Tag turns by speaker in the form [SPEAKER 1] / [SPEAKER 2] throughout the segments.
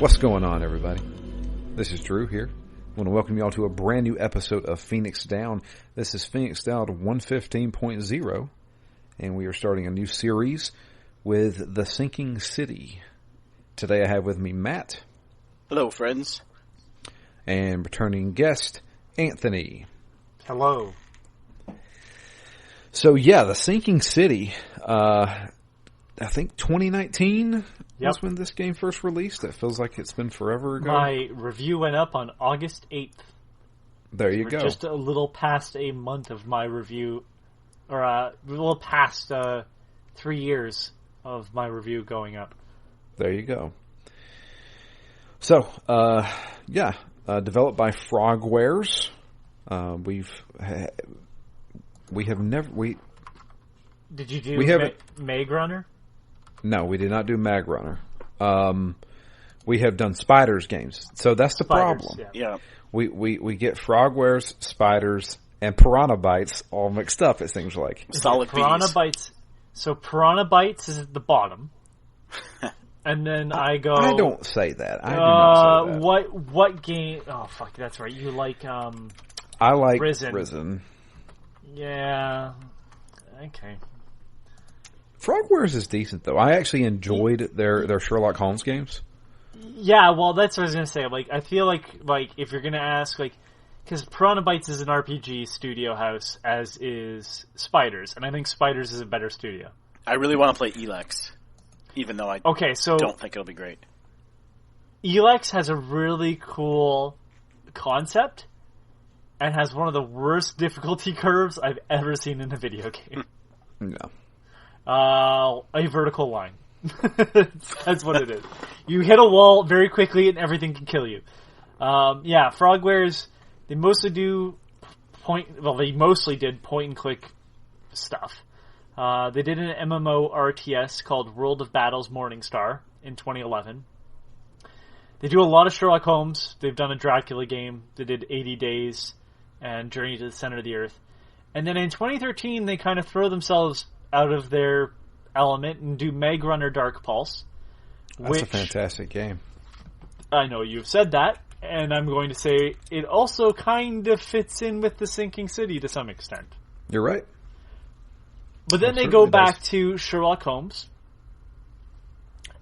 [SPEAKER 1] What's going on, everybody? This is Drew here. I want to welcome you all to a brand new episode of Phoenix Down. This is Phoenix Down 115.0, and we are starting a new series with The Sinking City. Today I have with me Matt.
[SPEAKER 2] Hello, friends.
[SPEAKER 1] And returning guest, Anthony.
[SPEAKER 3] Hello.
[SPEAKER 1] So yeah, The Sinking City, I think 2019 was when this game first released. That feels like it's been forever ago.
[SPEAKER 3] My review went up on August 8th.
[SPEAKER 1] There you go.
[SPEAKER 3] Just a little past a month of my review, or a little past 3 years of my review going up.
[SPEAKER 1] There you go. So, developed by Frogwares.
[SPEAKER 3] Did you do Mag Runner?
[SPEAKER 1] No, we did not do Mag Runner. We have done Spiders games, so that's the problem.
[SPEAKER 2] Yeah.
[SPEAKER 1] We get Frogwares, Spiders, and Piranha Bytes all mixed up. It seems like
[SPEAKER 2] solid
[SPEAKER 3] Piranha Bytes. So Piranha Bytes is at the bottom, and then I go.
[SPEAKER 1] I don't say that. I do not say that.
[SPEAKER 3] What game? Oh fuck, that's right. You like
[SPEAKER 1] I like
[SPEAKER 3] Risen. Yeah. Okay.
[SPEAKER 1] Frogwares is decent though. I actually enjoyed their Sherlock Holmes games.
[SPEAKER 3] Yeah, well, that's what I was gonna say. Like, I feel like if you're gonna ask, because Piranha Bytes is an RPG studio house, as is Spiders, and I think Spiders is a better studio.
[SPEAKER 2] I really want to play Elex, even though I don't think it'll be great.
[SPEAKER 3] Elex has a really cool concept, and has one of the worst difficulty curves I've ever seen in a video game.
[SPEAKER 1] No.
[SPEAKER 3] A vertical line. That's what it is. You hit a wall very quickly and everything can kill you. Frogwares, they mostly did point and click stuff. They did an MMO RTS called World of Battles Morningstar in 2011. They do a lot of Sherlock Holmes. They've done a Dracula game. They did 80 Days and Journey to the Center of the Earth. And then in 2013, they kind of throw themselves out of their element and do Mag Runner Dark Pulse.
[SPEAKER 1] That's a fantastic game.
[SPEAKER 3] I know you've said that, and I'm going to say it also kind of fits in with The Sinking City to some extent.
[SPEAKER 1] You're right.
[SPEAKER 3] But then they go back to Sherlock Holmes,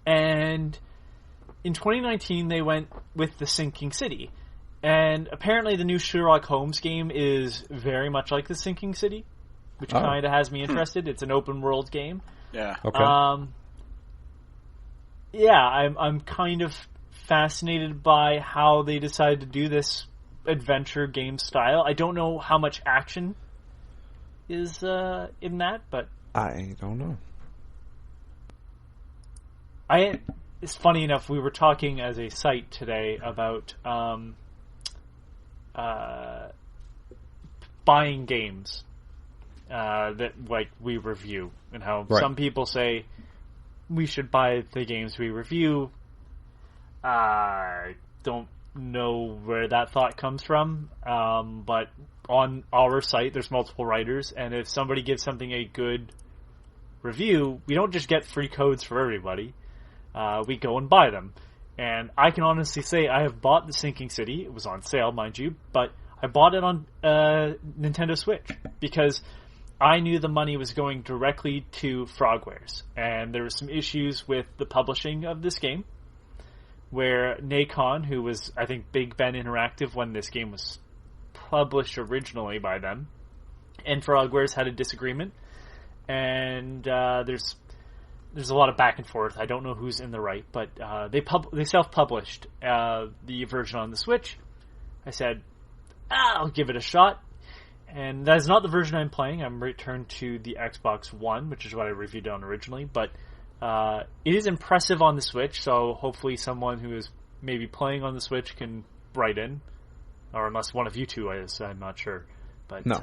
[SPEAKER 3] and in 2019 they went with The Sinking City. And apparently the new Sherlock Holmes game is very much like The Sinking City, which kind of has me interested. It's an open world game.
[SPEAKER 2] Yeah.
[SPEAKER 1] Okay.
[SPEAKER 3] I'm kind of fascinated by how they decided to do this adventure game style. I don't know how much action is in that, but
[SPEAKER 1] I don't know.
[SPEAKER 3] It's funny enough, we were talking as a site today about buying games that we review, and how some people say we should buy the games we review. I don't know where that thought comes from, but on our site there's multiple writers, and if somebody gives something a good review, we don't just get free codes for everybody. We go and buy them. And I can honestly say I have bought The Sinking City. It was on sale, mind you, but I bought it on Nintendo Switch because I knew the money was going directly to Frogwares. And there were some issues with the publishing of this game, where Nacon, who was, I think, Big Ben Interactive when this game was published originally by them, and Frogwares had a disagreement. And there's a lot of back and forth. I don't know who's in the right, but they self-published the version on the Switch. I said, I'll give it a shot. And that is not the version I'm playing. I'm returned to the Xbox One, which is what I reviewed on originally. But it is impressive on the Switch, so hopefully someone who is maybe playing on the Switch can write in. Or unless one of you two is, I'm not sure. But
[SPEAKER 1] no.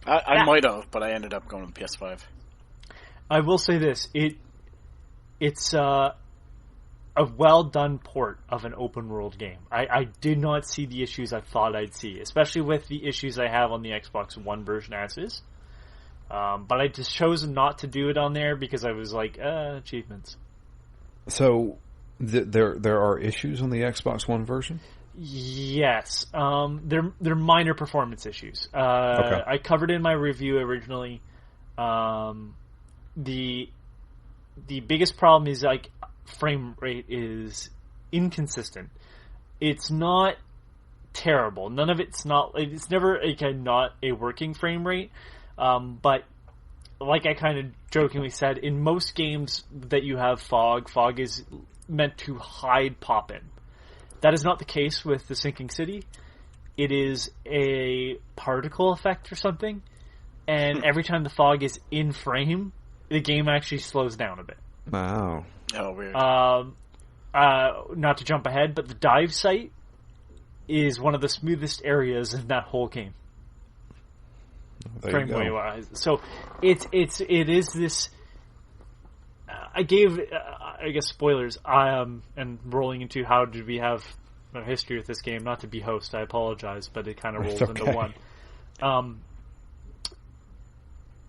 [SPEAKER 2] I might have, but I ended up going to PS5.
[SPEAKER 3] I will say this: it's a well done port of an open world game. I did not see the issues I thought I'd see, especially with the issues I have on the Xbox One version as is. But I just chose not to do it on there because I was like, achievements.
[SPEAKER 1] So, There are issues on the Xbox One version?
[SPEAKER 3] Yes. They're minor performance issues.
[SPEAKER 1] Okay.
[SPEAKER 3] I covered in my review originally. The biggest problem is like frame rate is inconsistent. It's not terrible. None of it's not. It's never not a working frame rate. But like I kind of jokingly said, in most games that you have fog is meant to hide pop-in. That is not the case with the Sinking City. It is a particle effect or something, and every time the fog is in frame, the game actually slows down a bit.
[SPEAKER 1] Wow.
[SPEAKER 2] Oh, weird.
[SPEAKER 3] Not to jump ahead, but the dive site is one of the smoothest areas in that whole game.
[SPEAKER 1] There you go.
[SPEAKER 3] Wise. So it is this. I gave, I guess, spoilers. And rolling into how did we have a history with this game? Not to be host, I apologize, but it kind of rolls into one.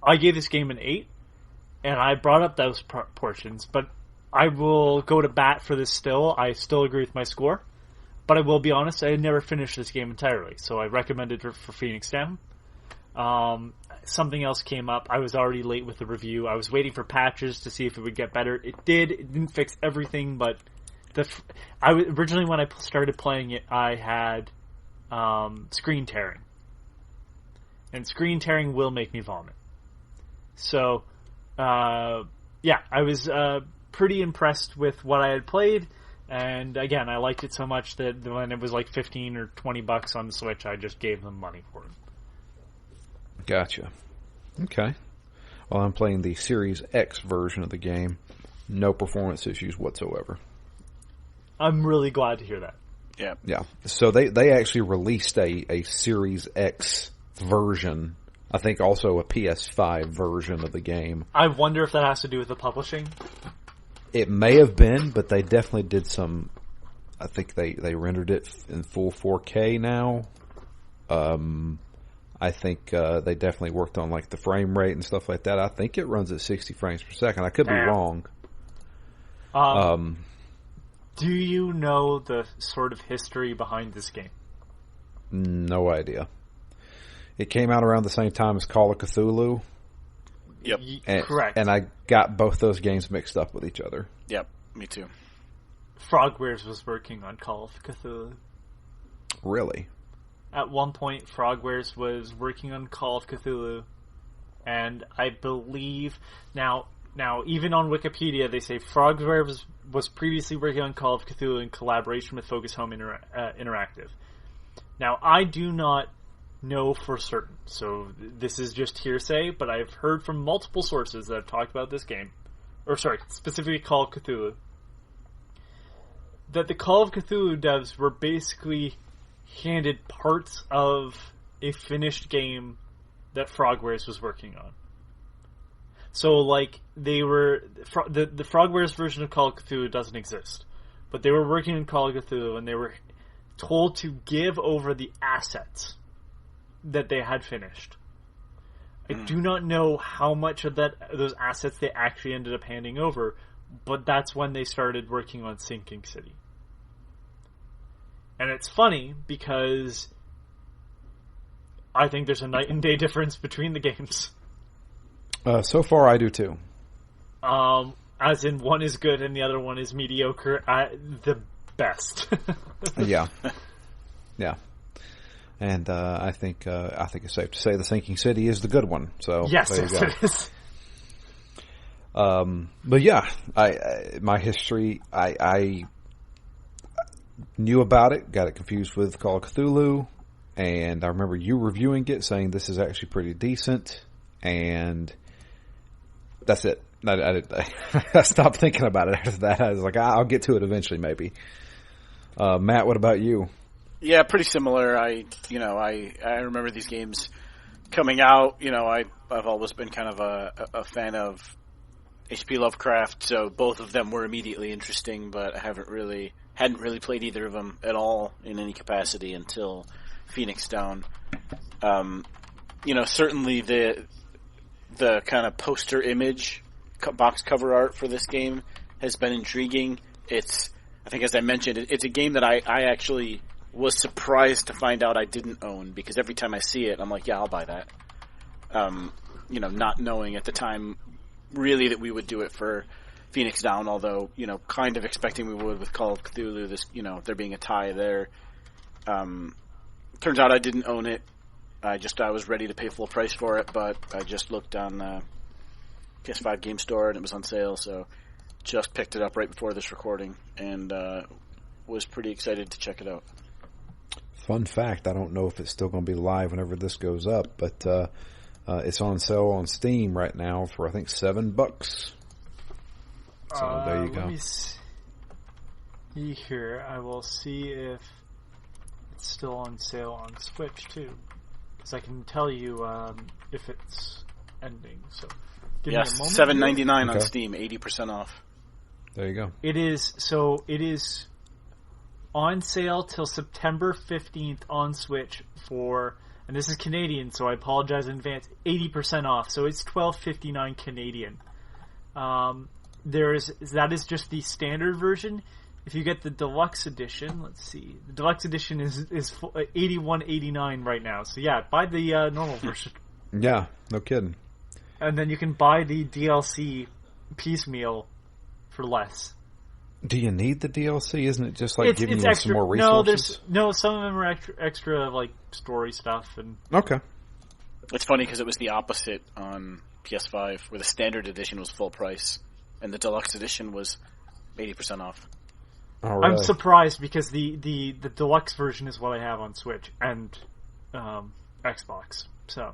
[SPEAKER 3] I gave this game an 8, and I brought up those portions, but I will go to bat for this still. I still agree with my score, but I will be honest, I had never finished this game entirely, so I recommended it for Phoenix Down. Something else came up. I was already late with the review. I was waiting for patches to see if it would get better. It did. It didn't fix everything, but originally when I started playing it, I had screen tearing, and screen tearing will make me vomit. So, I was pretty impressed with what I had played, and again, I liked it so much that when it was like $15 or $20 on the Switch, I just gave them money for it.
[SPEAKER 1] Gotcha. Okay. Well, I'm playing the Series X version of the game. No performance issues whatsoever.
[SPEAKER 3] I'm really glad to hear that.
[SPEAKER 2] Yeah.
[SPEAKER 1] Yeah. So they actually released a Series X version. I think also a PS5 version of the game.
[SPEAKER 3] I wonder if that has to do with the publishing.
[SPEAKER 1] It may have been, but they definitely did some. I think they rendered it in full 4K now. I think they definitely worked on like the frame rate and stuff like that. I think it runs at 60 frames per second. I could be wrong.
[SPEAKER 3] Do you know the sort of history behind this game?
[SPEAKER 1] No idea. It came out around the same time as Call of Cthulhu.
[SPEAKER 2] Yep.
[SPEAKER 3] Correct.
[SPEAKER 1] And I got both those games mixed up with each other.
[SPEAKER 2] Yep, me too.
[SPEAKER 3] Frogwares was working on Call of Cthulhu.
[SPEAKER 1] Really?
[SPEAKER 3] At one point, Frogwares was working on Call of Cthulhu, and I believe now even on Wikipedia they say Frogwares was previously working on Call of Cthulhu in collaboration with Focus Home Interactive. Now, I do not know for certain, so this is just hearsay, but I've heard from multiple sources that have talked about this game, specifically Call of Cthulhu, that the Call of Cthulhu devs were basically handed parts of a finished game that Frogwares was working on. So, like, they were... The Frogwares version of Call of Cthulhu doesn't exist. But they were working on Call of Cthulhu, and they were told to give over the assets that they had finished. I do not know how much of those assets they actually ended up handing over, but that's when they started working on Sinking City. And it's funny because I think there's a night and day difference between the games.
[SPEAKER 1] So far, I do too.
[SPEAKER 3] As in, one is good and the other one is mediocre. The best.
[SPEAKER 1] Yeah. And I think it's safe to say the Sinking City is the good one. So
[SPEAKER 3] yes,
[SPEAKER 1] there you go.
[SPEAKER 3] It is.
[SPEAKER 1] But yeah, my history, I knew about it, got it confused with Call of Cthulhu, and I remember you reviewing it, saying this is actually pretty decent, and that's it. I stopped thinking about it after that. I was like, I'll get to it eventually, maybe. Matt, what about you?
[SPEAKER 2] Yeah, pretty similar. I remember these games coming out. I've always been kind of a fan of H.P. Lovecraft, so both of them were immediately interesting, but I hadn't really played either of them at all in any capacity until Phoenix Down. Certainly the kind of poster image, box cover art for this game has been intriguing. It's I think, as I mentioned, it's a game that I actually was surprised to find out I didn't own, because every time I see it, I'm like, yeah, I'll buy that. Not knowing at the time really that we would do it for Phoenix Down, although, kind of expecting we would with Call of Cthulhu, there being a tie there. Turns out I didn't own it. I was ready to pay full price for it, but I just looked on PS5 Game Store and it was on sale, so just picked it up right before this recording and was pretty excited to check it out.
[SPEAKER 1] Fun fact, I don't know if it's still going to be live whenever this goes up, but it's on sale on Steam right now for, I think, $7. So there you go.
[SPEAKER 3] Let me see here. I will see if it's still on sale on Switch too, because I can tell you if it's ending. So give me a moment.
[SPEAKER 2] $7.99 on Steam, 80% off.
[SPEAKER 1] There you go.
[SPEAKER 3] It is on sale till September 15th on Switch for, and this is Canadian, so I apologize in advance, 80% off. So it's $12.59 Canadian. That is just the standard version. If you get the deluxe edition, let's see, the deluxe edition is $81.89 right now. So yeah, buy the normal version.
[SPEAKER 1] Yeah, no kidding.
[SPEAKER 3] And then you can buy the DLC piecemeal for less.
[SPEAKER 1] Do you need the DLC? Isn't it just like giving you extra, some more resources?
[SPEAKER 3] Some of them are extra like story stuff and.
[SPEAKER 1] Okay.
[SPEAKER 2] It's funny because it was the opposite on PS5, where the standard edition was full price and the deluxe edition was 80% off.
[SPEAKER 1] Oh, really?
[SPEAKER 3] I'm surprised because the deluxe version is what I have on Switch and Xbox. So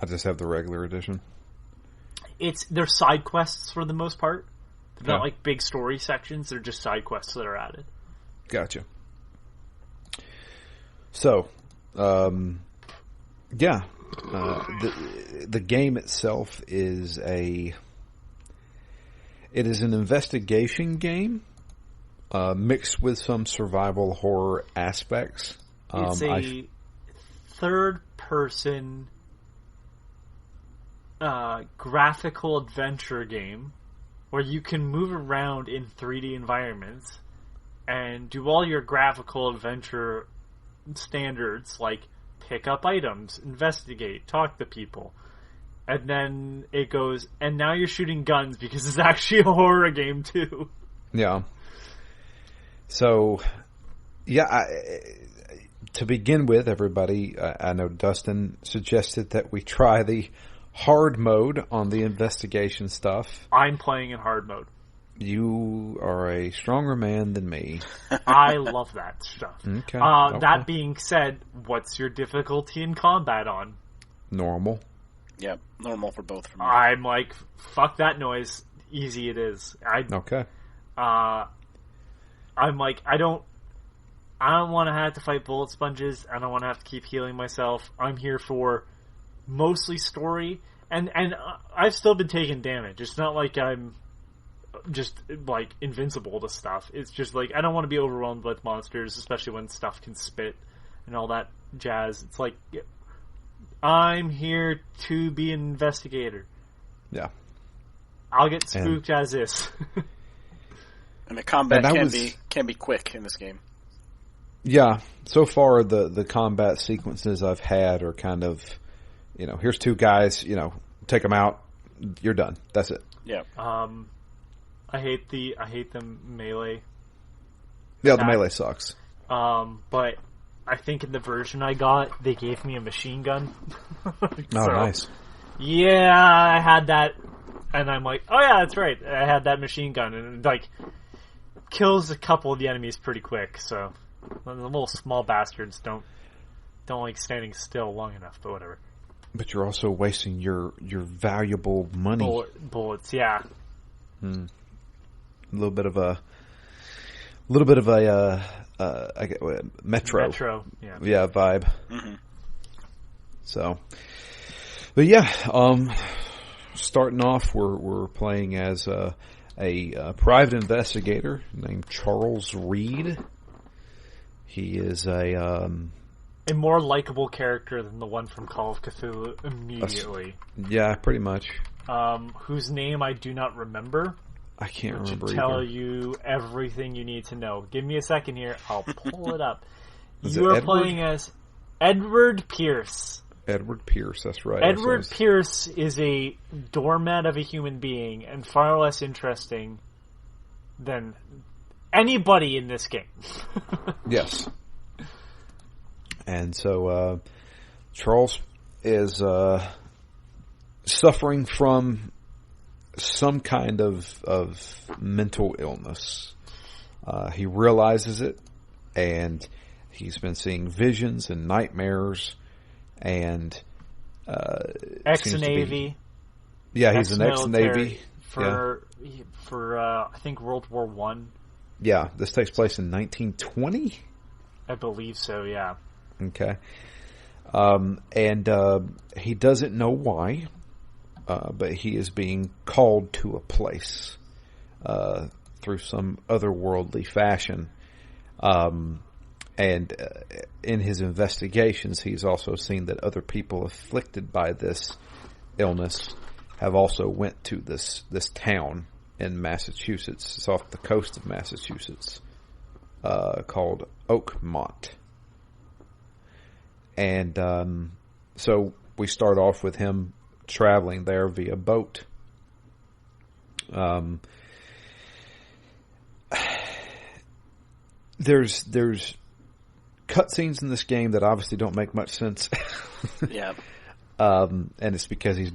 [SPEAKER 1] I just have the regular edition.
[SPEAKER 3] They're side quests for the most part. They're not like big story sections. They're just side quests that are added.
[SPEAKER 1] Gotcha. So, the game itself is an investigation game mixed with some survival horror aspects.
[SPEAKER 3] It's a third-person graphical adventure game where you can move around in 3D environments and do all your graphical adventure standards, like pick up items, investigate, talk to people. And then it goes, and now you're shooting guns because it's actually a horror game too.
[SPEAKER 1] Yeah. So, to begin with, everybody, I know Dustin suggested that we try the hard mode on the investigation stuff.
[SPEAKER 3] I'm playing in hard mode.
[SPEAKER 1] You are a stronger man than me.
[SPEAKER 3] I love that stuff.
[SPEAKER 1] Okay.
[SPEAKER 3] That being said, what's your difficulty in combat on?
[SPEAKER 1] Normal.
[SPEAKER 2] Yep, normal for both. For me.
[SPEAKER 3] I'm like, fuck that noise. Easy it is.
[SPEAKER 1] Okay.
[SPEAKER 3] I'm like, I don't want to have to fight bullet sponges. I don't want to have to keep healing myself. I'm here for mostly story, and I've still been taking damage. It's not like I'm just like invincible to stuff. It's just like I don't want to be overwhelmed with monsters, especially when stuff can spit and all that jazz. It's like I'm here to be an investigator.
[SPEAKER 1] Yeah,
[SPEAKER 3] I'll get spooked as is.
[SPEAKER 2] And the combat can be quick in this game.
[SPEAKER 1] Yeah, so far the combat sequences I've had are kind of, here's two guys, take them out, you're done. That's it.
[SPEAKER 2] Yeah.
[SPEAKER 3] I hate the melee.
[SPEAKER 1] Yeah, the melee sucks.
[SPEAKER 3] But I think in the version I got, they gave me a machine gun.
[SPEAKER 1] Nice.
[SPEAKER 3] Yeah, I had that, and I'm like, oh yeah, that's right. I had that machine gun, and like kills a couple of the enemies pretty quick. So the little small bastards don't like standing still long enough, but whatever.
[SPEAKER 1] But you're also wasting your valuable money.
[SPEAKER 3] Bullets, yeah.
[SPEAKER 1] A little bit of a Metro, yeah, vibe.
[SPEAKER 2] Mm-hmm.
[SPEAKER 1] So, but yeah, starting off, we're playing as a private investigator named Charles Reed. He is a
[SPEAKER 3] more likable character than the one from Call of Cthulhu immediately.
[SPEAKER 1] Yeah, pretty much.
[SPEAKER 3] Whose name I do not remember.
[SPEAKER 1] I can't
[SPEAKER 3] which
[SPEAKER 1] remember
[SPEAKER 3] should tell
[SPEAKER 1] either.
[SPEAKER 3] you everything you need to know. Give me a second here. I'll pull it up.
[SPEAKER 1] Is
[SPEAKER 3] You
[SPEAKER 1] it
[SPEAKER 3] are
[SPEAKER 1] Edward?
[SPEAKER 3] playing as Edward Pierce.
[SPEAKER 1] Edward Pierce, that's right.
[SPEAKER 3] Edward Pierce is a doormat of a human being and far less interesting than anybody in this game.
[SPEAKER 1] Yes. And so Charles is suffering from some kind of mental illness. He realizes it, and he's been seeing visions and nightmares, and
[SPEAKER 3] Ex-Navy.
[SPEAKER 1] Yeah, he's an ex-Navy.
[SPEAKER 3] For I think World War One.
[SPEAKER 1] Yeah, this takes place in 1920?
[SPEAKER 3] I believe so, yeah.
[SPEAKER 1] Okay. And he doesn't know why, but he is being called to a place through some otherworldly fashion. And in his investigations, he's also seen that other people afflicted by this illness have also went to this town in Massachusetts. It's off the coast of Massachusetts, called Oakmont. And so we start off with him traveling there via boat. There's cutscenes in this game that obviously don't make much sense.
[SPEAKER 2] Yeah.
[SPEAKER 1] And it's because he's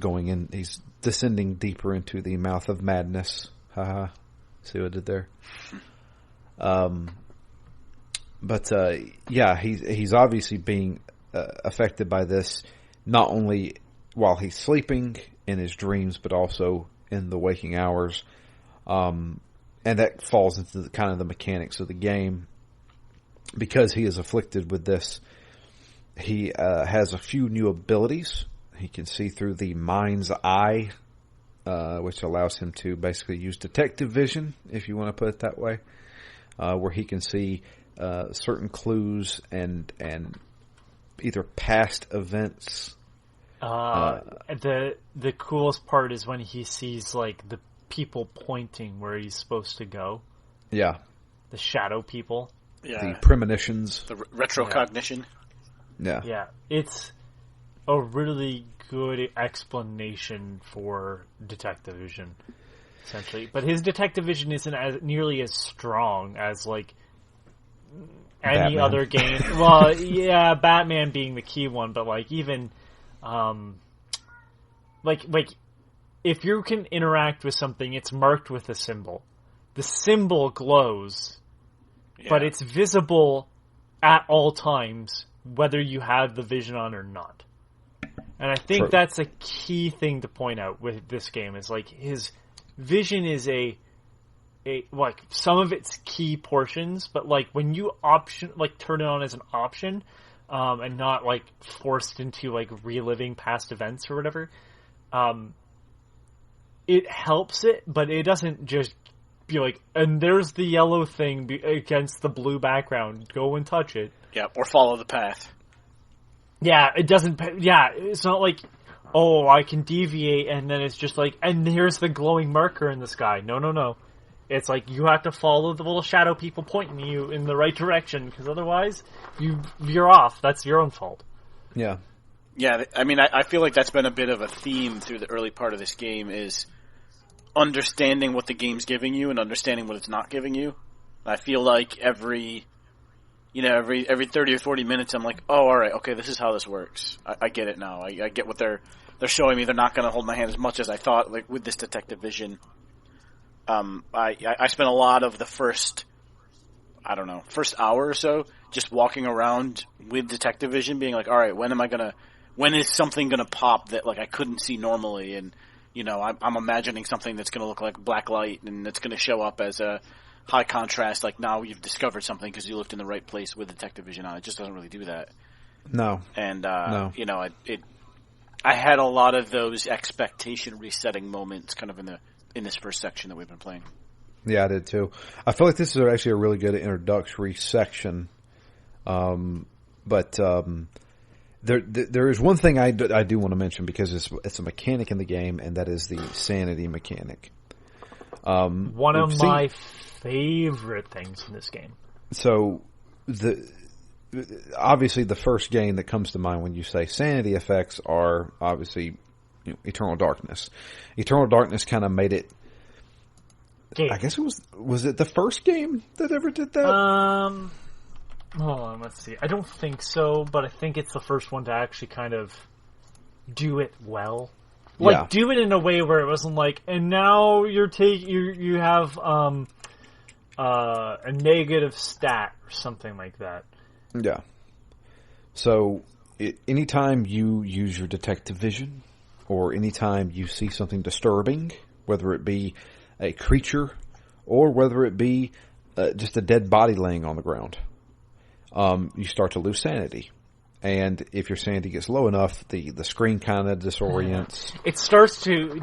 [SPEAKER 1] descending deeper into the mouth of madness. Haha. See what I did there? But he's obviously being affected by this, not only while he's sleeping in his dreams, but also in the waking hours. And that falls into the, kind of the mechanics of the game. Because he is afflicted with this, he has a few new abilities. He can see through the mind's eye, which allows him to basically use detective vision, if you want to put it that way, where he can see certain clues and either past events.
[SPEAKER 3] The coolest part is when he sees like the people pointing where he's supposed to go.
[SPEAKER 1] Yeah.
[SPEAKER 3] The shadow people.
[SPEAKER 2] Yeah.
[SPEAKER 1] The premonitions.
[SPEAKER 2] The retrocognition.
[SPEAKER 1] Yeah.
[SPEAKER 3] Yeah. It's a really good explanation for detective vision, essentially. But his detective vision isn't nearly as strong as like any
[SPEAKER 1] Batman.
[SPEAKER 3] other game. Well, yeah, Batman being the key one, but like even like if you can interact with something, it's marked with a symbol. The symbol glows, but it's visible at all times, whether you have the vision on or not. And I think that's a key thing to point out with this game, is like his vision is a like some of its key portions, but like when you turn it on as an option, and not like forced into like reliving past events or whatever, it helps it, but it doesn't just be like, and there's the yellow thing against the blue background, go and touch it.
[SPEAKER 2] Yeah, or follow the path.
[SPEAKER 3] Yeah, it doesn't, yeah, it's not like, oh, I can deviate, and then it's just like, and here's the glowing marker in the sky. No. It's like, you have to follow the little shadow people pointing you in the right direction, because otherwise, you're off. That's your own fault.
[SPEAKER 1] Yeah.
[SPEAKER 2] Yeah, I mean, I feel like that's been a bit of a theme through the early part of this game, is understanding what the game's giving you and understanding what it's not giving you. I feel like every 30 or 40 minutes, I'm like, oh, all right, okay, this is how this works. I get it now. I get what they're showing me. They're not going to hold my hand as much as I thought, like with this detective vision. I spent a lot of the first hour or so just walking around with detective vision, being like, all right, when is something going to pop that like I couldn't see normally? And, you know, I'm imagining something that's going to look like black light and it's going to show up as a high contrast, like now you've discovered something because you looked in the right place with detective vision on. It just doesn't really do that.
[SPEAKER 1] No.
[SPEAKER 2] And,
[SPEAKER 1] no.
[SPEAKER 2] You know, I had a lot of those expectation resetting moments kind of in this first section that we've been playing.
[SPEAKER 1] Yeah, I did too. I feel like this is actually a really good introductory section. But there is one thing I do want to mention, because it's a mechanic in the game, and that is the sanity mechanic.
[SPEAKER 3] One of my favorite things in this game.
[SPEAKER 1] So, obviously the first game that comes to mind when you say sanity effects are obviously Eternal Darkness. Eternal Darkness kind of made it.
[SPEAKER 3] Game.
[SPEAKER 1] I guess it was it the first game that ever did that?
[SPEAKER 3] Hold on, let's see. I don't think so, but I think it's the first one to actually kind of do it well. Like, do it in a way where it wasn't like, and now you have a negative stat or something like that.
[SPEAKER 1] Yeah. So, anytime you use your detective vision, or anytime you see something disturbing, whether it be a creature, or whether it be just a dead body laying on the ground, you start to lose sanity. And if your sanity gets low enough, the screen kind of disorients.
[SPEAKER 3] It starts to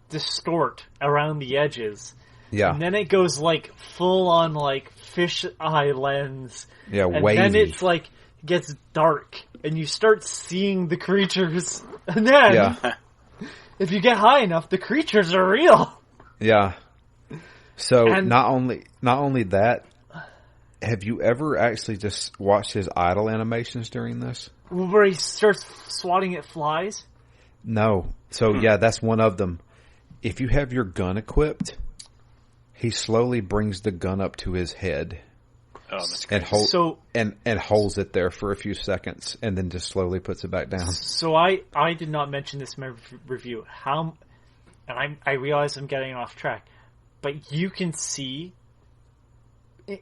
[SPEAKER 3] distort around the edges.
[SPEAKER 1] Yeah.
[SPEAKER 3] And then it goes like full on like fish eye lens.
[SPEAKER 1] Yeah,
[SPEAKER 3] and
[SPEAKER 1] wavy.
[SPEAKER 3] then it's like gets dark and you start seeing the creatures. And then if you get high enough, the creatures are real.
[SPEAKER 1] Yeah. So not only that, have you ever actually just watched his idle animations during this?
[SPEAKER 3] Where he starts swatting at flies?
[SPEAKER 1] No. So yeah, that's one of them. If you have your gun equipped, he slowly brings the gun up to his head.
[SPEAKER 2] Oh, that's
[SPEAKER 1] and
[SPEAKER 2] crazy.
[SPEAKER 1] holds it there for a few seconds, and then just slowly puts it back down.
[SPEAKER 3] So I did not mention this in my review. I realize I'm getting off track, but you can see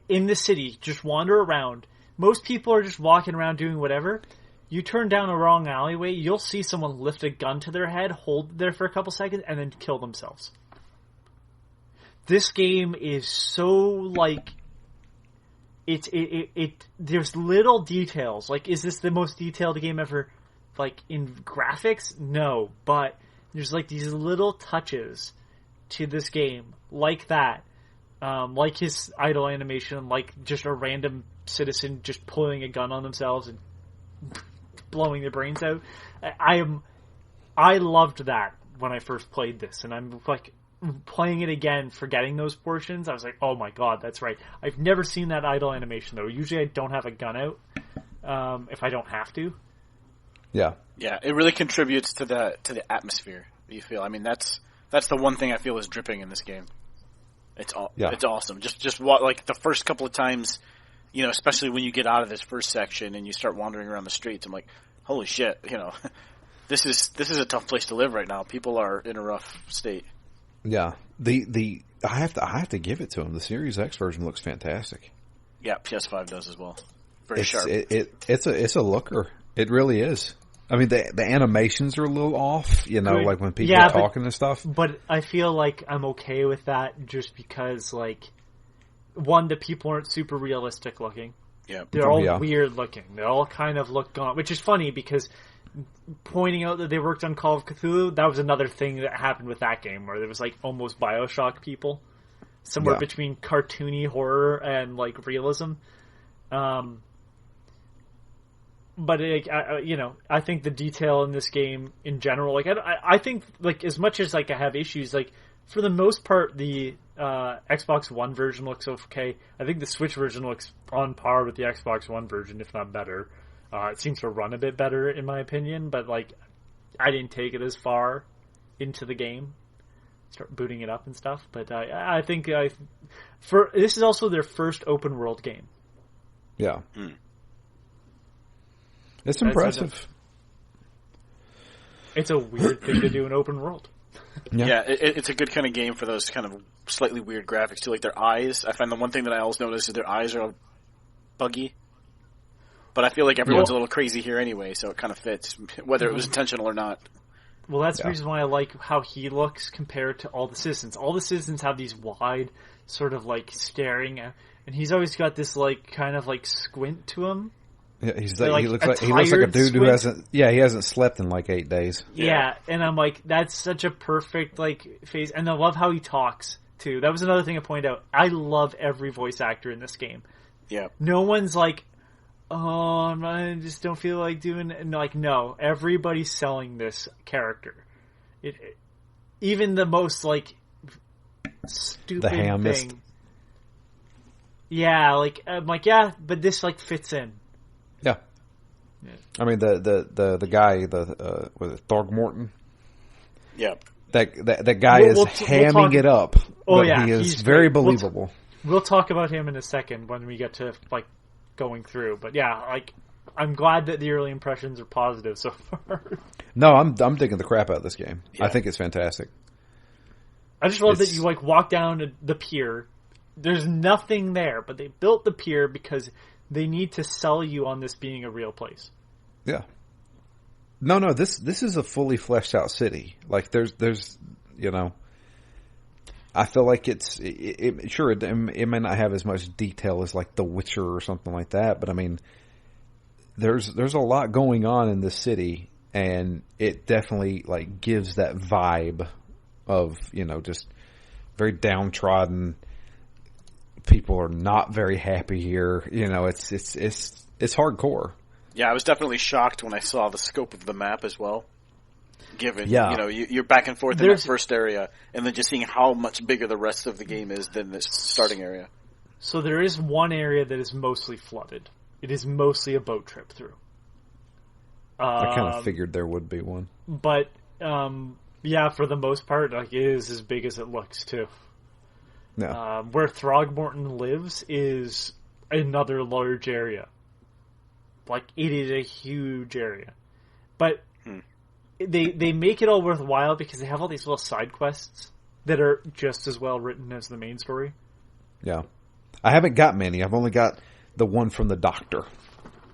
[SPEAKER 3] in the city, just wander around. Most people are just walking around doing whatever. You turn down a wrong alleyway, you'll see someone lift a gun to their head, hold it there for a couple seconds, and then kill themselves. This game is so like there's little details. Like, is this the most detailed game ever? Like in graphics? No, but there's like these little touches to this game, like that. Like his idle animation, like just a random citizen just pulling a gun on themselves and blowing their brains out. I loved that when I first played this, and I'm like playing it again, forgetting those portions. I was like, oh my god, that's right. I've never seen that idle animation though. Usually I don't have a gun out if I don't have to.
[SPEAKER 1] Yeah,
[SPEAKER 2] it really contributes to the atmosphere that you feel. I mean, that's the one thing I feel is dripping in this game. It's awesome. Just like the first couple of times, especially when you get out of this first section and you start wandering around the streets, I'm like, holy shit, this is a tough place to live right now. People are in a rough state.
[SPEAKER 1] Yeah. I have to give it to him. The Series X version looks fantastic.
[SPEAKER 2] Yeah, PS5 does as well. Very sharp.
[SPEAKER 1] It's a looker. It really is. I mean, the animations are a little off, like when people are talking and stuff.
[SPEAKER 3] But I feel like I'm okay with that just because, like, one, the people aren't super realistic looking.
[SPEAKER 2] Yeah.
[SPEAKER 3] They're all weird looking. They all kind of look gaunt, which is funny because pointing out that they worked on Call of Cthulhu, that was another thing that happened with that game where there was, like, almost Bioshock people. Somewhere between cartoony horror and, like, realism. But I think the detail in this game in general, like I think, like, as much as like I have issues, like for the most part, the Xbox One version looks okay. I think the Switch version looks on par with the Xbox One version, if not better. It seems to run a bit better, in my opinion. But like, I didn't take it as far into the game, start booting it up and stuff. But I think this is also their first open world game.
[SPEAKER 1] Yeah. It's impressive.
[SPEAKER 3] It's a weird thing to do in open world.
[SPEAKER 2] Yeah, it's a good kind of game for those kind of slightly weird graphics too. Like their eyes, I find the one thing that I always notice is their eyes are buggy. But I feel like everyone's a little crazy here anyway, so it kind of fits, whether it was intentional or not.
[SPEAKER 3] Well, that's the reason why I like how he looks compared to all the citizens. All the citizens have these wide, sort of like staring, and he's always got this like kind of like squint to him.
[SPEAKER 1] Yeah, he looks like a dude who hasn't slept in like 8 days.
[SPEAKER 3] Yeah, and I'm like, that's such a perfect like face, and I love how he talks too. That was another thing I pointed out. I love every voice actor in this game.
[SPEAKER 2] Yeah,
[SPEAKER 3] no one's like, oh, I just don't feel like doing it. And like, no, everybody's selling this character. even the most like stupid
[SPEAKER 1] The hamist.
[SPEAKER 3] thing. Yeah, like I'm like, yeah, but this like fits in.
[SPEAKER 1] Yeah.
[SPEAKER 3] Yeah.
[SPEAKER 1] I mean the guy, was it Thorgmorton?
[SPEAKER 2] Yeah.
[SPEAKER 1] That guy is hamming it up.
[SPEAKER 3] Oh
[SPEAKER 1] but
[SPEAKER 3] yeah,
[SPEAKER 1] he is
[SPEAKER 3] he's
[SPEAKER 1] very
[SPEAKER 3] great.
[SPEAKER 1] believable.
[SPEAKER 3] We'll talk about him in a second when we get to like going through. But yeah, like I'm glad that the early impressions are positive so far.
[SPEAKER 1] No, I'm digging the crap out of this game.
[SPEAKER 2] Yeah.
[SPEAKER 1] I think it's fantastic.
[SPEAKER 3] I just love that you like walk down the pier. There's nothing there, but they built the pier because they need to sell you on this being a real place.
[SPEAKER 1] Yeah. No, this is a fully fleshed out city. Like there's you know, I feel like it may not have as much detail as like The Witcher or something like that, but I mean, there's a lot going on in this city, and it definitely like gives that vibe of, you know, just very downtrodden. People are not very happy here. You know, it's hardcore.
[SPEAKER 2] Yeah, I was definitely shocked when I saw the scope of the map as well. Given,
[SPEAKER 1] Yeah.
[SPEAKER 2] you know, you're back and forth in that first area, and then just seeing how much bigger the rest of the game is than this starting area.
[SPEAKER 3] So there is one area that is mostly flooded. It is mostly a boat trip through.
[SPEAKER 1] I kind of figured there would be one.
[SPEAKER 3] But, yeah, for the most part, like, it is as big as it looks, too.
[SPEAKER 1] Yeah.
[SPEAKER 3] Where Throgmorton lives is another large area. Like, it is a huge area. But they make it all worthwhile because they have all these little side quests that are just as well written as the main story.
[SPEAKER 1] Yeah. I haven't got many. I've only got the one from the doctor.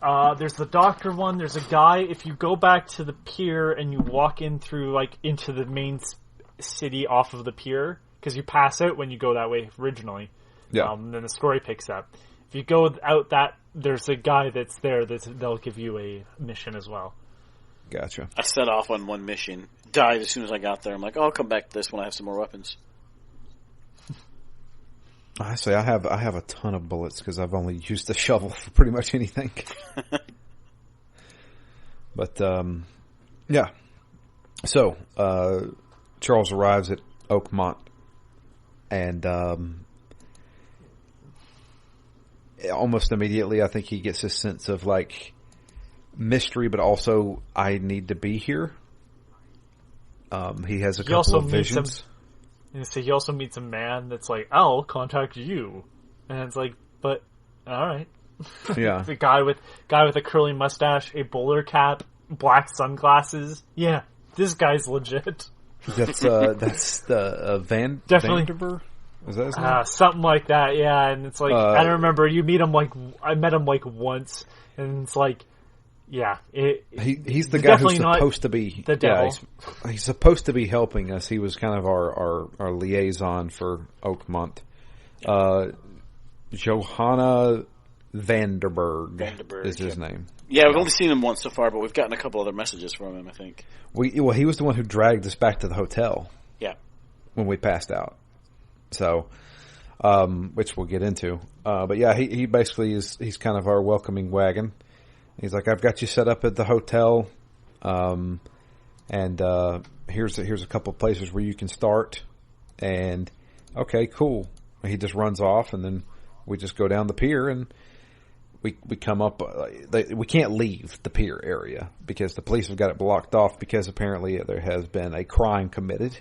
[SPEAKER 3] There's the doctor one. There's a guy. If you go back to the pier and you walk in through, like, into the main city off of the pier, because you pass out when you go that way originally.
[SPEAKER 1] Yeah.
[SPEAKER 3] Then the story picks up. If you go out that, there's a guy that's there they'll give you a mission as well.
[SPEAKER 1] Gotcha.
[SPEAKER 2] I set off on one mission, died as soon as I got there. I'm like, oh, I'll come back to this when I have some more weapons.
[SPEAKER 1] I say I have a ton of bullets because I've only used the shovel for pretty much anything. But yeah. So Charles arrives at Oakmont, and almost immediately, I think he gets a sense of like mystery, but also I need to be here. He has a couple of visions.
[SPEAKER 3] And so he also meets a man that's like, I'll contact you. And it's like, but, alright.
[SPEAKER 1] Yeah.
[SPEAKER 3] The guy with a curly mustache, a bowler cap, black sunglasses. Yeah, this guy's legit.
[SPEAKER 1] That's the
[SPEAKER 3] Definitely.
[SPEAKER 1] Vandiver? Is that his name?
[SPEAKER 3] Something like that, yeah. And it's like, I don't remember, you meet him like, I met him like once, and it's like, yeah.
[SPEAKER 1] He's the guy who's supposed to be
[SPEAKER 3] the devil.
[SPEAKER 1] Yeah, he's supposed to be helping us. He was kind of our liaison for Oakmont. Johanna Vanderberg is his name.
[SPEAKER 2] Yeah, we've only seen him once so far, but we've gotten a couple other messages from him, I think.
[SPEAKER 1] He was the one who dragged us back to the hotel.
[SPEAKER 2] Yeah.
[SPEAKER 1] When we passed out. So, which we'll get into. But yeah, he basically he's kind of our welcoming wagon. He's like, I've got you set up at the hotel, and here's a couple of places where you can start. And okay, cool. He just runs off, and then we just go down the pier, and we come up. We can't leave the pier area because the police have got it blocked off because apparently there has been a crime committed.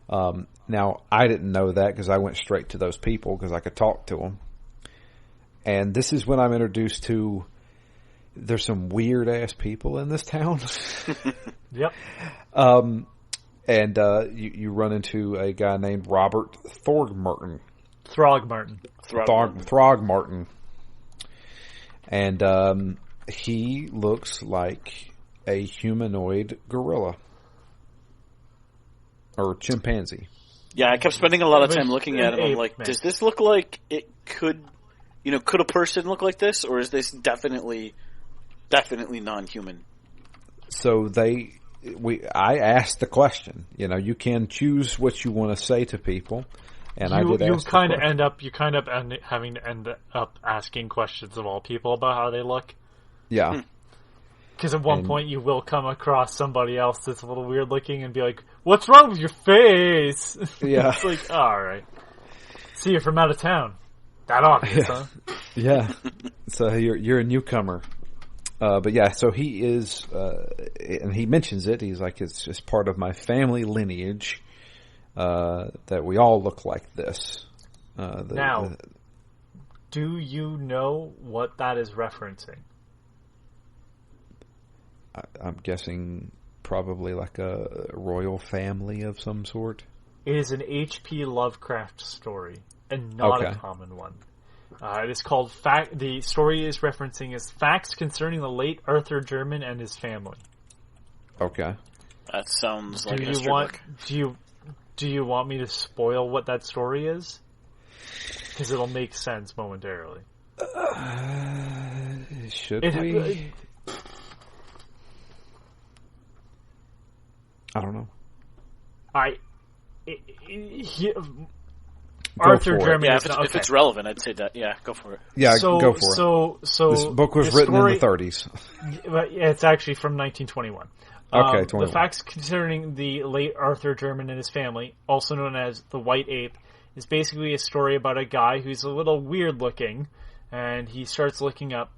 [SPEAKER 1] Now I didn't know that because I went straight to those people because I could talk to them. And this is when I'm introduced to. There's some weird ass people in this town.
[SPEAKER 3] Yep.
[SPEAKER 1] And you run into a guy named Robert Throgmorton. Throgmorton. And he looks like a humanoid gorilla. Or chimpanzee.
[SPEAKER 2] Yeah, I kept spending a lot of time looking at him. I'm like, does this look like it could... could a person look like this? Or is this definitely non-human?
[SPEAKER 1] So I asked the question. You can choose what you want to say to people, and I did ask. You kind of end up
[SPEAKER 3] having to end up asking questions of all people about how they look.
[SPEAKER 1] Yeah,
[SPEAKER 3] Because at one point you will come across somebody else that's a little weird looking and be like, "What's wrong with your face?"
[SPEAKER 1] Yeah.
[SPEAKER 3] It's like, oh, all right. See, you're from out of town. That obvious, huh?
[SPEAKER 1] Yeah. So you're a newcomer. But yeah, so he is, and he mentions it. He's like, it's just part of my family lineage that we all look like this.
[SPEAKER 3] Do you know what that is referencing?
[SPEAKER 1] I'm guessing probably like a royal family of some sort.
[SPEAKER 3] It is an H.P. Lovecraft story, and not a common one. It is called the story is referencing is Facts Concerning the Late Arthur German and His Family.
[SPEAKER 1] Okay.
[SPEAKER 2] That sounds like a history book.
[SPEAKER 3] Do you want me to spoil what that story is? Because it'll make sense momentarily.
[SPEAKER 1] Should we? I don't know.
[SPEAKER 3] Arthur German.
[SPEAKER 2] Yeah, if it's relevant, I'd say that. Yeah, go for it.
[SPEAKER 1] Yeah, go for it. So this book was written in the 30s.
[SPEAKER 3] It's actually from 1921.
[SPEAKER 1] Okay, 21.
[SPEAKER 3] The Facts Concerning the Late Arthur German and His Family, also known as The White Ape, is basically a story about a guy who's a little weird looking, and he starts looking up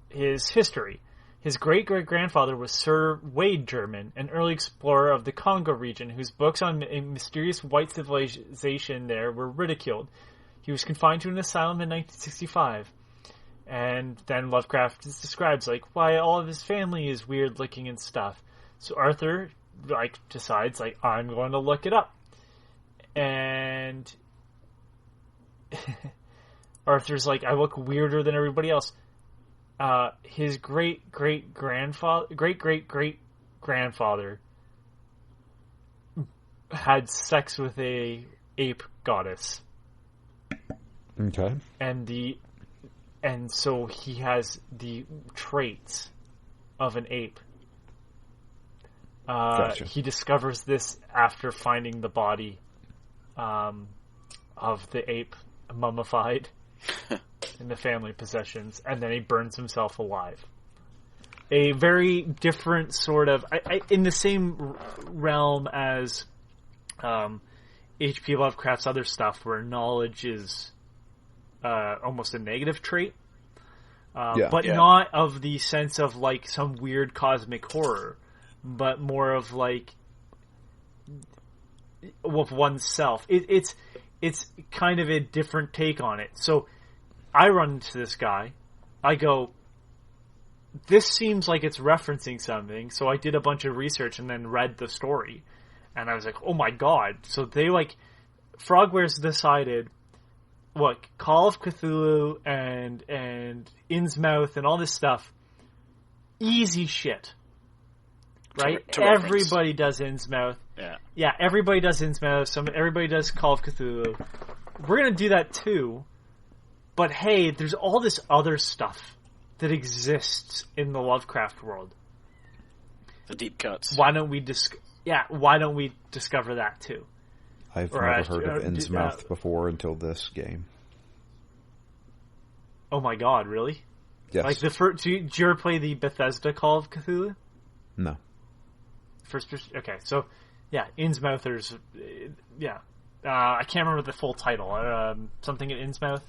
[SPEAKER 3] his history. His great-great-grandfather was Sir Wade German, an early explorer of the Congo region, whose books on a mysterious white civilization there were ridiculed. He was confined to an asylum in 1965. And then Lovecraft describes, like, why all of his family is weird-looking and stuff. So Arthur, decides, I'm going to look it up. And Arthur's like, I look weirder than everybody else. His great-great-great-grandfather had sex with a ape goddess.
[SPEAKER 1] Okay.
[SPEAKER 3] And so he has the traits of an ape.
[SPEAKER 1] Gotcha.
[SPEAKER 3] He discovers this after finding the body of the ape mummified in the family possessions, and then he burns himself alive. A very different sort of... in the same realm as H.P. Lovecraft's other stuff, where knowledge is almost a negative trait. But not of the sense of, like, some weird cosmic horror, but more of, like, of oneself. It's kind of a different take on it. So I run into this guy. I go, this seems like it's referencing something. So I did a bunch of research and then read the story. And I was like, oh my god. So they, Frogwares decided, Call of Cthulhu and Innsmouth and all this stuff, easy shit. Right? Everybody does Innsmouth. Yeah, everybody does Innsmouth. Everybody does Call of Cthulhu. We're going to do that too. But hey, there's all this other stuff that exists in the Lovecraft world.
[SPEAKER 2] The deep cuts.
[SPEAKER 3] Why don't we discover that too?
[SPEAKER 1] I've never heard of Innsmouth before until this game.
[SPEAKER 3] Oh my god, really?
[SPEAKER 1] Yes.
[SPEAKER 3] Like the first, did you ever play the Bethesda Call of Cthulhu?
[SPEAKER 1] No.
[SPEAKER 3] First person? Okay, so, yeah, Innsmouthers, yeah. I can't remember the full title. Something at Innsmouth.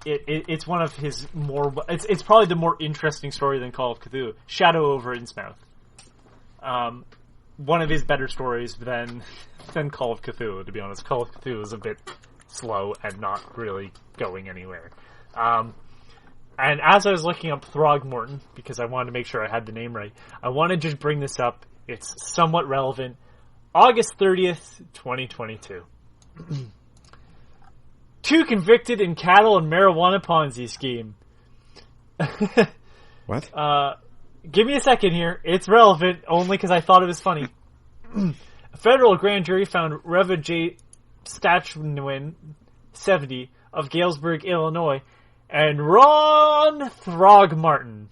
[SPEAKER 3] It's one of his more... It's probably the more interesting story than Call of Cthulhu. Shadow over Innsmouth. One of his better stories than Call of Cthulhu, to be honest. Call of Cthulhu is a bit slow and not really going anywhere. And as I was looking up Throgmorton, because I wanted to make sure I had the name right, I want to just bring this up. It's somewhat relevant. August 30th, 2022. 2 convicted in cattle and marijuana Ponzi scheme.
[SPEAKER 1] What?
[SPEAKER 3] Give me a second here. It's relevant only because I thought it was funny. A federal grand jury found Reva J. Stachwin, 70, of Galesburg, Illinois, and Ron Throgmorton,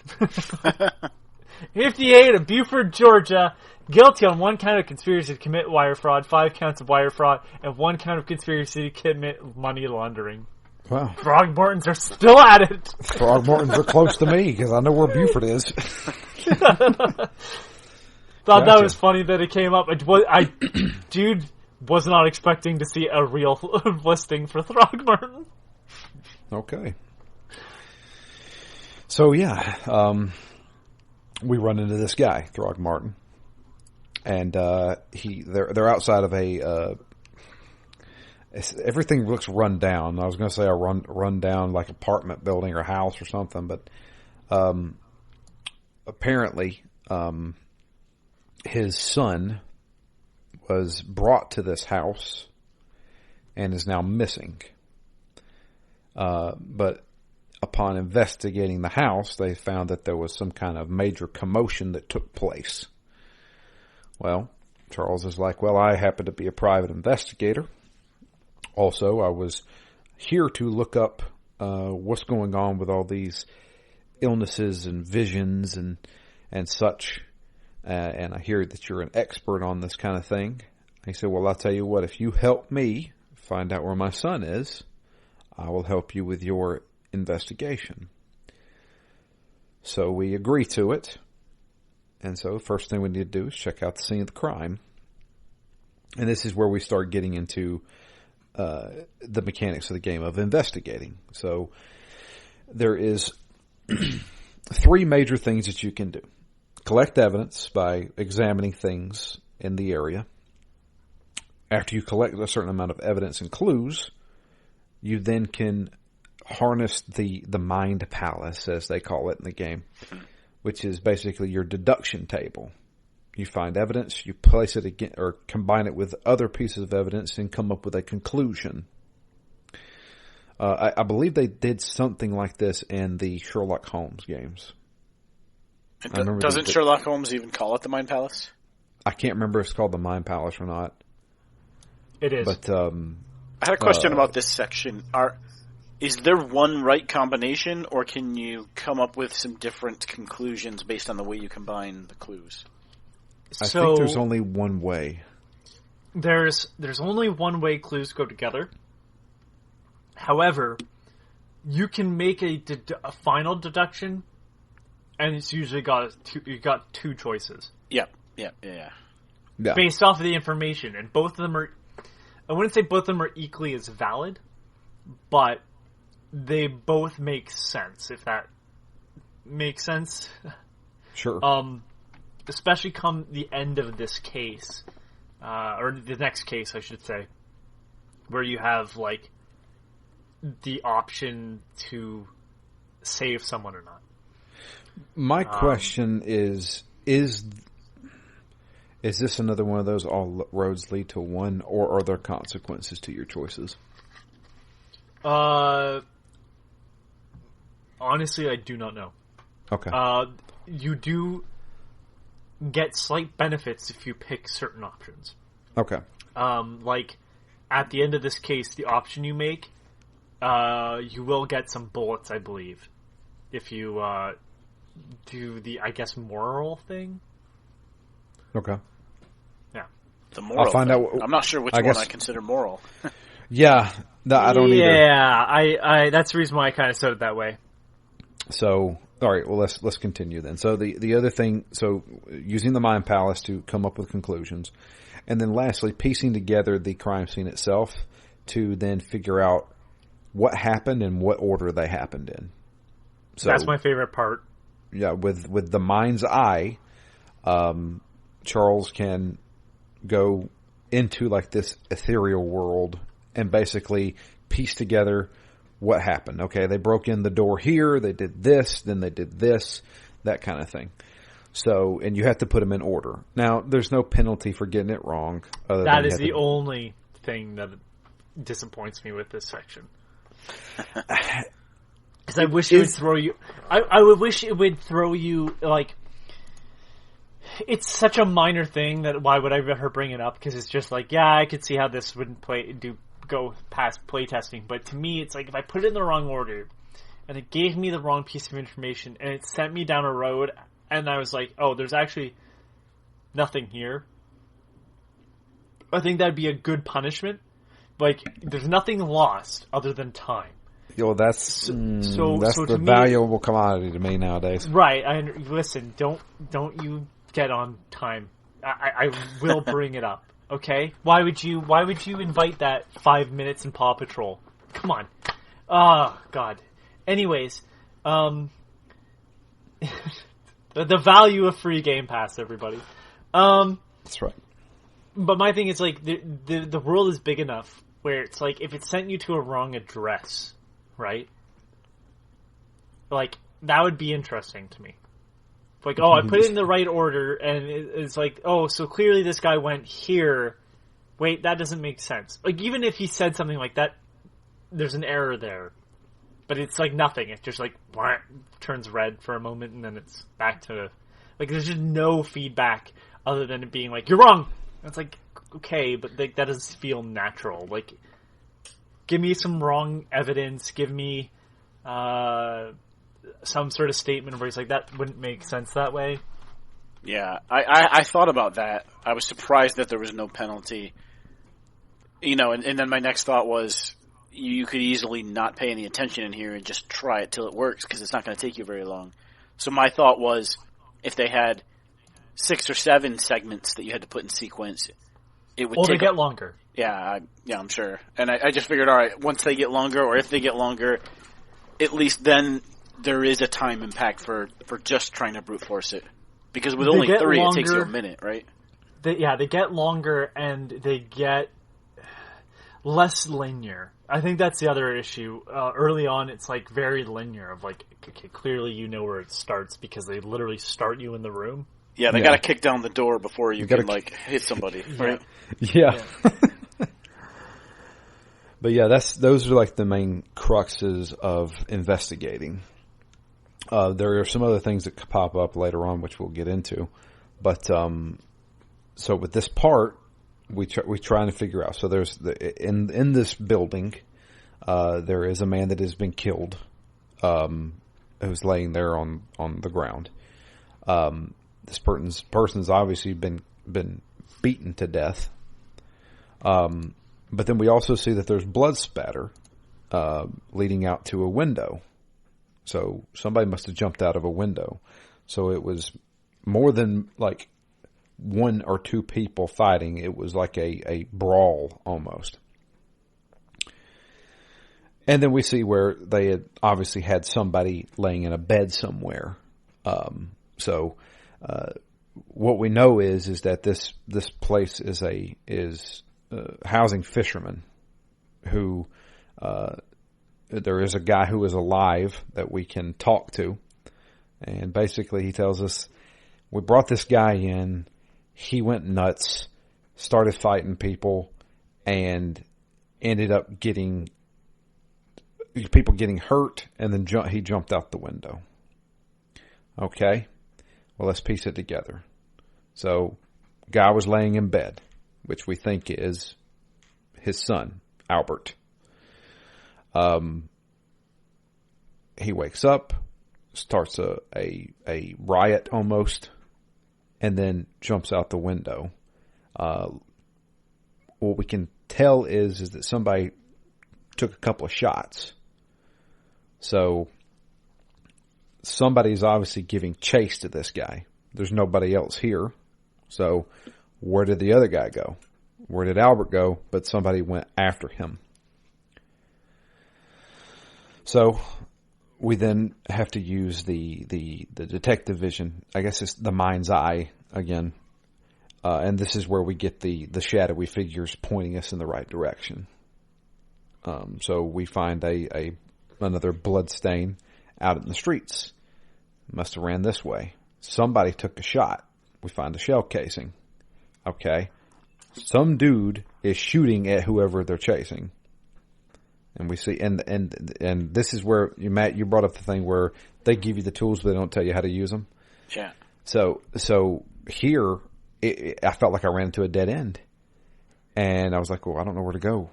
[SPEAKER 3] 58, of Beaufort, Georgia, guilty on 1 count of conspiracy to commit wire fraud, 5 counts of wire fraud, and 1 count of conspiracy to commit money laundering.
[SPEAKER 1] Wow.
[SPEAKER 3] Throgmortons are still at it.
[SPEAKER 1] Throgmortons are close to me because I know where Buford is.
[SPEAKER 3] Thought that was funny that it came up. Dude was not expecting to see a real listing for Throgmorton.
[SPEAKER 1] Okay. So yeah, we run into this guy, Throgmorton, and they're outside of a. Everything looks run down. I was going to say a run down like apartment building or house or something, but apparently his son was brought to this house and is now missing. But upon investigating the house, they found that there was some kind of major commotion that took place. Well, Charles is like, well, I happen to be a private investigator. Also, I was here to look up what's going on with all these illnesses and visions and such. And I hear that you're an expert on this kind of thing. He said, well, I'll tell you what, if you help me find out where my son is, I will help you with your investigation. So we agree to it. And so the first thing we need to do is check out the scene of the crime. And this is where we start getting into the mechanics of the game of investigating. So there is 3 major things that you can do. Collect evidence by examining things in the area. After you collect a certain amount of evidence and clues, you then can harness the mind palace, as they call it in the game, which is basically your deduction table. You find evidence, you place it again, or combine it with other pieces of evidence and come up with a conclusion. I believe they did something like this in the Sherlock Holmes games.
[SPEAKER 2] Doesn't Sherlock Holmes even call it the Mind Palace?
[SPEAKER 1] I can't remember if it's called the Mind Palace or not.
[SPEAKER 3] It is.
[SPEAKER 1] But
[SPEAKER 2] I had a question about this section. Is there one right combination, or can you come up with some different conclusions based on the way you combine the clues?
[SPEAKER 1] I think there's only one way.
[SPEAKER 3] There's only one way clues go together. However, you can make a final deduction, and it's usually you got 2 choices.
[SPEAKER 2] Yeah.
[SPEAKER 3] Based off of the information, and both of them are. I wouldn't say both of them are equally as valid, but they both make sense. If that makes sense.
[SPEAKER 1] Sure.
[SPEAKER 3] Especially come the end of this case, or the next case, I should say, where you have, like, the option to save someone or not.
[SPEAKER 1] My question is this another one of those all roads lead to one, or are there consequences to your choices?
[SPEAKER 3] Honestly, I do not know.
[SPEAKER 1] Okay.
[SPEAKER 3] You do get slight benefits if you pick certain options.
[SPEAKER 1] Okay.
[SPEAKER 3] Like, at the end of this case, the option you make, you will get some bullets, I believe, if you do the, I guess, moral thing.
[SPEAKER 1] Okay.
[SPEAKER 3] Yeah.
[SPEAKER 2] The moral
[SPEAKER 1] I'll find
[SPEAKER 2] thing.
[SPEAKER 1] out.
[SPEAKER 2] I'm not sure which one I consider moral.
[SPEAKER 1] Yeah. No, I don't either.
[SPEAKER 3] Yeah, I that's the reason why I kind of said it that way.
[SPEAKER 1] So, all right, well, let's continue then. So the other thing, so using the Mind Palace to come up with conclusions, and then lastly, piecing together the crime scene itself to then figure out what happened and what order they happened in. So
[SPEAKER 3] that's my favorite part.
[SPEAKER 1] Yeah, with the mind's eye, Charles can go into like this ethereal world and basically piece together what happened. Okay, they broke in the door here, they did this, then they did this, that kind of thing. So, and you have to put them in order. Now, there's no penalty for getting it wrong.
[SPEAKER 3] That is the only thing that disappoints me with this section. Because I wish it would throw you... I would wish it would throw you, like... It's such a minor thing that why would I ever bring it up? Because it's just like, yeah, I could see how this wouldn't go past playtesting. But to me, it's like if I put it in the wrong order, and it gave me the wrong piece of information, and it sent me down a road, and I was like, oh, there's actually nothing here. I think that'd be a good punishment. Like, there's nothing lost other than time.
[SPEAKER 1] Well, that's
[SPEAKER 3] to
[SPEAKER 1] the
[SPEAKER 3] me,
[SPEAKER 1] valuable commodity to me nowadays.
[SPEAKER 3] Right. Listen, don't you get on time. I will bring it up. Okay? Why would you invite that 5 minutes in Paw Patrol? Come on. Oh, God. Anyways, the value of free Game Pass, everybody.
[SPEAKER 1] That's right.
[SPEAKER 3] But my thing is, like, the world is big enough where it's like, if it sent you to a wrong address, right? Like, that would be interesting to me. Like, oh, I put it in the right order, and it's like, oh, so clearly this guy went here. Wait, that doesn't make sense. Like, even if he said something like that, there's an error there. But it's like nothing. It just like turns red for a moment, and then it's back to like there's just no feedback other than it being like you're wrong. And it's like okay, but like, that doesn't feel natural. Like, give me some wrong evidence. Give me some sort of statement where he's like that wouldn't make sense that way.
[SPEAKER 2] Yeah, I thought about that. I was surprised that there was no penalty. You know, and then my next thought was, you could easily not pay any attention in here and just try it till it works, because it's not going to take you very long. So my thought was, if they had 6 or 7 segments that you had to put in sequence, it would take...
[SPEAKER 3] Or they get longer.
[SPEAKER 2] Yeah, I'm sure. And I just figured, all right, once they get longer, or if they get longer, at least then there is a time impact for just trying to brute force it. Because with only 3, it takes you a minute, right?
[SPEAKER 3] They get longer, and they get less linear. I think that's the other issue. Early on, it's like very linear of like, okay, clearly you know where it starts because they literally start you in the room.
[SPEAKER 2] Yeah, they got to kick down the door before you can like hit somebody, right?
[SPEAKER 1] Yeah. But yeah, those are like the main cruxes of investigating. There are some other things that could pop up later on, which we'll get into. But so with this part, we're trying to figure out. So there's in this building, there is a man that has been killed, who's laying there on the ground. This person's obviously been beaten to death. But then we also see that there's blood spatter leading out to a window. So somebody must have jumped out of a window. So it was more than like 1 or 2 people fighting. It was like a brawl almost. And then we see where they had obviously had somebody laying in a bed somewhere. So what we know is that this place is housing fishermen who there is a guy who is alive that we can talk to, and basically he tells us, we brought this guy in, he went nuts, started fighting people, and ended up getting people getting hurt, and then he jumped out the window. Okay, well, let's piece it together. So guy was laying in bed, which we think is his son, Albert. He wakes up, starts a riot almost, and then jumps out the window. What we can tell is that somebody took a couple of shots. So somebody's obviously giving chase to this guy. There's nobody else here. So where did the other guy go? Where did Albert go? But somebody went after him. So we then have to use the detective vision. I guess it's the mind's eye again. And this is where we get the shadowy figures pointing us in the right direction. So we find another blood stain out in the streets. Must have ran this way. Somebody took a shot. We find a shell casing. Okay. Some dude is shooting at whoever they're chasing. And we see, and this is where, Matt, you brought up the thing where they give you the tools, but they don't tell you how to use them.
[SPEAKER 2] Yeah.
[SPEAKER 1] So here, I felt like I ran into a dead end. And I was like, well, I don't know where to go.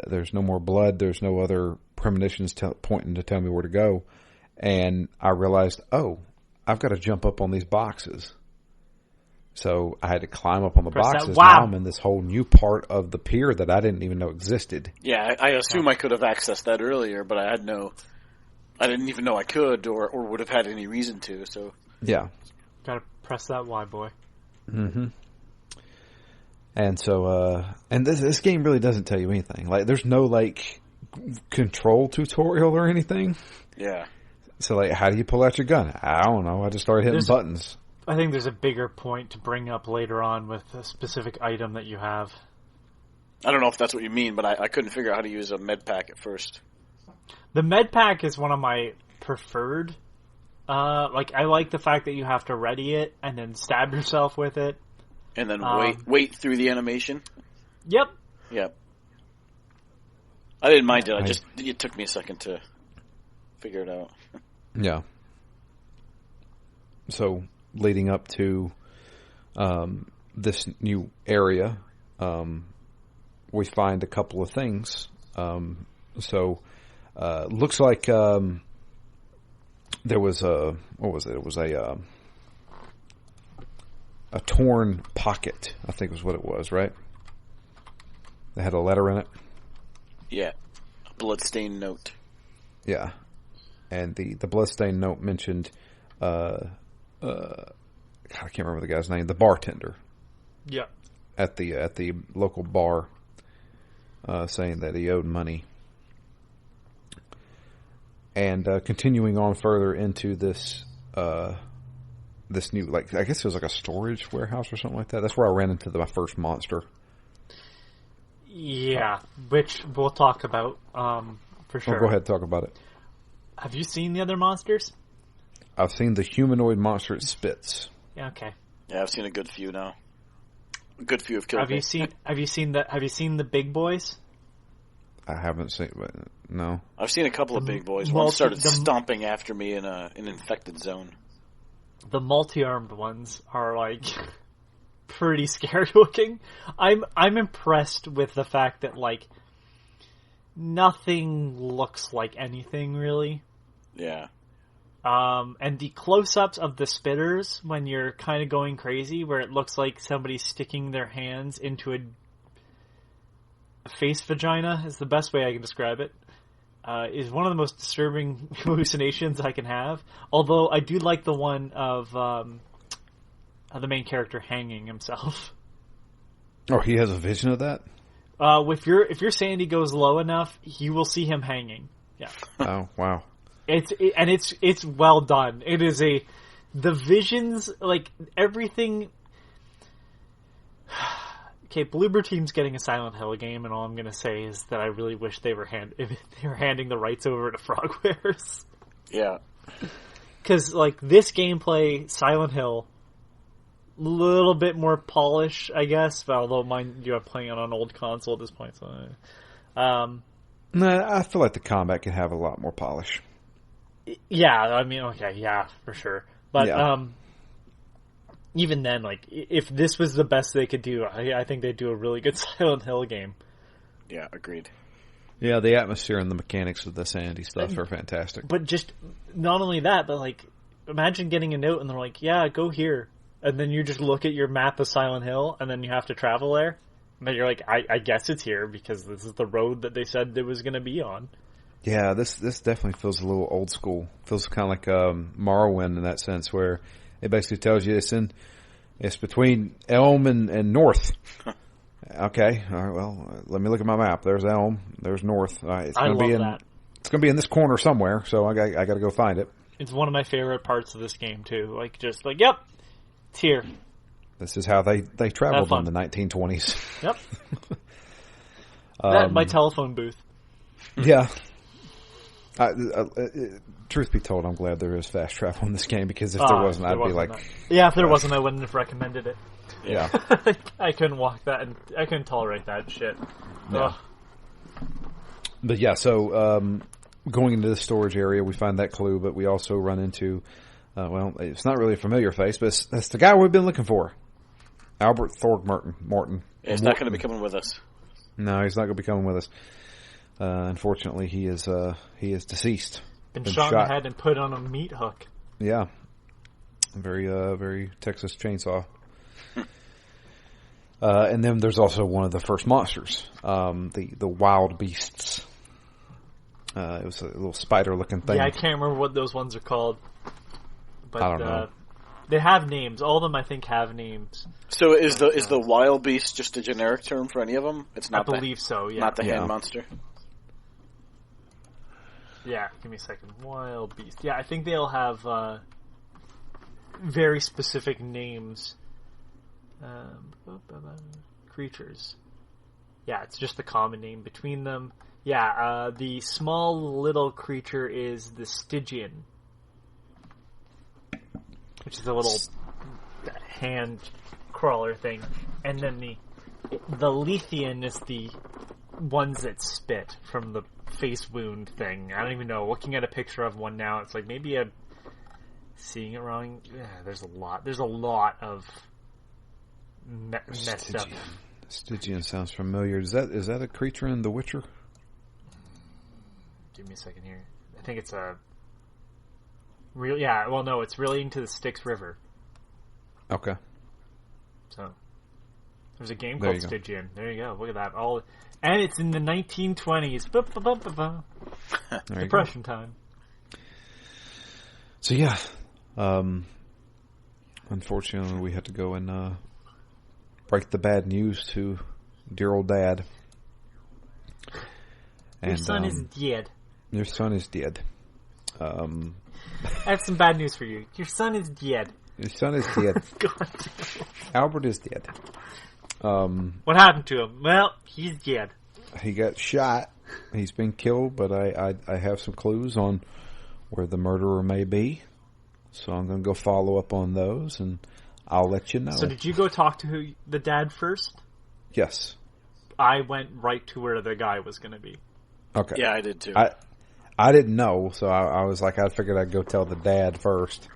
[SPEAKER 1] There's no more blood. There's no other premonitions pointing to tell me where to go. And I realized, oh, I've got to jump up on these boxes. So I had to climb up on the
[SPEAKER 3] Press that.
[SPEAKER 1] boxes.
[SPEAKER 3] Wow.
[SPEAKER 1] Now I'm in this whole new part of the pier that I didn't even know existed.
[SPEAKER 2] Yeah, I assume I could have accessed that earlier, but I didn't even know I could or would have had any reason to. So
[SPEAKER 1] Yeah.
[SPEAKER 3] Gotta press that Y, boy.
[SPEAKER 1] Mm-hmm. And so, and this game really doesn't tell you anything. Like, there's no like control tutorial or anything.
[SPEAKER 2] yeah.
[SPEAKER 1] So, like, how do you pull out your gun? I don't know. I just started hitting buttons.
[SPEAKER 3] I think there's a bigger point to bring up later on with a specific item that you have.
[SPEAKER 2] I don't know if that's what you mean, but I couldn't figure out how to use a med pack at first.
[SPEAKER 3] The med pack is one of my preferred. Like, I like the fact that you have to ready it and then stab yourself with it.
[SPEAKER 2] And then wait through the animation?
[SPEAKER 3] Yep.
[SPEAKER 2] Yep. I didn't mind it. It took me a second to figure it out.
[SPEAKER 1] Yeah. So, leading up to this new area, we find a couple of things. Looks like there was what was it? It was a torn pocket, I think was what it was, right? That had a letter in it.
[SPEAKER 2] Yeah. A bloodstained note.
[SPEAKER 1] Yeah. And the bloodstained note mentioned, God, I can't remember the guy's name, the bartender.
[SPEAKER 3] Yeah.
[SPEAKER 1] At the local bar, saying that he owed money. And continuing on further into this new, like, I guess it was like a storage warehouse or something like that. That's where I ran into my first monster.
[SPEAKER 3] Yeah, which we'll talk about for sure.
[SPEAKER 1] Oh, go ahead, talk about it.
[SPEAKER 3] Have you seen the other monsters?
[SPEAKER 1] I've seen the humanoid monster it spits.
[SPEAKER 3] Yeah, okay.
[SPEAKER 2] Yeah, I've seen a good few now. A good few have killed me.
[SPEAKER 3] Have you seen the big boys?
[SPEAKER 1] I haven't seen, but no.
[SPEAKER 2] I've seen a couple of big boys. One started stomping after me in an infected zone.
[SPEAKER 3] The multi-armed ones are like pretty scary looking. I'm impressed with the fact that like nothing looks like anything really.
[SPEAKER 2] Yeah.
[SPEAKER 3] And the close-ups of the spitters when you're kind of going crazy, where it looks like somebody's sticking their hands into a face vagina, is the best way I can describe it. Is one of the most disturbing hallucinations I can have. Although I do like the one of the main character hanging himself.
[SPEAKER 1] Oh, he has a vision of that?
[SPEAKER 3] If your sanity goes low enough, you will see him hanging. Yeah.
[SPEAKER 1] Oh, wow.
[SPEAKER 3] It's well done. It is the visions, like everything. Okay, Bloober Team's getting a Silent Hill game, and all I'm gonna say is that I really wish they were handing the rights over to Frogwares.
[SPEAKER 2] Yeah.
[SPEAKER 3] Because like this gameplay, Silent Hill, little bit more polish, I guess. Although mind you, I'm playing on an old console at this point, so.
[SPEAKER 1] No, I feel like the combat can have a lot more polish.
[SPEAKER 3] Yeah, I mean, okay, yeah, for sure. But
[SPEAKER 1] yeah.
[SPEAKER 3] Even then, like, if this was the best they could do, I think they'd do a really good Silent Hill game.
[SPEAKER 2] Yeah, agreed.
[SPEAKER 1] Yeah, the atmosphere and the mechanics of the sanity stuff are fantastic.
[SPEAKER 3] But just, not only that, but, like, imagine getting a note and they're like, yeah, go here. And then you just look at your map of Silent Hill, and then you have to travel there. And then you're like, I guess it's here, because this is the road that they said it was going to be on.
[SPEAKER 1] Yeah, this definitely feels a little old school. Feels kind of like Morrowind in that sense, where it basically tells you it's between Elm and North. Okay, all right. Well, let me look at my map. There's Elm. There's North. All right, it's going to be
[SPEAKER 3] that.
[SPEAKER 1] It's going to be in this corner somewhere. So I got to go find it.
[SPEAKER 3] It's one of my favorite parts of this game too. Like just like, yep, it's here.
[SPEAKER 1] This is how they traveled in the 1920s.
[SPEAKER 3] Yep. My telephone booth.
[SPEAKER 1] Yeah. Truth be told, I'm glad there is fast travel in this game, because if there wasn't, I'd be like...
[SPEAKER 3] Yeah, if there wasn't, I wouldn't have recommended it.
[SPEAKER 1] Yeah.
[SPEAKER 3] I couldn't walk that, and I couldn't tolerate that shit.
[SPEAKER 1] Yeah. But yeah, so going into the storage area, we find that clue, but we also run into... well, it's not really a familiar face, but it's the guy we've been looking for. Albert Thorgmorton.
[SPEAKER 2] Yeah, he's not going to be coming with us.
[SPEAKER 1] No, he's not going to be coming with us. Unfortunately, he is deceased.
[SPEAKER 3] Been shot in the head and put on a meat hook.
[SPEAKER 1] Yeah, very Texas Chainsaw. And then there's also one of the first monsters, the wild beasts. It was a little spider-looking thing.
[SPEAKER 3] Yeah, I can't remember what those ones are called. But,
[SPEAKER 1] I don't know.
[SPEAKER 3] They have names. All of them, I think, have names.
[SPEAKER 2] So is the wild beast just a generic term for any of them? It's not.
[SPEAKER 3] I believe so. Yeah.
[SPEAKER 2] Not the hand monster.
[SPEAKER 3] Yeah, give me a second. Wild beast. Yeah, I think they'll have very specific names. Creatures. Yeah, it's just the common name between them. Yeah, the small little creature is the Stygian, which is a little hand crawler thing, and then the Lethean is the ones that spit from the face wound thing. I don't even know. Looking at a picture of one now, it's like maybe I'm seeing it wrong. Yeah, there's a lot. There's a lot of messed up.
[SPEAKER 1] Stygian sounds familiar. Is that a creature in The Witcher?
[SPEAKER 3] Give me a second here. I think it's a real. Yeah. Well, no, it's relating to the Styx River.
[SPEAKER 1] Okay.
[SPEAKER 3] So there's a game
[SPEAKER 1] There
[SPEAKER 3] called
[SPEAKER 1] you go.
[SPEAKER 3] Stygian. There you go. Look at that. And it's in the 1920s.
[SPEAKER 1] There you
[SPEAKER 3] Depression time.
[SPEAKER 1] So yeah, unfortunately we had to go and break the bad news to dear old Dad.
[SPEAKER 3] Your son is dead.
[SPEAKER 1] Your son is dead.
[SPEAKER 3] I have some bad news for you. Your son is dead.
[SPEAKER 1] Your son is dead.
[SPEAKER 3] God.
[SPEAKER 1] Albert is dead.
[SPEAKER 3] What happened to him? Well, he's dead.
[SPEAKER 1] He got shot. He's been killed, but I have some clues on where the murderer may be. So I'm going to go follow up on those, and I'll let you know.
[SPEAKER 3] So did you go talk to the dad first?
[SPEAKER 1] Yes.
[SPEAKER 3] I went right to where the guy was going to be.
[SPEAKER 1] Okay.
[SPEAKER 2] Yeah, I did too.
[SPEAKER 1] I didn't know, so I was like, I figured I'd go tell the dad first.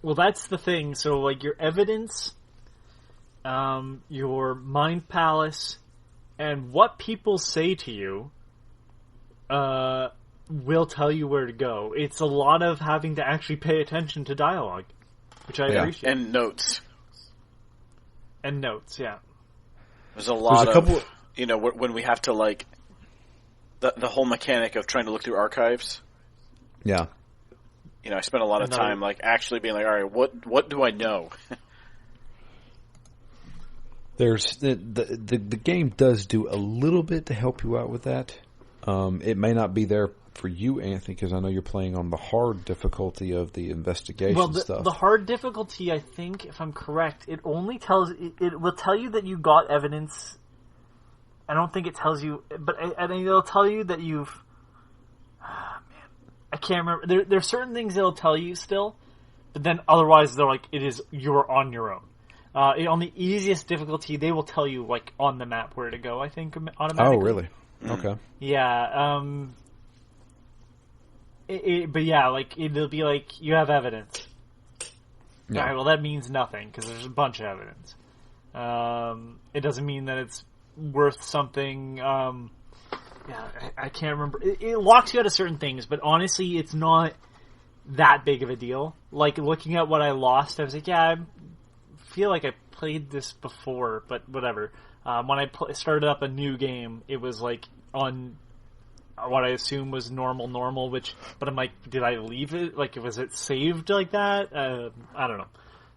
[SPEAKER 3] Well, that's the thing. So, like, your evidence, your mind palace, and what people say to you will tell you where to go. It's a lot of having to actually pay attention to dialogue, which I appreciate.
[SPEAKER 2] And notes.
[SPEAKER 3] And notes, yeah.
[SPEAKER 2] There's a lot
[SPEAKER 1] There's a couple
[SPEAKER 2] of, when we have to, like, the whole mechanic of trying to look through archives.
[SPEAKER 1] Yeah.
[SPEAKER 2] I spent a lot of time, like, actually being like, all right, what do I know?
[SPEAKER 1] There's the game does do a little bit to help you out with that. It may not be there for you, Anthony, because I know you're playing on the hard difficulty of the investigation stuff.
[SPEAKER 3] The hard difficulty, I think, if I'm correct, it only tells it will tell you that you got evidence. I don't think it tells you, but it'll tell you that you've. Man, I can't remember. There's certain things it'll tell you still, but then otherwise they're like you're on your own. On the easiest difficulty, they will tell you like on the map where to go. I think automatically.
[SPEAKER 1] Oh, really? Okay.
[SPEAKER 3] Yeah. But yeah, like it'll be like you have evidence.
[SPEAKER 1] Yeah.
[SPEAKER 3] All right, well that means nothing because there's a bunch of evidence. It doesn't mean that it's worth something. I can't remember. It locks you out of certain things, but honestly, it's not that big of a deal. Like looking at what I lost, I was like, yeah, I feel like I played this before, but whatever. When I started up a new game, it was like on what I assume was normal, but I'm like, did I leave it? Like, was it saved like that? I don't know.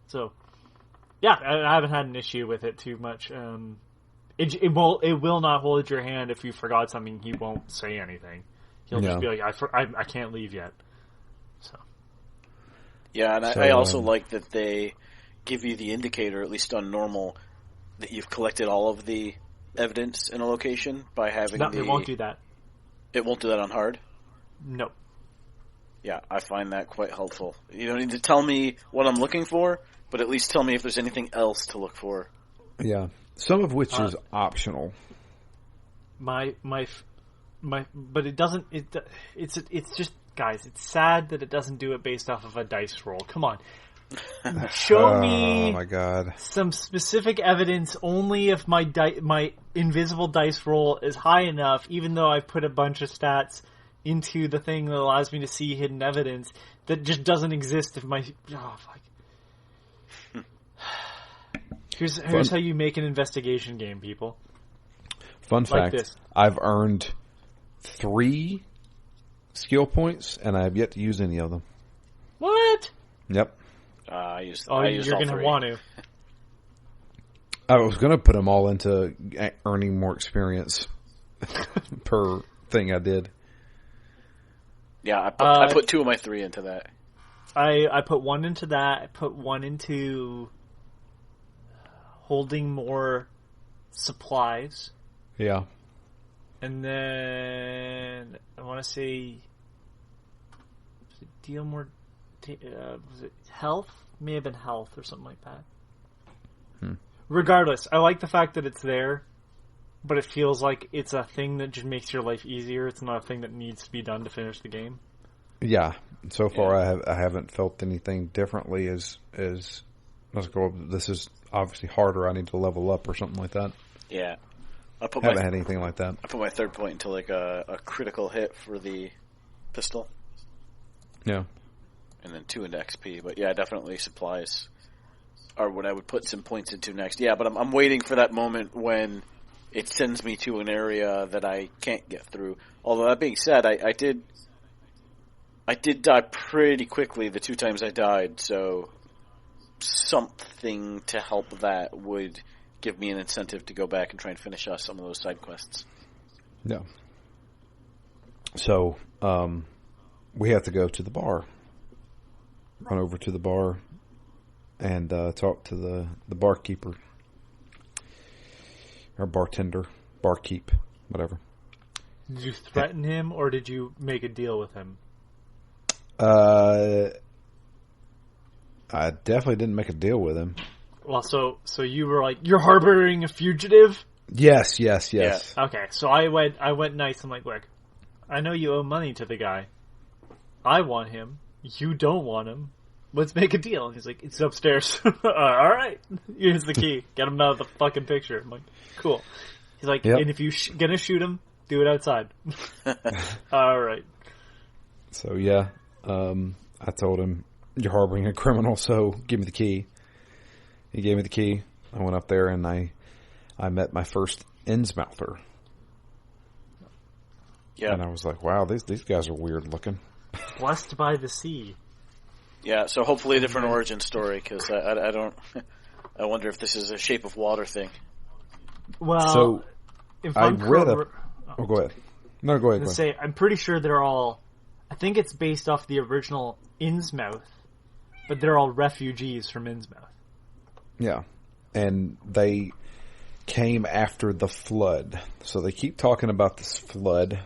[SPEAKER 3] So, yeah, I haven't had an issue with it too much. It will not hold your hand if you forgot something. He won't say anything. He'll just be like, I can't leave yet. So.
[SPEAKER 2] Yeah, and I also like that they give you the indicator, at least on normal, that you've collected all of the evidence in a location by having
[SPEAKER 3] No, it won't do that.
[SPEAKER 2] It won't do that on hard?
[SPEAKER 3] No.
[SPEAKER 2] Yeah, I find that quite helpful. You don't need to tell me what I'm looking for, but at least tell me if there's anything else to look for.
[SPEAKER 1] Yeah. Some of which is optional.
[SPEAKER 3] But it doesn't. It's just, guys. It's sad that it doesn't do it based off of a dice roll. Come on, show me.
[SPEAKER 1] Oh my god!
[SPEAKER 3] Some specific evidence only if my invisible dice roll is high enough. Even though I've put a bunch of stats into the thing that allows me to see hidden evidence that just doesn't exist if my fuck. Here's how you make an investigation game, people.
[SPEAKER 1] Fun
[SPEAKER 3] Like
[SPEAKER 1] fact,
[SPEAKER 3] this.
[SPEAKER 1] I've earned 3 skill points, and I have yet to use any of them.
[SPEAKER 3] What?
[SPEAKER 1] Yep.
[SPEAKER 2] I used
[SPEAKER 3] you're
[SPEAKER 2] all
[SPEAKER 3] going to
[SPEAKER 2] 3.
[SPEAKER 3] want to.
[SPEAKER 1] I was going to put them all into earning more experience per thing I did.
[SPEAKER 2] Yeah, I put 2 of my 3 into that.
[SPEAKER 3] I put 1 into that. I put 1 into holding more supplies.
[SPEAKER 1] Yeah.
[SPEAKER 3] And then I want to say deal more. Was it health? May have been health or something like that. Regardless, I like the fact that it's there, but it feels like it's a thing that just makes your life easier. It's not a thing that needs to be done to finish the game.
[SPEAKER 1] Yeah. So far, I haven't felt anything differently. As let's go. This is obviously harder. I need to level up or something like that.
[SPEAKER 2] Yeah.
[SPEAKER 1] Haven't had anything like that.
[SPEAKER 2] I put my 3rd point into like a critical hit for the pistol.
[SPEAKER 1] Yeah.
[SPEAKER 2] And then 2 into XP. But yeah, definitely supplies are what I would put some points into next. Yeah, but I'm waiting for that moment when it sends me to an area that I can't get through. Although that being said, I did die pretty quickly the 2 times I died, so something to help that would give me an incentive to go back and try and finish off some of those side quests.
[SPEAKER 1] Yeah. So, we have to go to the bar. Run over to the bar and talk to the barkeeper. Or bartender. Barkeep. Whatever.
[SPEAKER 3] Did you threaten him, or did you make a deal with him?
[SPEAKER 1] I definitely didn't make a deal with him.
[SPEAKER 3] Well, so you were like, you're harboring a fugitive?
[SPEAKER 1] Yes.
[SPEAKER 2] Yeah.
[SPEAKER 3] Okay, so I went nice. I'm like, look, I know you owe money to the guy. I want him. You don't want him. Let's make a deal. He's like, it's upstairs. All right. Here's the key. Get him out of the fucking picture. I'm like, cool. He's like,
[SPEAKER 1] yep.
[SPEAKER 3] And if you're gonna shoot him, do it outside. All right.
[SPEAKER 1] So, yeah. I told him, you're harboring a criminal, so give me the key. He gave me the key. I went up there and I met my first Innsmouther.
[SPEAKER 2] Yeah.
[SPEAKER 1] And I was like, wow, these guys are weird looking.
[SPEAKER 3] Blessed by the sea.
[SPEAKER 2] Yeah, so hopefully a different origin story, because I don't... I wonder if this is a Shape of Water thing.
[SPEAKER 3] Well,
[SPEAKER 1] so
[SPEAKER 3] if
[SPEAKER 1] I
[SPEAKER 3] I'm
[SPEAKER 1] read Oh, go ahead. No, go ahead.
[SPEAKER 3] I'm pretty sure they're all... I think it's based off the original Innsmouth, but they're all refugees from Innsmouth.
[SPEAKER 1] Yeah. And they came after the flood. So they keep talking about this flood.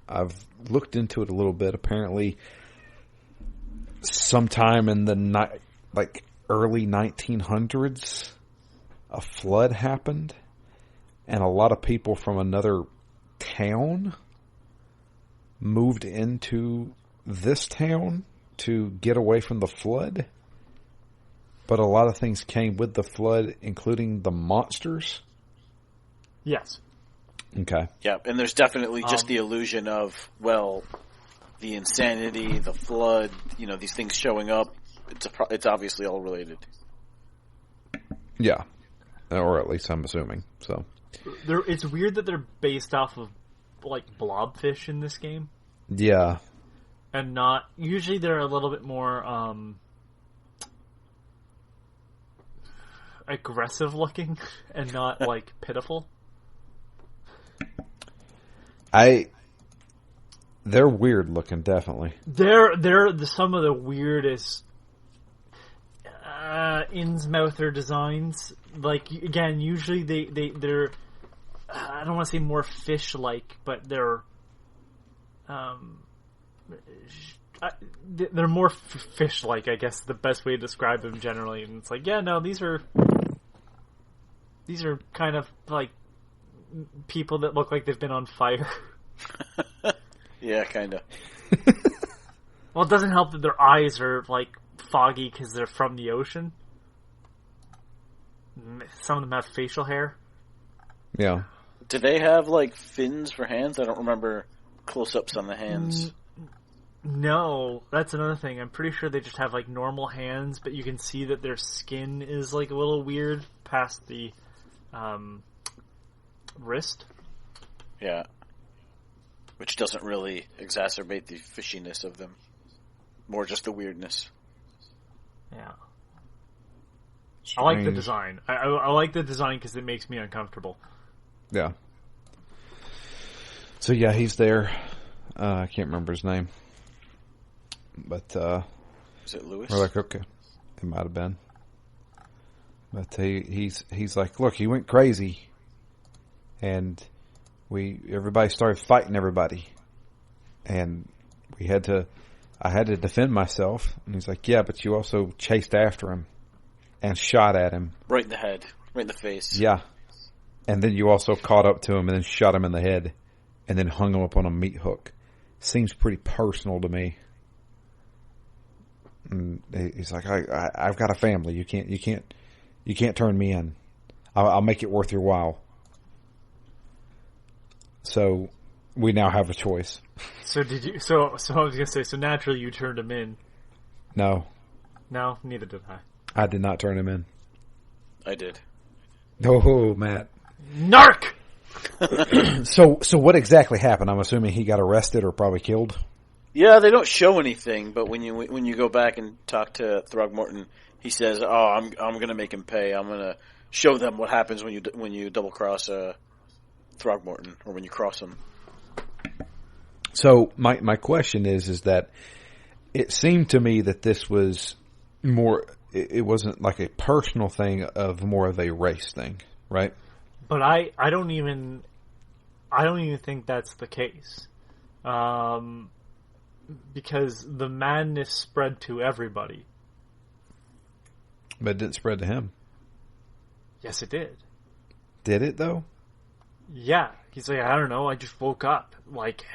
[SPEAKER 1] I've looked into it a little bit. Apparently, sometime in the early 1900s, a flood happened, and a lot of people from another town moved into this town to get away from the flood. But a lot of things came with the flood, including the monsters.
[SPEAKER 3] Yes.
[SPEAKER 1] Okay.
[SPEAKER 2] Yeah, and there's definitely just the illusion of, well, the insanity, the flood, these things showing up. It's obviously all related.
[SPEAKER 1] Yeah. Or at least I'm assuming. So
[SPEAKER 3] it's weird that they're based off of, like, blobfish in this game.
[SPEAKER 1] Yeah.
[SPEAKER 3] And not... Usually they're a little bit more, aggressive looking and not, like, pitiful.
[SPEAKER 1] They're weird looking, definitely.
[SPEAKER 3] They're some of the weirdest Innsmouther designs. Like, again, usually they're I don't want to say more fish-like, but they're more fish-like, I guess, the best way to describe them generally. And it's like, yeah, no, these are kind of like people that look like they've been on fire.
[SPEAKER 2] Yeah, kind of.
[SPEAKER 3] Well, it doesn't help that their eyes are, like, foggy because they're from the ocean. Some of them have facial hair.
[SPEAKER 1] Yeah.
[SPEAKER 2] Do they have, like, fins for hands? I don't remember close-ups on the hands.
[SPEAKER 3] No, that's another thing. I'm pretty sure they just have, like, normal hands, but you can see that their skin is, like, a little weird past the wrist.
[SPEAKER 2] Yeah. Which doesn't really exacerbate the fishiness of them. More just the weirdness.
[SPEAKER 3] Yeah.
[SPEAKER 1] Strange.
[SPEAKER 3] I like the design. I like the design because it makes me uncomfortable.
[SPEAKER 1] Yeah. So yeah, he's there. I can't remember his name. But,
[SPEAKER 2] is it Lewis?
[SPEAKER 1] we're like, okay. It might have been. But he's like, look, he went crazy. And everybody started fighting everybody. And I had to defend myself. And he's like, yeah, but you also chased after him and shot at him.
[SPEAKER 2] Right in the head. Right in the face.
[SPEAKER 1] Yeah. And then you also caught up to him and then shot him in the head and then hung him up on a meat hook. Seems pretty personal to me. And he's like, I've got a family. You can't turn me in. I'll make it worth your while. So we now have a choice.
[SPEAKER 3] So did you? So I was gonna say. So naturally, you turned him in.
[SPEAKER 1] No.
[SPEAKER 3] No, neither did I.
[SPEAKER 1] I did not turn him in.
[SPEAKER 2] I did.
[SPEAKER 1] Oh, Matt.
[SPEAKER 3] Narc!
[SPEAKER 1] So what exactly happened? I'm assuming he got arrested or probably killed.
[SPEAKER 2] Yeah, they don't show anything, but when you go back and talk to Throgmorton, he says, "Oh, I'm going to make him pay. I'm going to show them what happens when you double cross Throgmorton, or when you cross him."
[SPEAKER 1] So my question is that it seemed to me that this was more. It wasn't like a personal thing of more of a race thing, right?
[SPEAKER 3] But I don't even think that's the case. Because the madness spread to everybody.
[SPEAKER 1] But it didn't spread to him.
[SPEAKER 3] Yes, it did.
[SPEAKER 1] Did it, though?
[SPEAKER 3] Yeah. He's like, I don't know, I just woke up. Like,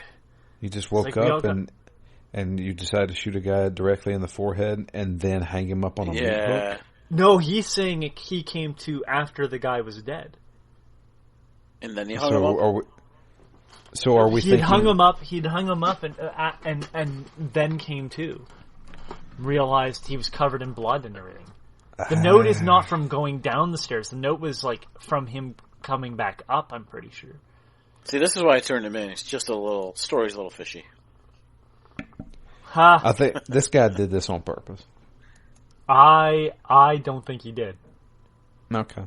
[SPEAKER 1] you just woke up and you decided to shoot a guy directly in the forehead and then hang him up on a meat hook?
[SPEAKER 3] No, he's saying he came to after the guy was dead.
[SPEAKER 2] And then he hung him up?
[SPEAKER 1] Are we thinking...
[SPEAKER 3] He'd hung him up and then came to. Realized he was covered in blood and everything. The note is not from going down the stairs. The note was like from him coming back up, I'm pretty sure.
[SPEAKER 2] See, this is why I turned him in. It's just story's a little fishy.
[SPEAKER 3] Huh.
[SPEAKER 1] I think this guy did this on purpose.
[SPEAKER 3] I don't think he did.
[SPEAKER 1] Okay.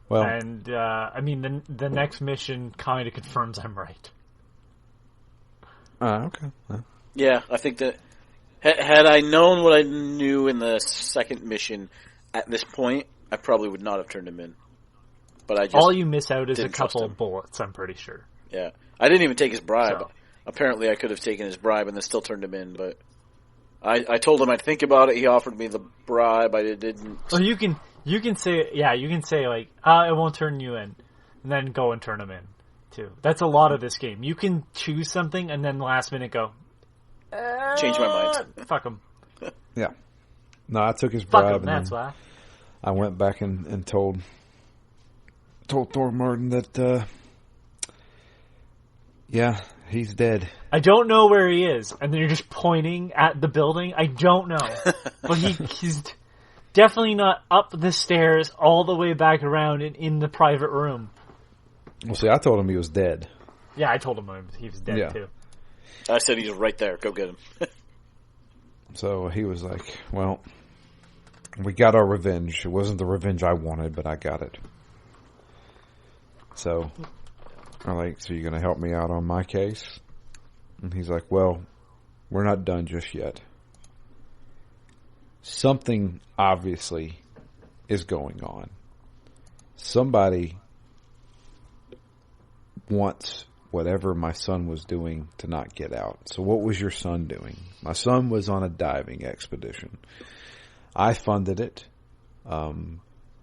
[SPEAKER 1] Well,
[SPEAKER 3] and I mean the next mission kind of confirms I'm right.
[SPEAKER 1] Okay.
[SPEAKER 2] Yeah, I think that had I known what I knew in the second mission at this point, I probably would not have turned him in. But I just
[SPEAKER 3] all you miss out is a couple of bullets. I'm pretty sure.
[SPEAKER 2] Yeah, I didn't even take his bribe. So. Apparently, I could have taken his bribe and then still turned him in, but I told him I'd think about it. He offered me the bribe. I didn't.
[SPEAKER 3] Well, you can say, like, I won't turn you in, and then go and turn him in, too. That's a lot of this game. You can choose something, and then last minute go,
[SPEAKER 2] change my mind.
[SPEAKER 3] Fuck him.
[SPEAKER 1] Yeah. No, I took his bribe.
[SPEAKER 3] Fuck him, that's why.
[SPEAKER 1] I went back and told Thormartin that, yeah, he's dead.
[SPEAKER 3] I don't know where he is, and then you're just pointing at the building. I don't know. But he's definitely not up the stairs all the way back around and in the private room.
[SPEAKER 1] Well, see, I told him he was dead.
[SPEAKER 3] Yeah, I told him he was dead, too.
[SPEAKER 2] I said he's right there. Go get him.
[SPEAKER 1] So he was like, well, we got our revenge. It wasn't the revenge I wanted, but I got it. So I'm like, so you're going to help me out on my case? And he's like, well, we're not done just yet. Something obviously is going on. Somebody wants whatever my son was doing to not get out. So what was your son doing? My son was on a diving expedition. I funded it.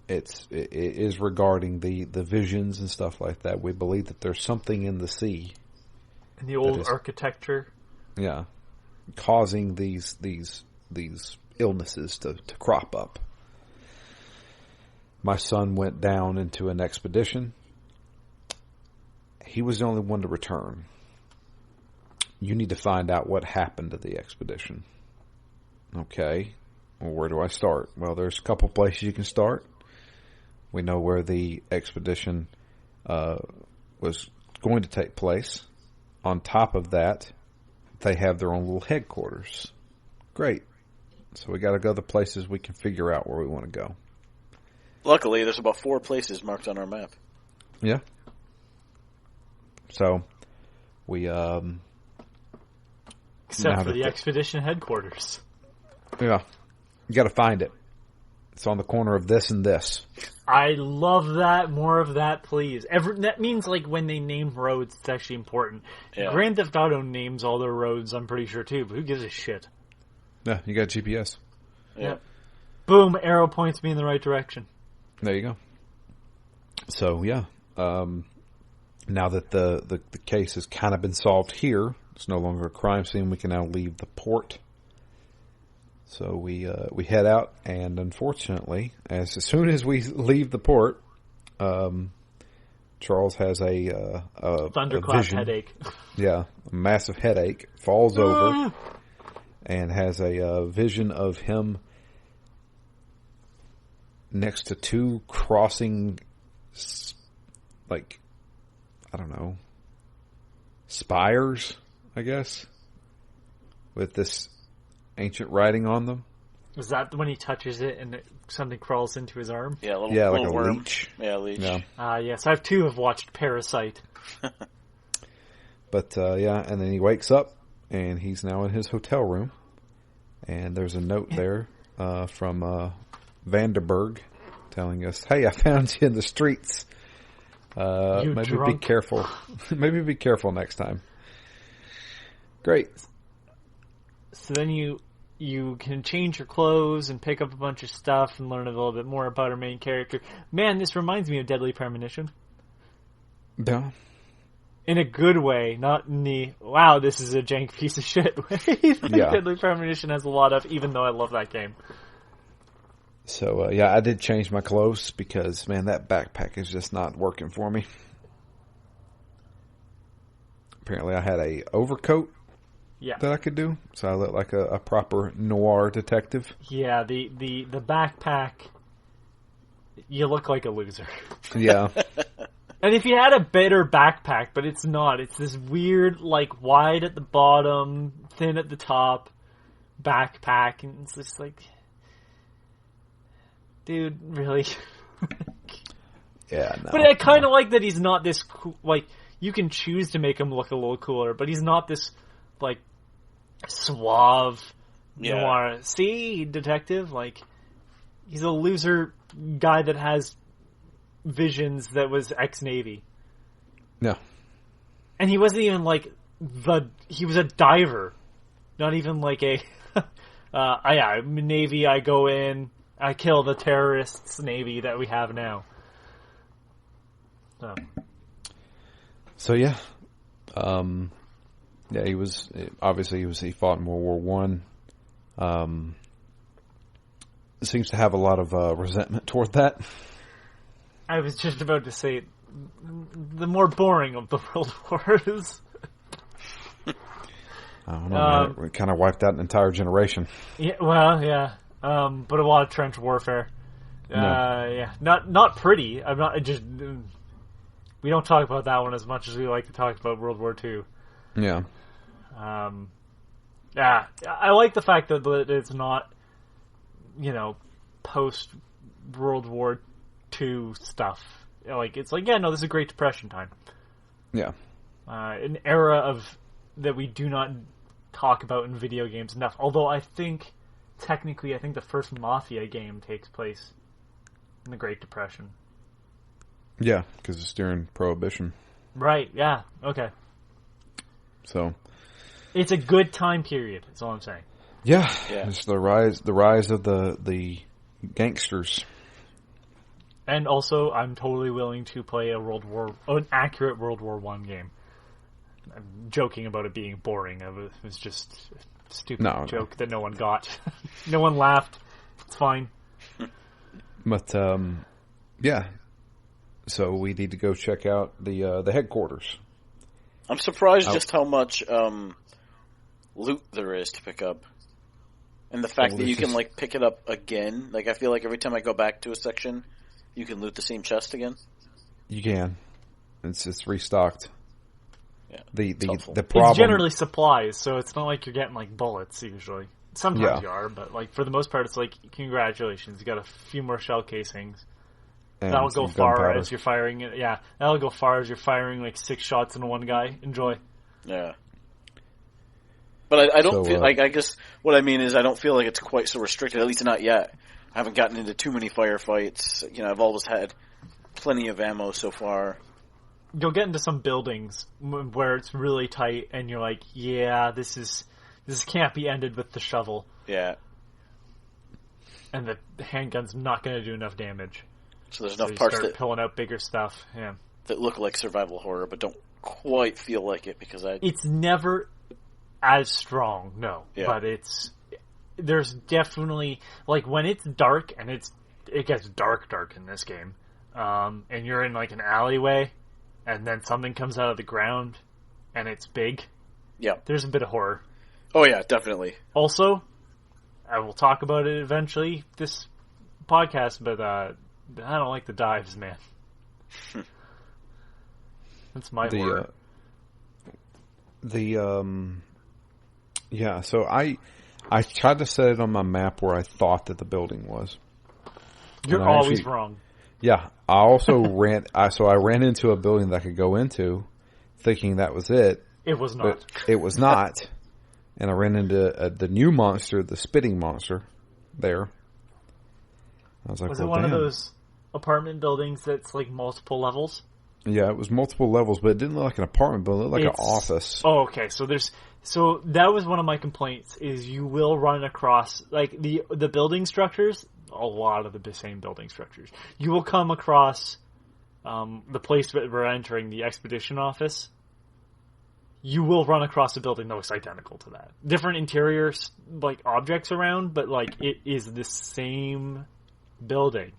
[SPEAKER 1] It is regarding the visions and stuff like that. We believe that there's something in the sea.
[SPEAKER 3] In the old architecture.
[SPEAKER 1] Yeah. Causing these illnesses to crop up. My son went down into an expedition. He was the only one to return. You need to find out what happened to the expedition. Okay. Well, where do I start? Well, there's a couple places you can start. We know where the expedition was going to take place. On top of that, they have their own little headquarters. Great. So we got to go the places we can figure out where we want to go.
[SPEAKER 2] Luckily, there's about 4 places marked on our map.
[SPEAKER 1] Yeah. So we
[SPEAKER 3] except for the expedition headquarters.
[SPEAKER 1] Yeah. You got to find it. It's on the corner of this and this.
[SPEAKER 3] I love that. More of that, please. That means, like, when they name roads, it's actually important. Yeah. Grand Theft Auto names all their roads, I'm pretty sure, too, but who gives a shit?
[SPEAKER 1] Yeah, you got GPS.
[SPEAKER 3] Yeah. Boom, arrow points me in the right direction.
[SPEAKER 1] There you go. So, yeah. Now that the case has kind of been solved here, it's no longer a crime scene, we can now leave the port. So we head out, and unfortunately, as soon as we leave the port, Charles has a
[SPEAKER 3] thunderclap headache.
[SPEAKER 1] Yeah, a massive headache, falls over, and has a vision of him next to 2 crossing, like, I don't know, spires, I guess, with this ancient writing on them.
[SPEAKER 3] Is that when he touches it and something crawls into his arm?
[SPEAKER 2] Yeah, like
[SPEAKER 1] a
[SPEAKER 2] worm.
[SPEAKER 1] leech.
[SPEAKER 2] Yeah, leech.
[SPEAKER 1] Yeah.
[SPEAKER 3] Yes, I've too have watched Parasite.
[SPEAKER 1] But, and then he wakes up, and he's now in his hotel room. And there's a note there from Vanderberg telling us, hey, I found you in the streets. Maybe
[SPEAKER 3] drunk.
[SPEAKER 1] Be careful. Maybe be careful next time. Great.
[SPEAKER 3] So then you can change your clothes and pick up a bunch of stuff and learn a little bit more about our main character. Man, this reminds me of Deadly Premonition.
[SPEAKER 1] Yeah.
[SPEAKER 3] In a good way, not in the, wow, this is a jank piece of shit way.
[SPEAKER 1] Yeah.
[SPEAKER 3] Deadly Premonition has a lot of, even though I love that game.
[SPEAKER 1] So, I did change my clothes because, man, that backpack is just not working for me. Apparently I had a overcoat that I could do, so I look like a proper noir detective.
[SPEAKER 3] Yeah, the backpack, you look like a loser.
[SPEAKER 1] Yeah.
[SPEAKER 3] And if you had a better backpack, but it's not, it's this weird, like, wide at the bottom, thin at the top backpack, and it's just like, dude, really?
[SPEAKER 1] Yeah, no.
[SPEAKER 3] But I kind of like that he's not this cool, like, you can choose to make him look a little cooler, but he's not this, like, suave noir. See, detective, like, he's a loser guy that has visions that was ex-Navy.
[SPEAKER 1] Yeah.
[SPEAKER 3] And he wasn't even like he was a diver. Not even like a, I'm Navy, I go in, I kill the terrorists Navy that we have now.
[SPEAKER 1] So yeah. He was, he fought in World War One. Seems to have a lot of resentment toward that.
[SPEAKER 3] I was just about to say, the more boring of the world wars.
[SPEAKER 1] I don't know, man. It kind of wiped out an entire generation.
[SPEAKER 3] Yeah, well, yeah. But a lot of trench warfare. Yeah. Not pretty. I'm not, we don't talk about that one as much as we like to talk about World War II.
[SPEAKER 1] Yeah.
[SPEAKER 3] Yeah. I like the fact that it's not, post World War II stuff. Like, it's like, yeah, no, this is a Great Depression time.
[SPEAKER 1] Yeah.
[SPEAKER 3] An era of that we do not talk about in video games enough. Although I think the first Mafia game takes place in the Great Depression.
[SPEAKER 1] Yeah, because it's during Prohibition.
[SPEAKER 3] Right, yeah, okay.
[SPEAKER 1] So
[SPEAKER 3] it's a good time period, that's all I'm saying.
[SPEAKER 1] Yeah. It's the rise of the gangsters.
[SPEAKER 3] And also, I'm totally willing to play an accurate World War I game. I'm joking about it being boring. It was just a stupid joke that no one got. No one laughed. It's fine.
[SPEAKER 1] But, yeah. So we need to go check out the headquarters.
[SPEAKER 2] I'm surprised just how much loot there is to pick up. And the fact that you can, like, pick it up again. Like, I feel like every time I go back to a section, You can loot the same chest again?
[SPEAKER 1] You can. It's restocked.
[SPEAKER 2] Yeah,
[SPEAKER 1] The
[SPEAKER 3] It's
[SPEAKER 1] problem...
[SPEAKER 3] generally supplies, so it's not like you're getting, like, bullets, usually. Sometimes
[SPEAKER 1] Yeah.
[SPEAKER 3] you are, but, like, for the most part, it's like, congratulations, you got a few more shell casings.
[SPEAKER 1] and
[SPEAKER 3] That'll go
[SPEAKER 1] some
[SPEAKER 3] far
[SPEAKER 1] gunpowder.
[SPEAKER 3] as you're firing it. Yeah, that'll go far as you're firing, like, 6 shots into one guy. Enjoy.
[SPEAKER 2] Yeah. But I don't
[SPEAKER 1] So,
[SPEAKER 2] feel like, I guess what I mean is I don't feel like it's quite so restricted, at least not yet. I haven't gotten into too many firefights. You know, I've always had plenty of ammo so far.
[SPEAKER 3] You'll get into some buildings where it's really tight, and you're like, yeah, this can't be ended with the shovel.
[SPEAKER 2] Yeah.
[SPEAKER 3] And the handgun's not going to do enough damage.
[SPEAKER 2] So there's
[SPEAKER 3] So
[SPEAKER 2] enough
[SPEAKER 3] you
[SPEAKER 2] parts
[SPEAKER 3] start pulling out bigger stuff. Yeah.
[SPEAKER 2] that look like survival horror, but don't quite feel like it because
[SPEAKER 3] It's never as strong, no.
[SPEAKER 2] Yeah.
[SPEAKER 3] But there's definitely, like, when it's dark, and it gets dark in this game, and you're in, like, an alleyway, and then something comes out of the ground, and it's big,
[SPEAKER 2] Yeah.
[SPEAKER 3] there's a bit of horror.
[SPEAKER 2] Oh yeah, definitely.
[SPEAKER 3] Also, I will talk about it eventually, this podcast, but I don't like the dives, man. That's my horror.
[SPEAKER 1] Yeah, so I tried to set it on my map where I thought that the building was.
[SPEAKER 3] You're
[SPEAKER 1] and I
[SPEAKER 3] always
[SPEAKER 1] actually-
[SPEAKER 3] wrong.
[SPEAKER 1] Yeah, I also I ran into a building that I could go into, thinking that was it,
[SPEAKER 3] It was not.
[SPEAKER 1] but it was not. And I ran into the new monster, the spitting monster, there. I was like,
[SPEAKER 3] Was
[SPEAKER 1] well,
[SPEAKER 3] it one
[SPEAKER 1] damn.
[SPEAKER 3] of those apartment buildings that's like multiple levels?
[SPEAKER 1] Yeah, it was multiple levels, but it didn't look like an apartment building. It looked like an office.
[SPEAKER 3] Oh, okay. So that was one of my complaints. Is you will run across like the building structures. A lot of the same building structures. You will come across the place that we're entering, the expedition office. You will run across a building that looks identical to that. Different interior like objects around, but like it is the same building.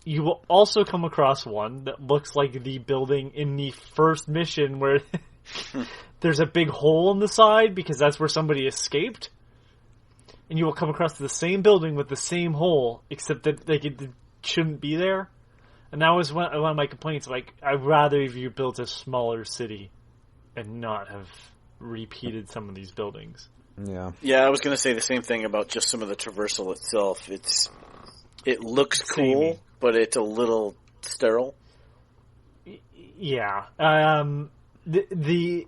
[SPEAKER 3] You will also come across one that looks like the building in the first mission where there's a big hole in the side because that's where somebody escaped. And you will come across the same building with the same hole, except that like it shouldn't be there. And that was one of my complaints. Like, I'd rather if you built a smaller city and not have repeated some of these buildings.
[SPEAKER 1] Yeah.
[SPEAKER 2] Yeah, I was going to say the same thing about just some of the traversal itself. It looks cool,
[SPEAKER 3] Samey.
[SPEAKER 2] but it's a little sterile.
[SPEAKER 3] Yeah. The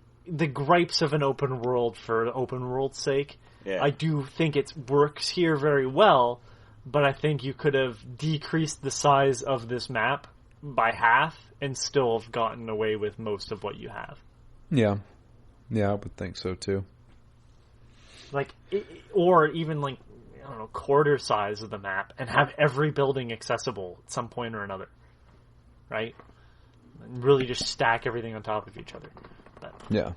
[SPEAKER 3] gripes of an open world for an open world's sake.
[SPEAKER 2] Yeah.
[SPEAKER 3] I do think it works here very well, but I think you could have decreased the size of this map by half and still have gotten away with most of what you have.
[SPEAKER 1] Yeah. Yeah, I would think so too.
[SPEAKER 3] Like, or even like, I don't know, quarter size of the map and have every building accessible at some point or another. Right? And really just stack everything on top of each other. But,
[SPEAKER 1] Yeah.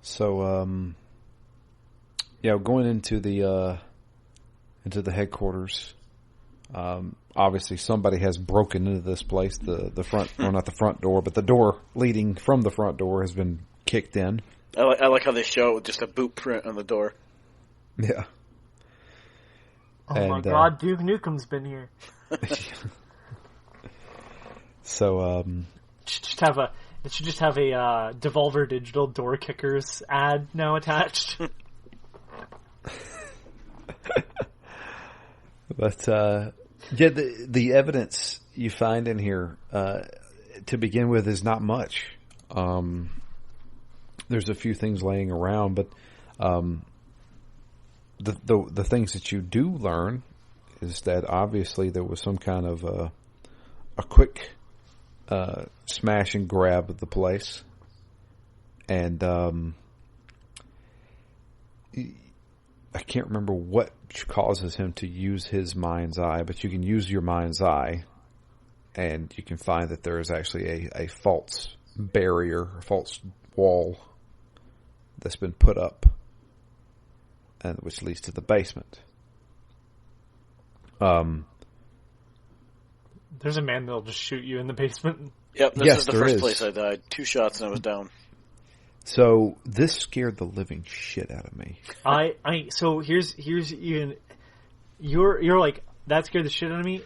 [SPEAKER 1] So, yeah, going into the headquarters. Obviously, somebody has broken into this place. The front, well, not the front door, but the door leading from the front door has been kicked in.
[SPEAKER 2] I like how they show it with just a boot print on the door.
[SPEAKER 1] Yeah.
[SPEAKER 3] oh my god, Duke Nukem's been here.
[SPEAKER 1] So,
[SPEAKER 3] It should just have a Devolver Digital door kickers ad now attached.
[SPEAKER 1] but yeah, the evidence you find in here to begin with is not much. There's a few things laying around, but the things that you do learn is that obviously there was some kind of a quick smash and grab of the place, and I can't remember what causes him to use his mind's eye, but you can use your mind's eye, and you can find that there is actually a false barrier, a false wall that's been put up, and which leads to the basement.
[SPEAKER 3] There's a man that'll just shoot you in the basement.
[SPEAKER 2] Yep, this
[SPEAKER 1] Yes,
[SPEAKER 2] is the
[SPEAKER 1] there
[SPEAKER 2] first
[SPEAKER 1] is.
[SPEAKER 2] place I died. 2 shots and I was down.
[SPEAKER 1] So this scared the living shit out of me.
[SPEAKER 3] So here's even you're like that scared the shit out of me.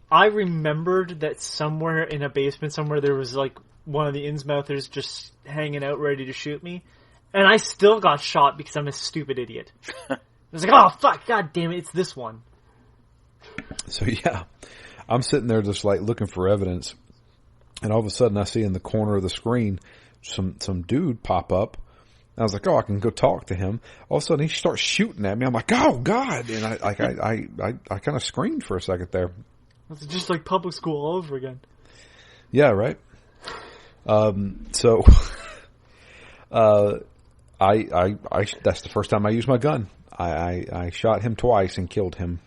[SPEAKER 3] I remembered that somewhere in a basement somewhere there was like one of the Innsmouthers just hanging out ready to shoot me. And I still got shot because I'm a stupid idiot. I was like, oh fuck, god damn it, it's this one.
[SPEAKER 1] So yeah, I'm sitting there just like looking for evidence, and all of a sudden I see in the corner of the screen some dude pop up. And I was like, oh, I can go talk to him. All of a sudden he starts shooting at me. I'm like, oh god! And I kind of screamed for a second there.
[SPEAKER 3] It's just like public school all over again.
[SPEAKER 1] Yeah, right. So, that's the first time I used my gun. I shot him twice and killed him.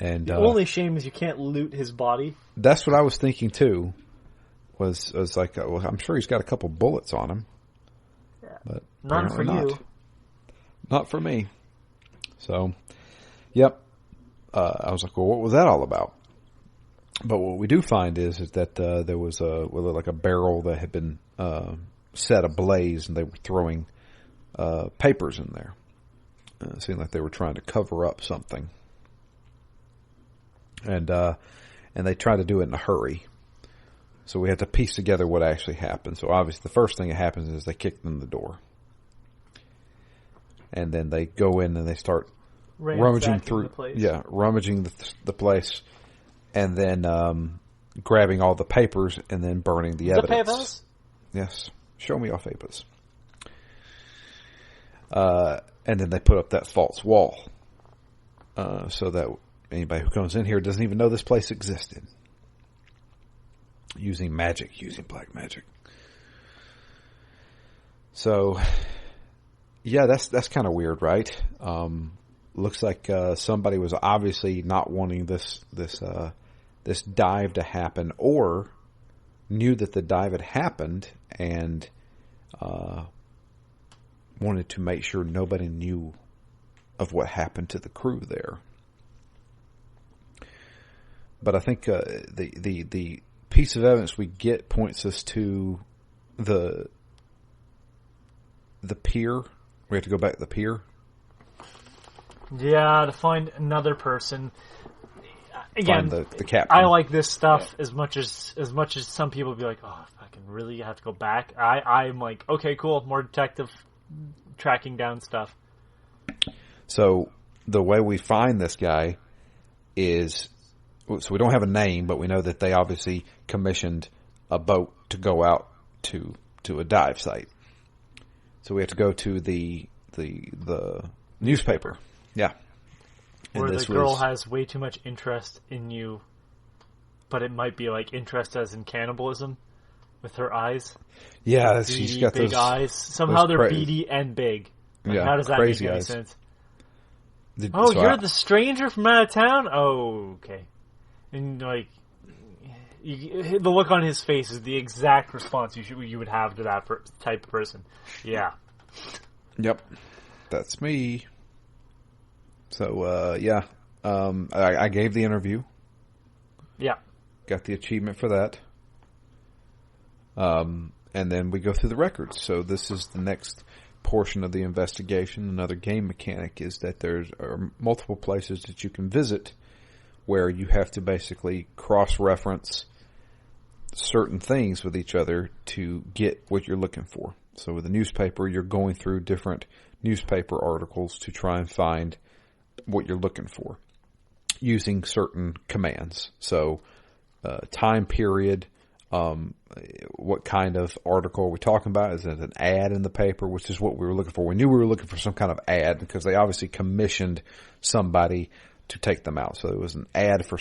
[SPEAKER 1] And
[SPEAKER 3] the only shame is you can't loot his body.
[SPEAKER 1] That's what I was thinking too. Was like, well, I'm sure he's got a couple bullets on him.
[SPEAKER 3] Yeah.
[SPEAKER 1] But
[SPEAKER 3] none for you.
[SPEAKER 1] Not for me. So, yep. I was like, well, what was that all about? But what we do find is that there was like a barrel that had been set ablaze, and they were throwing papers in there. It seemed like they were trying to cover up something. And they tried to do it in a hurry. So we had to piece together what actually happened. So obviously the first thing that happens is they kick in the door. And then they go in and they start rummaging through, rummaging the place, and then grabbing all the papers and then burning the evidence.
[SPEAKER 3] The papers?
[SPEAKER 1] Yes. Show me your papers. And then they put up that false wall, so that anybody who comes in here doesn't even know this place existed. Using black magic. So, yeah, that's kind of weird, right? Looks like somebody was obviously not wanting this dive to happen, or knew that the dive had happened and wanted to make sure nobody knew of what happened to the crew there. But I think the piece of evidence we get points us to the pier. We have to go back to the pier.
[SPEAKER 3] Yeah, to find another person. Again,
[SPEAKER 1] find the captain.
[SPEAKER 3] I like this stuff as much as some people be like, oh, fucking really, you have to go back. I'm like, okay, cool, more detective tracking down stuff.
[SPEAKER 1] So the way we find this guy is, so we don't have a name, but we know that they obviously commissioned a boat to go out to a dive site. So we have to go to the newspaper. Yeah.
[SPEAKER 3] Where the girl has way too much interest in you, but it might be like interest as in cannibalism with her eyes.
[SPEAKER 1] Yeah,
[SPEAKER 3] beady,
[SPEAKER 1] she's got
[SPEAKER 3] big
[SPEAKER 1] those
[SPEAKER 3] eyes. Somehow they're beady and big. Like,
[SPEAKER 1] yeah,
[SPEAKER 3] how does that
[SPEAKER 1] crazy
[SPEAKER 3] make any
[SPEAKER 1] eyes.
[SPEAKER 3] sense?
[SPEAKER 1] So
[SPEAKER 3] you're the stranger from out of town? Oh, okay. And like, the look on his face is the exact response you would have to that type of person. Yeah.
[SPEAKER 1] Yep. That's me. So, yeah. I gave the interview.
[SPEAKER 3] Yeah.
[SPEAKER 1] Got the achievement for that. And then we go through the records. So this is the next portion of the investigation. Another game mechanic is that there are multiple places that you can visit where you have to basically cross-reference certain things with each other to get what you're looking for. So with the newspaper, you're going through different newspaper articles to try and find what you're looking for using certain commands. So time period, what kind of article are we talking about? Is it an ad in the paper, which is what we were looking for? We knew we were looking for some kind of ad because they obviously commissioned somebody to take them out. So it was an ad for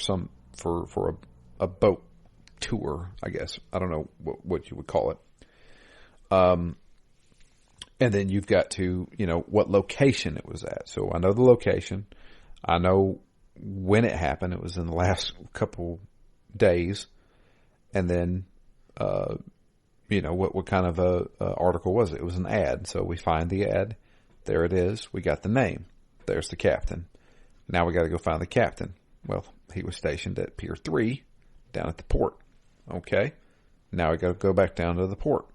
[SPEAKER 1] a boat tour, I guess. I don't know what you would call it. And then you've got to, what location it was at. So I know the location. I know when it happened. It was in the last couple days. And then, what kind of a article was it? It was an ad. So we find the ad. There it is. We got the name. There's the captain. Now we got to go find the captain. Well, he was stationed at Pier 3 down at the port. Okay. Now we got to go back down to the port.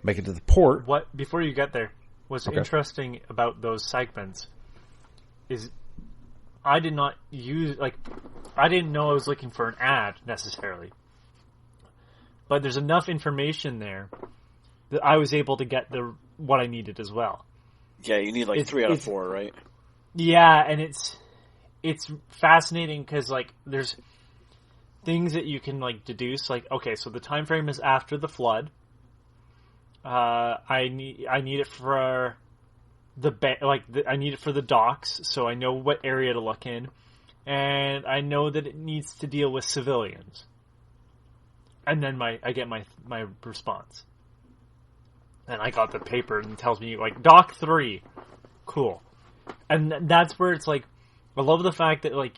[SPEAKER 1] Make it to the port.
[SPEAKER 3] What before you get there? What's interesting about those segments is I did not use, like, I didn't know I was looking for an ad necessarily. But there's enough information there that I was able to get what I needed as well.
[SPEAKER 2] Yeah, you need like 3 out of 4, right?
[SPEAKER 3] Yeah, and it's fascinating because, like, there's things that you can, like, deduce. Like, okay, so the time frame is after the flood. I need it for I need it for the docks, so I know what area to look in, and I know that it needs to deal with civilians. And then I get my response. And I got the paper and it tells me, like, Dock 3. Cool. And that's where it's like, I love the fact that, like,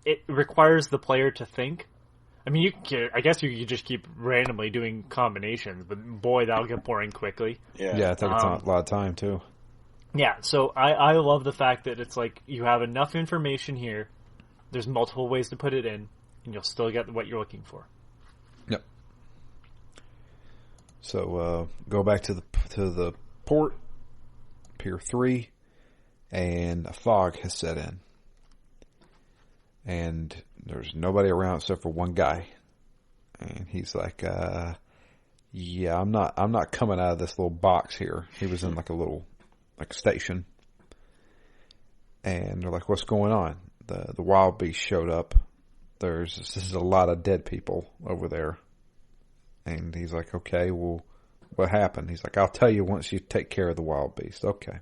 [SPEAKER 3] it requires the player to think. I mean, I guess you could just keep randomly doing combinations, but boy, that'll get boring quickly.
[SPEAKER 1] Yeah, it takes a lot of time, too.
[SPEAKER 3] Yeah, so I love the fact that it's like, you have enough information here, there's multiple ways to put it in, and you'll still get what you're looking for.
[SPEAKER 1] Yep. So go back to the port, Pier 3, and a fog has set in. And there's nobody around except for one guy. And he's like, yeah, I'm not coming out of this little box here. He was in like a little station. And they're like, what's going on? The wild beast showed up. This is a lot of dead people over there. And he's like, okay, well, what happened? He's like, I'll tell you once you take care of the wild beast. Okay.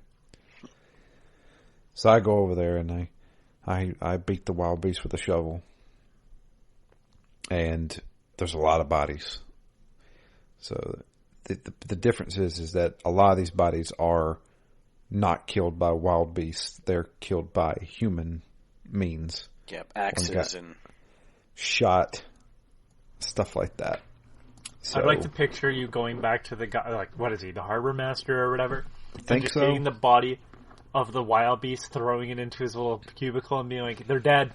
[SPEAKER 1] So I go over there and I beat the wild beast with a shovel. And there's a lot of bodies. So the difference is that a lot of these bodies are not killed by wild beasts. They're killed by human means.
[SPEAKER 2] Yeah, axes and
[SPEAKER 3] shot,
[SPEAKER 1] stuff like that. So,
[SPEAKER 3] I'd like to picture you going back to the guy, like, what is he, the harbor master or whatever?
[SPEAKER 1] Think
[SPEAKER 3] just
[SPEAKER 1] so?
[SPEAKER 3] Taking the body of the wild beast, throwing it into his little cubicle and being like, they're dead.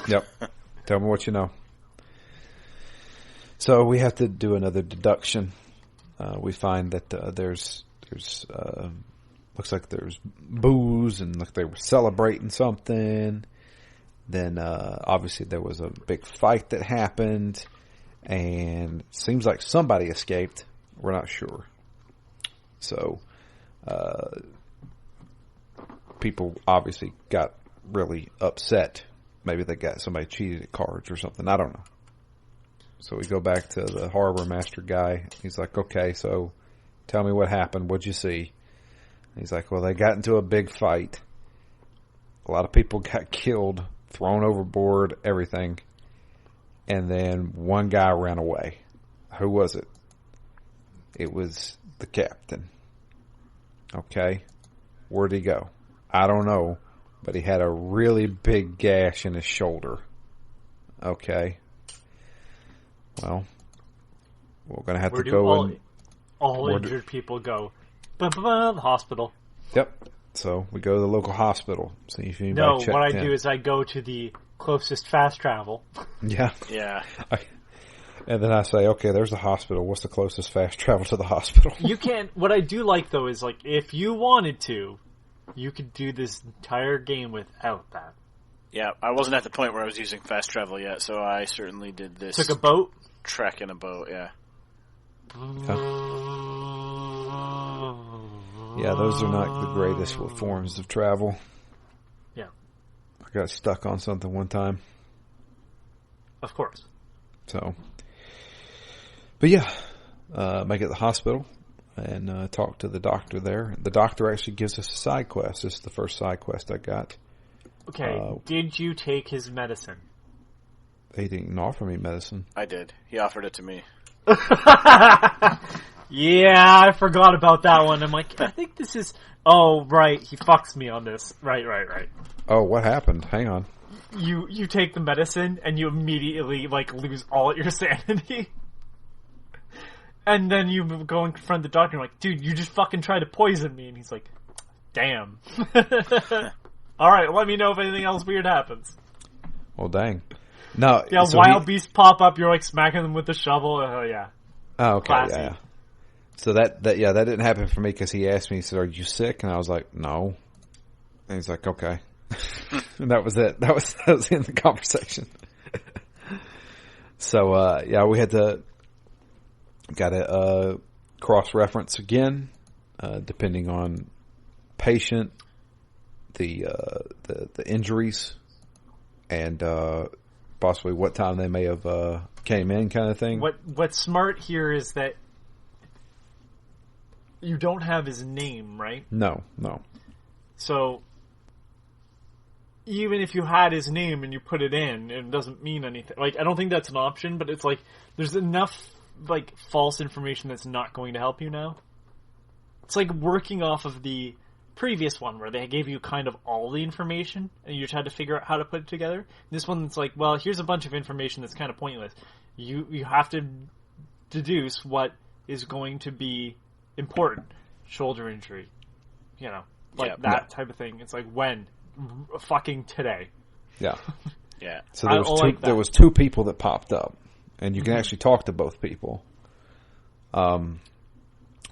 [SPEAKER 1] Yep. Tell me what you know. So we have to do another deduction. We find that there's looks like there's booze and like they were celebrating something. Then obviously there was a big fight that happened, and it seems like somebody escaped. We're not sure. So people obviously got really upset. Maybe they got somebody cheated at cards or something. I don't know. So we go back to the harbor master guy. He's like, okay, so tell me what happened. What'd you see? And he's like, well, they got into a big fight. A lot of people got killed, thrown overboard, everything. And then one guy ran away. Who was it? It was the captain. Okay. Where'd he go? I don't know. But he had a really big gash in his shoulder. Okay. Well, we're going to have to go
[SPEAKER 3] all injured people go? The hospital.
[SPEAKER 1] Yep. So we go to the local hospital. See if anybody
[SPEAKER 3] No,
[SPEAKER 1] checked
[SPEAKER 3] what I
[SPEAKER 1] in.
[SPEAKER 3] do is I go to the closest fast travel.
[SPEAKER 1] Yeah.
[SPEAKER 2] Yeah.
[SPEAKER 1] And then I say, okay, there's the hospital. What's the closest fast travel to the hospital?
[SPEAKER 3] You can't. What I do like, though, is, like, if you wanted to, you could do this entire game without that.
[SPEAKER 2] Yeah, I wasn't at the point where I was using fast travel yet, so I certainly did this.
[SPEAKER 3] Took a boat?
[SPEAKER 2] Trek in a boat, yeah.
[SPEAKER 1] Yeah, those are not the greatest forms of travel.
[SPEAKER 3] Yeah.
[SPEAKER 1] I got stuck on something one time.
[SPEAKER 3] Of course.
[SPEAKER 1] So, but yeah, make it to the hospital and talk to the doctor there. The doctor actually gives us a side quest. This is the first side quest I got.
[SPEAKER 3] Okay, did you take his medicine?
[SPEAKER 1] They didn't offer me medicine.
[SPEAKER 2] I did. He offered it to me.
[SPEAKER 3] Yeah, I forgot about that one. I'm like, I think this is... Oh, right, he fucks me on this. Right.
[SPEAKER 1] Oh, what happened? Hang on.
[SPEAKER 3] You take the medicine, and you immediately, like, lose all your sanity. And then you go and confront the doctor, and you're like, dude, you just fucking tried to poison me. And he's like, damn. Alright, let me know if anything else weird happens.
[SPEAKER 1] Well, dang. No.
[SPEAKER 3] Yeah,
[SPEAKER 1] so
[SPEAKER 3] wild beasts pop up, you're like smacking them with the shovel. Oh, yeah.
[SPEAKER 1] Oh, okay,
[SPEAKER 3] Classy.
[SPEAKER 1] yeah. So that didn't happen for me because he asked me, he said, are you sick? And I was like, no. And he's like, okay. And that was it. That was the end of the conversation. So, we had to cross-reference again, depending on patient, the injuries, and possibly what time they may have came in, kind of thing.
[SPEAKER 3] What's smart here is that you don't have his name, right?
[SPEAKER 1] No.
[SPEAKER 3] So even if you had his name and you put it in, it doesn't mean anything. Like, I don't think that's an option, but it's like there's enough like false information that's not going to help you now. It's like working off of the previous one where they gave you kind of all the information and you just had to figure out how to put it together. This one, it's like, well, here's a bunch of information that's kind of pointless. You have to deduce what is going to be important. Shoulder injury, that type of thing. It's like, when? Fucking today.
[SPEAKER 1] Yeah.
[SPEAKER 2] Yeah.
[SPEAKER 1] So there was two people that popped up, and you can actually talk to both people. But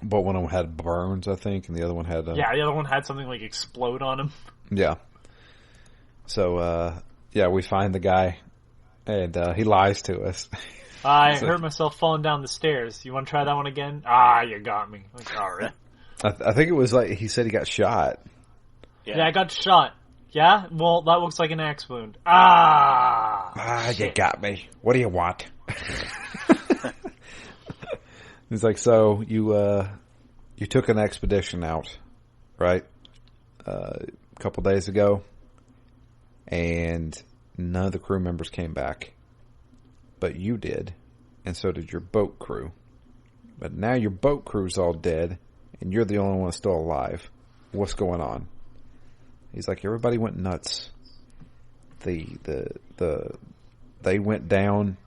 [SPEAKER 1] one of them had burns, I think, and the other one had...
[SPEAKER 3] the other one had something like explode on him.
[SPEAKER 1] Yeah. So, we find the guy, and he lies to us.
[SPEAKER 3] I hurt myself falling down the stairs. You want to try that one again? You got me. Like, all right.
[SPEAKER 1] I think it was like he said he got shot.
[SPEAKER 3] Yeah, I got shot. Yeah? Well, that looks like an axe wound.
[SPEAKER 1] You got me. What do you want? He's like, so you took an expedition out, right? A couple days ago, and none of the crew members came back, but you did, and so did your boat crew. But now your boat crew's all dead, and you're the only one still alive. What's going on? He's like, everybody went nuts. They went down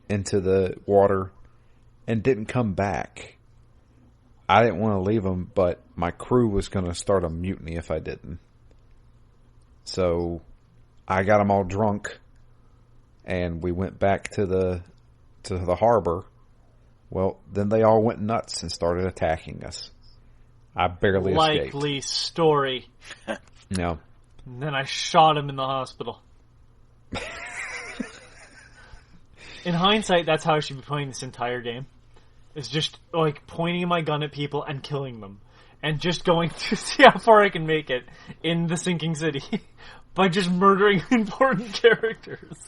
[SPEAKER 1] into the water and didn't come back. I didn't want to leave them, but my crew was going to start a mutiny if I didn't. So I got them all drunk, and we went back to the harbor. Well, then they all went nuts and started attacking us. I barely escaped.
[SPEAKER 3] Likely story.
[SPEAKER 1] No.
[SPEAKER 3] And then I shot him in the hospital. In hindsight, that's how I should be playing this entire game. It's just like pointing my gun at people and killing them. And just going to see how far I can make it in the sinking city by just murdering important characters.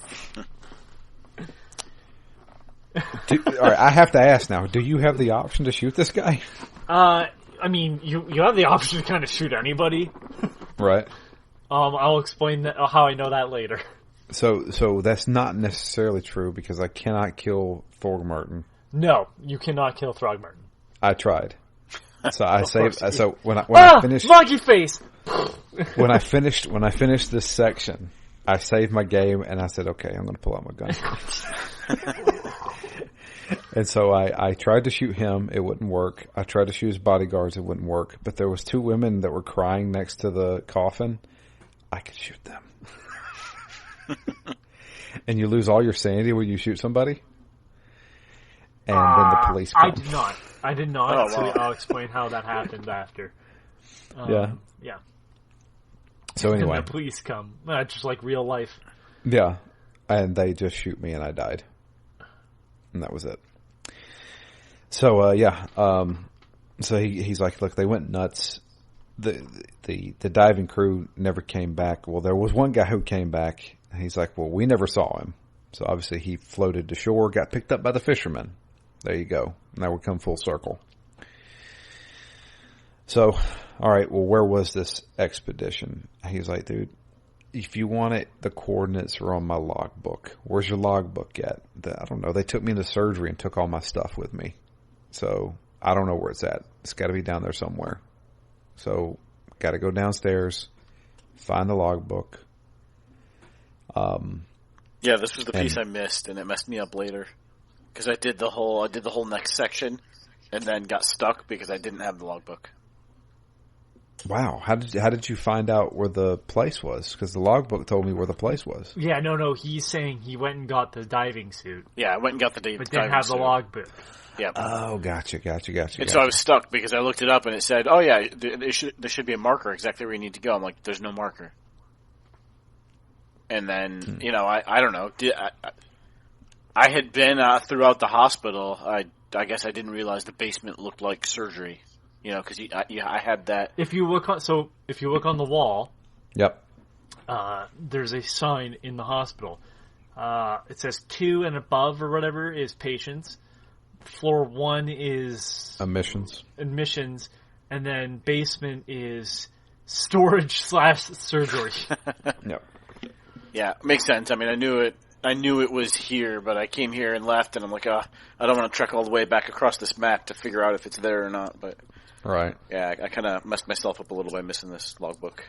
[SPEAKER 1] Alright, I have to ask now, do you have the option to shoot this guy?
[SPEAKER 3] I mean, you have the option to kind of shoot anybody.
[SPEAKER 1] Right.
[SPEAKER 3] I'll explain how I know that later.
[SPEAKER 1] So that's not necessarily true because I cannot kill Thorgmartin.
[SPEAKER 3] No, you cannot kill Throgmartin.
[SPEAKER 1] I tried. So I saved. So when I finished,
[SPEAKER 3] monkey face.
[SPEAKER 1] when I finished this section, I saved my game and I said, "Okay, I'm going to pull out my gun." And so I tried to shoot him. It wouldn't work. I tried to shoot his bodyguards. It wouldn't work. But there was two women that were crying next to the coffin. I could shoot them. And you lose all your sanity when you shoot somebody. And then the police come.
[SPEAKER 3] I did not.
[SPEAKER 2] Oh,
[SPEAKER 3] so
[SPEAKER 2] wow.
[SPEAKER 3] I'll explain how that happened after.
[SPEAKER 1] Yeah. So anyway.
[SPEAKER 3] And the police come. Just like real life.
[SPEAKER 1] Yeah. And they just shoot me and I died. And that was it. So, so he's like, look, they went nuts. The diving crew never came back. Well, there was one guy who came back. And he's like, well, we never saw him. So obviously he floated to shore, got picked up by the fishermen. There you go. Now we come full circle. So, all right, well, where was this expedition? He's like, dude, if you want it, the coordinates are on my logbook. Where's your logbook at? I don't know. They took me into surgery and took all my stuff with me. So I don't know where it's at. It's got to be down there somewhere. So got to go downstairs, find the logbook.
[SPEAKER 2] Yeah, this was the piece I missed, and it messed me up later because I did the whole next section, and then got stuck because I didn't have the logbook.
[SPEAKER 1] Wow, how did you find out where the place was? Because the logbook told me where the place was.
[SPEAKER 3] Yeah, no, he's saying he went and got the diving suit.
[SPEAKER 2] Yeah, I went and got the diving suit.
[SPEAKER 3] But didn't have the logbook.
[SPEAKER 2] Yeah.
[SPEAKER 1] Oh, gotcha.
[SPEAKER 2] And so I was stuck because I looked it up and it said, "Oh yeah, there should be a marker exactly where you need to go." I'm like, "There's no marker." And then, I don't know. I had been throughout the hospital. I guess I didn't realize the basement looked like surgery. Because I had that.
[SPEAKER 3] If you look on the wall,
[SPEAKER 1] Yep.
[SPEAKER 3] There's a sign in the hospital. It says 2 and above or whatever is patients. Floor 1 is
[SPEAKER 1] Admissions,
[SPEAKER 3] and then basement is storage/surgery.
[SPEAKER 1] Yep.
[SPEAKER 2] Yeah, makes sense. I mean, I knew it was here, but I came here and left, and I'm like, I don't want to trek all the way back across this map to figure out if it's there or not. But
[SPEAKER 1] Right.
[SPEAKER 2] yeah, I kind of messed myself up a little by missing this logbook.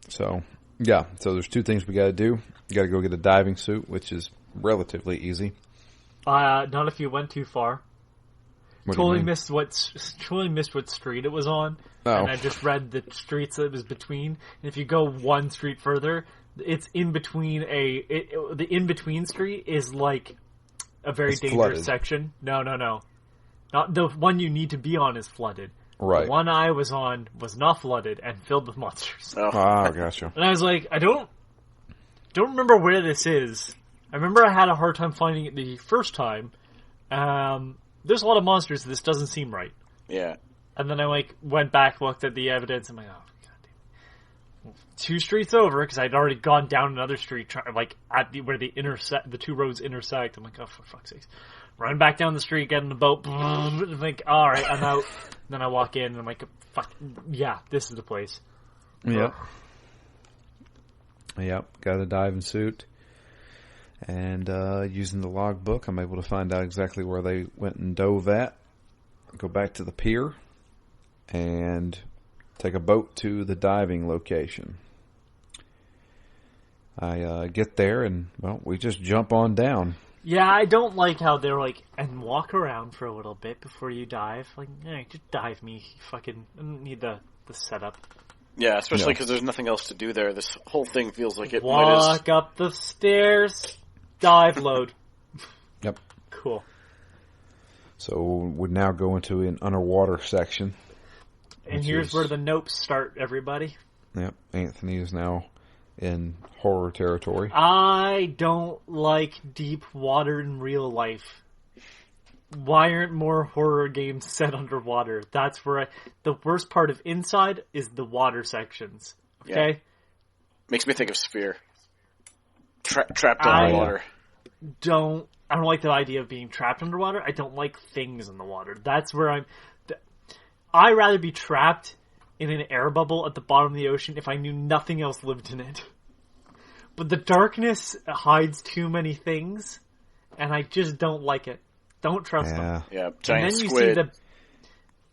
[SPEAKER 1] So, yeah. So there's 2 things we got to do. You got to go get a diving suit, which is relatively easy.
[SPEAKER 3] Not if you went too far.
[SPEAKER 1] What do you mean?
[SPEAKER 3] Missed what street it was on, and I just read the streets that it was between. And if you go 1 street further, it's in between the in between street is like a very dangerous
[SPEAKER 1] flooded.
[SPEAKER 3] section. No, not the one you need to be on is flooded.
[SPEAKER 1] Right.
[SPEAKER 3] The one I was on was not flooded and filled with monsters.
[SPEAKER 2] Oh,
[SPEAKER 1] Gotcha.
[SPEAKER 3] And I was like, I don't remember where this is. I remember I had a hard time finding it the first time. There's a lot of monsters. This doesn't seem right.
[SPEAKER 2] yeah.
[SPEAKER 3] And then I went back, looked at the evidence, and I'm like, oh, God damn. 2 streets over, because I'd already gone down another street, at where the 2 roads intersect. I'm like, oh, for fuck's sake. Run back down the street, get in the boat. I'm like, all right, I'm out. Then I walk in, and I'm like, fuck, yeah, this is the place.
[SPEAKER 1] Yep. Yep. Got a diving suit. And using the logbook, I'm able to find out exactly where they went and dove at. Go back to the pier and take a boat to the diving location. I get there and, well, we just jump on down.
[SPEAKER 3] Yeah, I don't like how they're like, and walk around for a little bit before you dive. Like, just dive me. Fucking, I don't need the setup.
[SPEAKER 2] Yeah, especially because there's nothing else to do there. This whole thing feels like it
[SPEAKER 3] Walk up the stairs, dive load.
[SPEAKER 1] Yep.
[SPEAKER 3] Cool.
[SPEAKER 1] So we now go into an underwater section.
[SPEAKER 3] And here's where the nopes start, everybody.
[SPEAKER 1] Yep. Anthony is now in horror territory.
[SPEAKER 3] I don't like deep water in real life. Why aren't more horror games set underwater? That's where the worst part of Inside is the water sections. Okay?
[SPEAKER 2] Yeah. Makes me think of Sphere. Trapped underwater.
[SPEAKER 3] I don't like the idea of being trapped underwater. I don't like things in the water. That's where I'd rather be trapped in an air bubble at the bottom of the ocean if I knew nothing else lived in it. But the darkness hides too many things, and I just don't like it. Don't trust them.
[SPEAKER 2] Yeah, giant
[SPEAKER 3] and then
[SPEAKER 2] squid.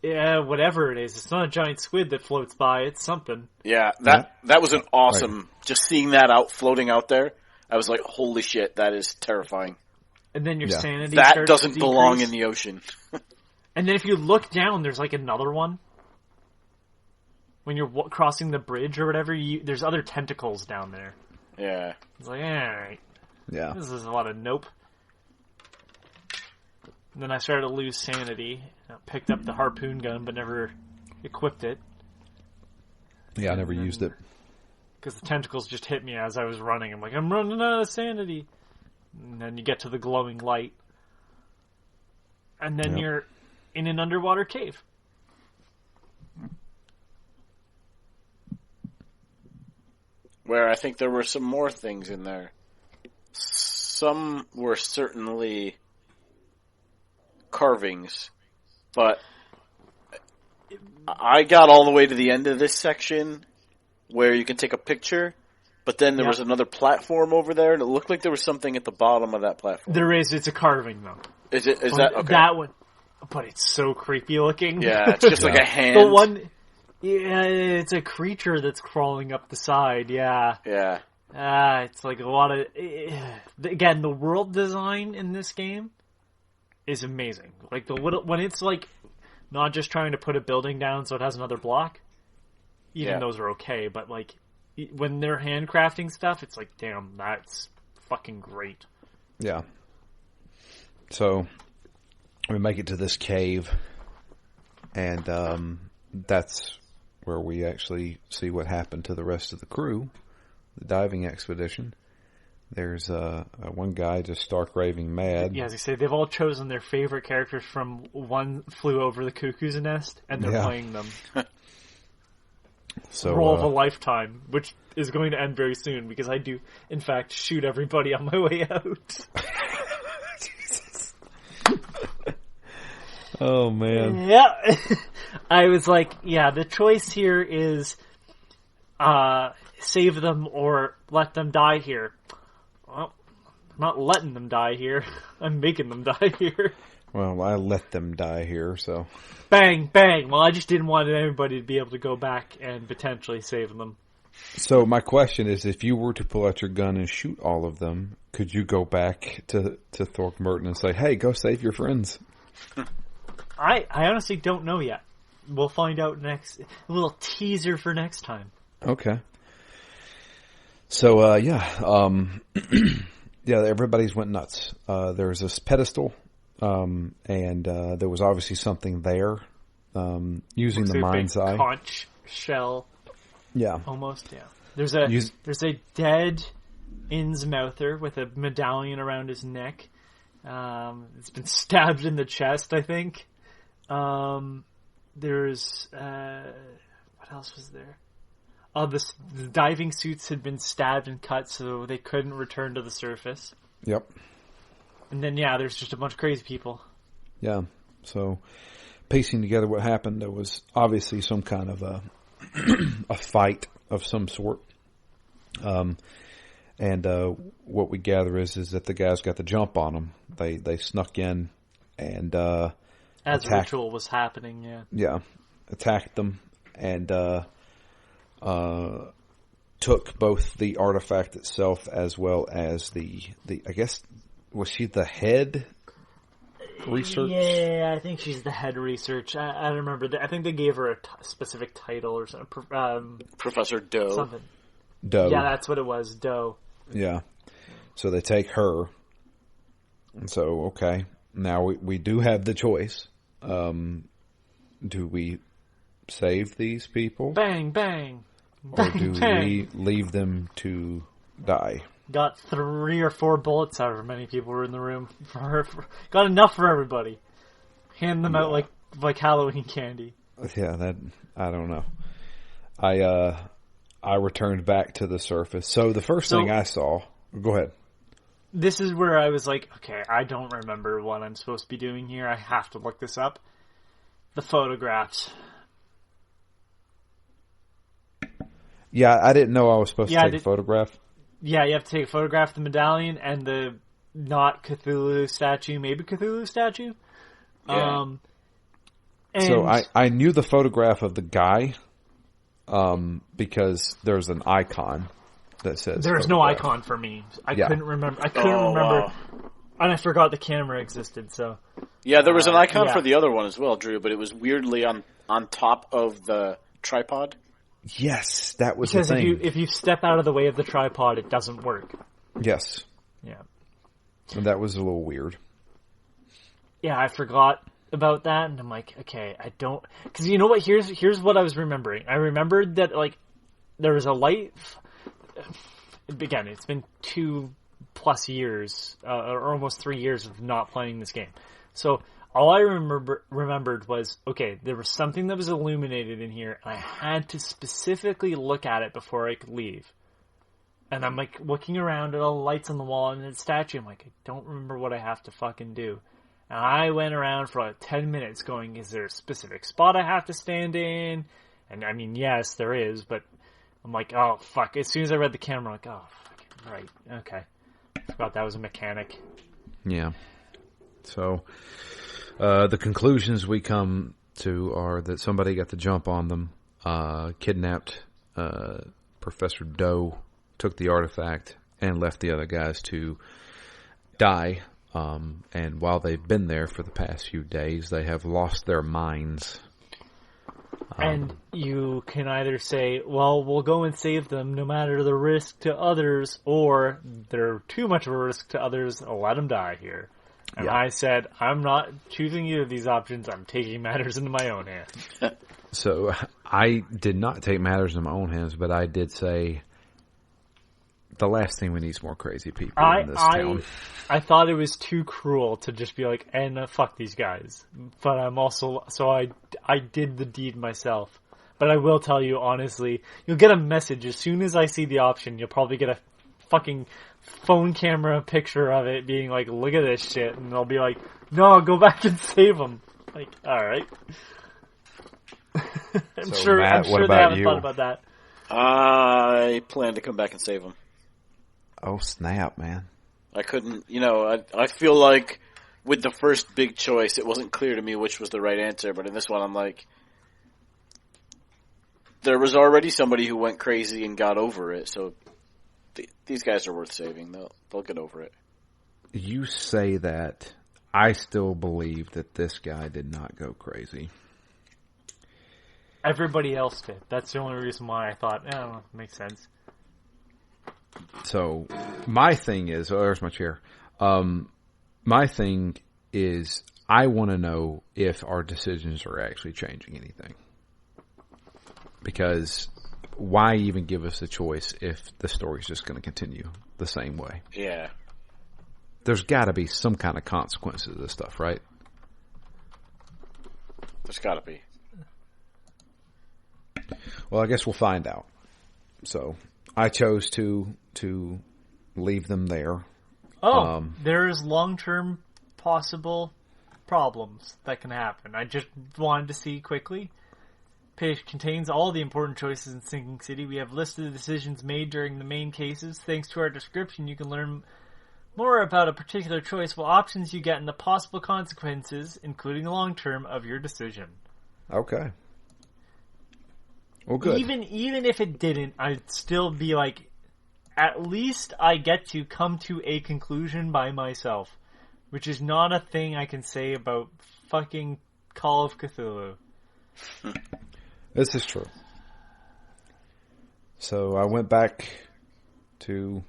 [SPEAKER 3] You see whatever it is. It's not a giant squid that floats by. It's something.
[SPEAKER 2] Yeah, that was an awesome... Right. Just seeing that floating out there, I was like, holy shit, that is terrifying.
[SPEAKER 3] And then your sanity
[SPEAKER 2] that
[SPEAKER 3] starts
[SPEAKER 2] doesn't
[SPEAKER 3] to
[SPEAKER 2] belong
[SPEAKER 3] decrease.
[SPEAKER 2] in the ocean.
[SPEAKER 3] And then if you look down, there's like another one. When you're crossing the bridge or whatever, there's other tentacles down there.
[SPEAKER 2] Yeah.
[SPEAKER 3] It's like, alright.
[SPEAKER 1] Yeah.
[SPEAKER 3] This is a lot of nope. And then I started to lose sanity. I picked up the harpoon gun, but never equipped it.
[SPEAKER 1] Yeah, I never used it.
[SPEAKER 3] Because the tentacles just hit me as I was running. I'm like, I'm running out of sanity. And then you get to the glowing light. And then you're in an underwater cave.
[SPEAKER 2] Where I think there were some more things in there. Some were certainly carvings, but I got all the way to the end of this section where you can take a picture, but then there was another platform over there, and it looked like there was something at the bottom of that platform.
[SPEAKER 3] There is. It's a carving, though.
[SPEAKER 2] Is that okay?
[SPEAKER 3] That one. But it's so creepy looking.
[SPEAKER 2] Yeah, it's just like a hand.
[SPEAKER 3] The one... Yeah, it's a creature that's crawling up the side, yeah.
[SPEAKER 2] Yeah.
[SPEAKER 3] It's like a lot of... Again, the world design in this game is amazing. Like, when it's like, not just trying to put a building down so it has another block, even those are okay, but like, when they're handcrafting stuff, it's like, damn, that's fucking great.
[SPEAKER 1] Yeah. So, we make it to this cave, and that's where we actually see what happened to the rest of the crew the diving expedition. There's one guy just stark raving mad.
[SPEAKER 3] Yeah, as I say, they've all chosen their favorite characters from One Flew Over the Cuckoo's Nest, and they're playing them.
[SPEAKER 1] So,
[SPEAKER 3] role of a lifetime, which is going to end very soon, because I do, in fact, shoot everybody on my way out.
[SPEAKER 1] Jesus. Oh, man.
[SPEAKER 3] Yeah. I was like, yeah, the choice here is save them or let them die here. Well, I'm not letting them die here. I'm making them die here.
[SPEAKER 1] Well, I let them die here, so...
[SPEAKER 3] Bang, bang. Well, I just didn't want anybody to be able to go back and potentially save them.
[SPEAKER 1] So my question is, if you were to pull out your gun and shoot all of them, could you go back to Thorkmerton and say, hey, go save your friends?
[SPEAKER 3] I honestly don't know yet. We'll find out next. A little teaser for next time.
[SPEAKER 1] Okay. So, yeah, everybody's went nuts. There's this pedestal, and there was obviously something there, using
[SPEAKER 3] Looks
[SPEAKER 1] the
[SPEAKER 3] like
[SPEAKER 1] mind's
[SPEAKER 3] a big
[SPEAKER 1] eye.
[SPEAKER 3] Conch shell.
[SPEAKER 1] Yeah.
[SPEAKER 3] Almost, yeah. There's a dead Innsmouther with a medallion around his neck. It's been stabbed in the chest, I think. There's what else was there? Oh, the diving suits had been stabbed and cut, so they couldn't return to the surface.
[SPEAKER 1] Yep.
[SPEAKER 3] And then, yeah, there's just a bunch of crazy people.
[SPEAKER 1] Yeah. So, piecing together what happened, there was obviously some kind of a fight of some sort. And what we gather is that the guys got the jump on them. They snuck in and
[SPEAKER 3] as ritual was happening, yeah.
[SPEAKER 1] Yeah, attacked them and took both the artifact itself as well as the I guess, was she the head research?
[SPEAKER 3] Yeah, I think she's the head research. I don't remember. I think they gave her a specific title or something.
[SPEAKER 2] Professor Doe.
[SPEAKER 3] Something.
[SPEAKER 1] Doe.
[SPEAKER 3] Yeah, that's what it was. Doe.
[SPEAKER 1] Yeah. So they take her. And so, okay. Now we do have the choice. Do we save these people?
[SPEAKER 3] Bang, bang.
[SPEAKER 1] Or do we leave them to die?
[SPEAKER 3] Got 3 or 4 bullets, however many people were in the room. Got enough for everybody. Hand them out like Halloween candy.
[SPEAKER 1] Yeah, that I don't know. I returned back to the surface. So the first thing I saw... Go ahead.
[SPEAKER 3] This is where I was like, okay, I don't remember what I'm supposed to be doing here. I have to look this up. The photographs.
[SPEAKER 1] Yeah, I didn't know I was supposed to take a photograph.
[SPEAKER 3] Yeah, you have to take a photograph of the medallion and the not Cthulhu statue, maybe Cthulhu statue.
[SPEAKER 2] Yeah.
[SPEAKER 1] So I knew the photograph of the guy because there's an icon that says
[SPEAKER 3] there's no icon for me. I couldn't remember.
[SPEAKER 2] Wow.
[SPEAKER 3] And I forgot the camera existed. So
[SPEAKER 2] yeah, there was an icon for the other one as well, Drew, but it was weirdly on top of the tripod.
[SPEAKER 1] Yes, that was
[SPEAKER 3] because
[SPEAKER 1] the thing.
[SPEAKER 3] if you step out of the way of the tripod, it doesn't work.
[SPEAKER 1] Yes.
[SPEAKER 3] Yeah.
[SPEAKER 1] And that was a little weird.
[SPEAKER 3] Yeah, I forgot about that, and I'm like, okay, I don't... Because you know what? Here's what I was remembering. I remembered that, like, there was a light... Again, it's been 2+ years, or almost 3 years of not playing this game. So all I remembered was, okay, there was something that was illuminated in here, and I had to specifically look at it before I could leave. And I'm, like, looking around at all the lights on the wall and the statue. I'm like, I don't remember what I have to fucking do. And I went around for like 10 minutes going, is there a specific spot I have to stand in? And I mean, yes, there is, but I'm like, oh, fuck. As soon as I read the camera, I'm like, oh, fuck, right, okay. I forgot that was a mechanic.
[SPEAKER 1] Yeah. So, the conclusions we come to are that somebody got the jump on them, kidnapped Professor Doe, took the artifact, and left the other guys to die. And while they've been there for the past few days, they have lost their minds.
[SPEAKER 3] And you can either say, well, we'll go and save them no matter the risk to others, or they're too much of a risk to others, let them die here. And I said, I'm not choosing either of these options. I'm taking matters into my own hands.
[SPEAKER 1] So I did not take matters in my own hands, but I did say, The last thing we need is more crazy people in this town.
[SPEAKER 3] I thought it was too cruel to just be like, fuck these guys. But I'm also, so I did the deed myself. But I will tell you, honestly, you'll get a message as soon as I see the option. You'll probably get a fucking phone camera picture of it being like, look at this shit. And they'll be like, no, go back and save them. Like, alright. I'm sure they haven't thought about that.
[SPEAKER 2] I plan to come back and save them.
[SPEAKER 1] Oh, snap, man.
[SPEAKER 2] I couldn't, I feel like with the first big choice, it wasn't clear to me which was the right answer, but in this one I'm like, there was already somebody who went crazy and got over it, so these guys are worth saving. They'll get over it.
[SPEAKER 1] You say that. I still believe that this guy did not go crazy.
[SPEAKER 3] Everybody else did. That's the only reason why I thought, makes sense.
[SPEAKER 1] So, my thing is, there's my chair. My thing is, I want to know if our decisions are actually changing anything. Because why even give us a choice if the story's just going to continue the same way?
[SPEAKER 2] Yeah.
[SPEAKER 1] There's got to be some kind of consequences to this stuff, right?
[SPEAKER 2] There's got to be.
[SPEAKER 1] Well, I guess we'll find out. So, I chose to leave them there.
[SPEAKER 3] Oh, there's long-term possible problems that can happen. I just wanted to see quickly. Page contains all the important choices in Sinking City. We have listed the decisions made during the main cases. Thanks to our description, you can learn more about a particular choice, what options you get, and the possible consequences, including the long-term, of your decision.
[SPEAKER 1] Okay. Well, good.
[SPEAKER 3] Even if it didn't, I'd still be like, at least I get to come to a conclusion by myself, which is not a thing I can say about fucking Call of Cthulhu.
[SPEAKER 1] This is true. So I went back to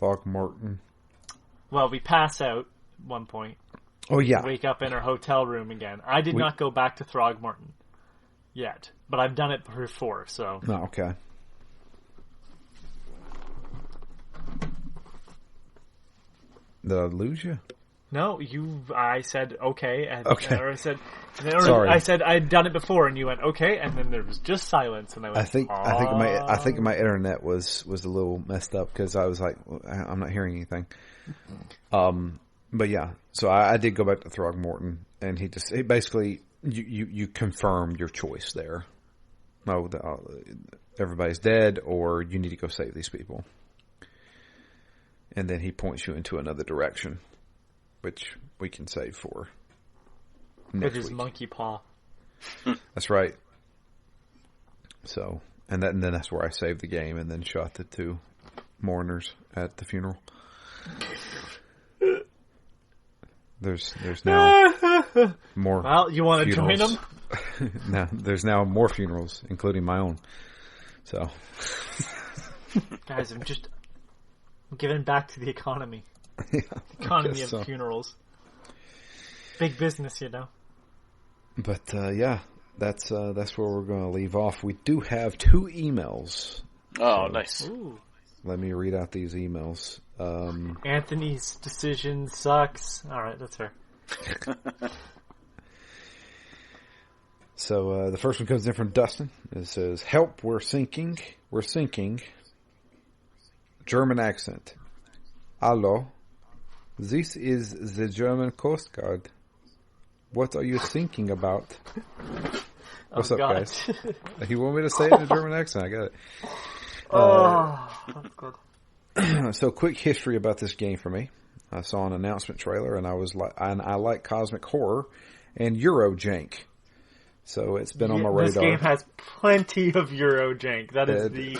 [SPEAKER 1] Throgmorton.
[SPEAKER 3] Well, we pass out at one point.
[SPEAKER 1] Oh, yeah.
[SPEAKER 3] Wake up in our hotel room again. I did not go back to Throgmorton yet, but I've done it before, so.
[SPEAKER 1] Oh, okay. Did I lose you?
[SPEAKER 3] No, I said okay, and
[SPEAKER 1] okay.
[SPEAKER 3] Or sorry. I said I'd done it before, and you went okay, and then there was just silence, and I went.
[SPEAKER 1] I think my internet was a little messed up because I was like, I'm not hearing anything. But yeah, so I did go back to Throgmorton, and he basically you confirmed your choice there. No, everybody's dead, or you need to go save these people. And then he points you into another direction, which we can save for next
[SPEAKER 3] with his
[SPEAKER 1] week.
[SPEAKER 3] Monkey paw.
[SPEAKER 1] That's right. So, and then that's where I saved the game, and then shot the two mourners at the funeral. There's now more.
[SPEAKER 3] Well, you want to join them?
[SPEAKER 1] No, there's now more funerals, including my own. So,
[SPEAKER 3] guys, I'm giving back to the economy.
[SPEAKER 1] Yeah,
[SPEAKER 3] the economy of funerals. Big business, you know.
[SPEAKER 1] But yeah, that's where we're going to leave off. We do have 2 emails.
[SPEAKER 2] Oh, nice.
[SPEAKER 3] Ooh.
[SPEAKER 1] Let me read out these emails.
[SPEAKER 3] Anthony's decision sucks. All right, that's fair.
[SPEAKER 1] So the first one comes in from Dustin. It says, "Help! We're sinking. We're sinking." German accent. Hallo. This is the German Coast Guard. What are you thinking about? What's up, guys? You want me to say it in a German accent? I got it.
[SPEAKER 3] That's good.
[SPEAKER 1] So, quick history about this game for me. I saw an announcement trailer, and I like cosmic horror and Eurojank. So it's been on my radar.
[SPEAKER 3] This game has plenty of Eurojank. That is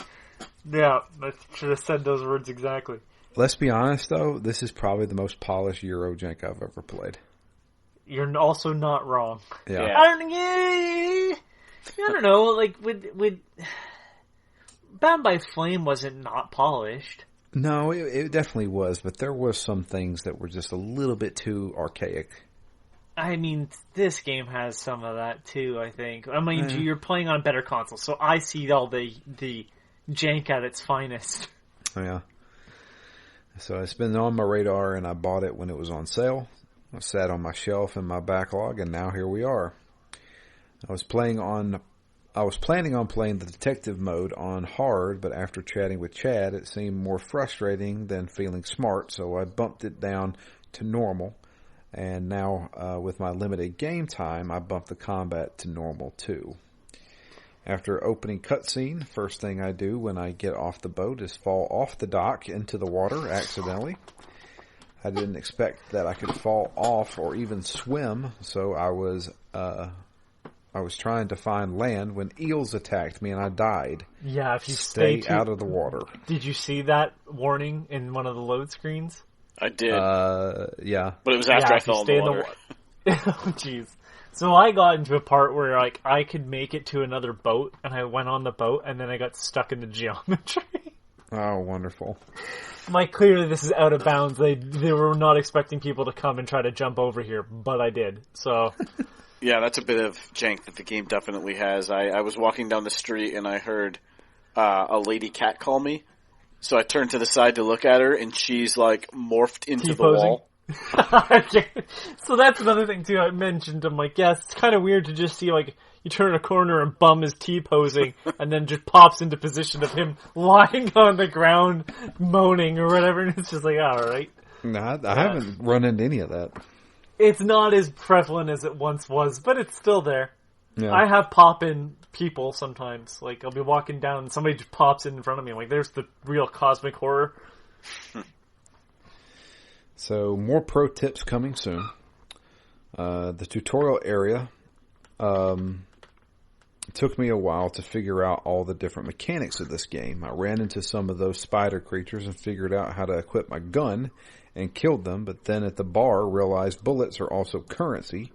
[SPEAKER 3] yeah, I should have said those words exactly.
[SPEAKER 1] Let's be honest, though. This is probably the most polished Eurojank I've ever played.
[SPEAKER 3] You're also not wrong.
[SPEAKER 1] Yeah.
[SPEAKER 3] I don't know. Like with Bound by Flame wasn't not polished.
[SPEAKER 1] No, it definitely was, but there were some things that were just a little bit too archaic.
[SPEAKER 3] I mean, this game has some of that too, I think. I mean, you're playing on a better console, so I see all the jank at its finest.
[SPEAKER 1] Yeah. So it's been on my radar, and I bought it when it was on sale. It sat on my shelf in my backlog, and now here we are. I was planning on playing the detective mode on hard, but after chatting with Chad, it seemed more frustrating than feeling smart, so I bumped it down to normal. And now, with my limited game time, I bumped the combat to normal too. After opening cutscene, first thing I do when I get off the boat is fall off the dock into the water accidentally. I didn't expect that I could fall off or even swim, so I was trying to find land when eels attacked me and I died.
[SPEAKER 3] Yeah, if you
[SPEAKER 1] stay out of the water.
[SPEAKER 3] Did you see that warning in one of the load screens?
[SPEAKER 2] I did.
[SPEAKER 1] Yeah.
[SPEAKER 2] But it was after I fell in the water.
[SPEAKER 3] Oh, jeez. So I got into a part where like I could make it to another boat, and I went on the boat, and then I got stuck in the geometry.
[SPEAKER 1] Oh, wonderful.
[SPEAKER 3] Clearly this is out of bounds. They were not expecting people to come and try to jump over here, but I did. So
[SPEAKER 2] yeah, that's a bit of jank that the game definitely has. I was walking down the street and I heard a lady cat call me. So I turned to the side to look at her, and she's like morphed into the wall.
[SPEAKER 3] So that's another thing too I mentioned. I'm like, yes, it's kind of weird to just see like you turn a corner and Bum is T-posing and then just pops into position of him lying on the ground moaning or whatever, and it's just like, alright.
[SPEAKER 1] No, I haven't run into any of that.
[SPEAKER 3] It's not as prevalent as it once was, but it's still there.
[SPEAKER 1] Yeah.
[SPEAKER 3] I have pop-in people sometimes. Like, I'll be walking down and somebody just pops in front of me. I'm like, there's the real cosmic horror.
[SPEAKER 1] So, more pro tips coming soon. The tutorial area took me a while to figure out all the different mechanics of this game. I ran into some of those spider creatures and figured out how to equip my gun and killed them, but then at the bar realized bullets are also currency.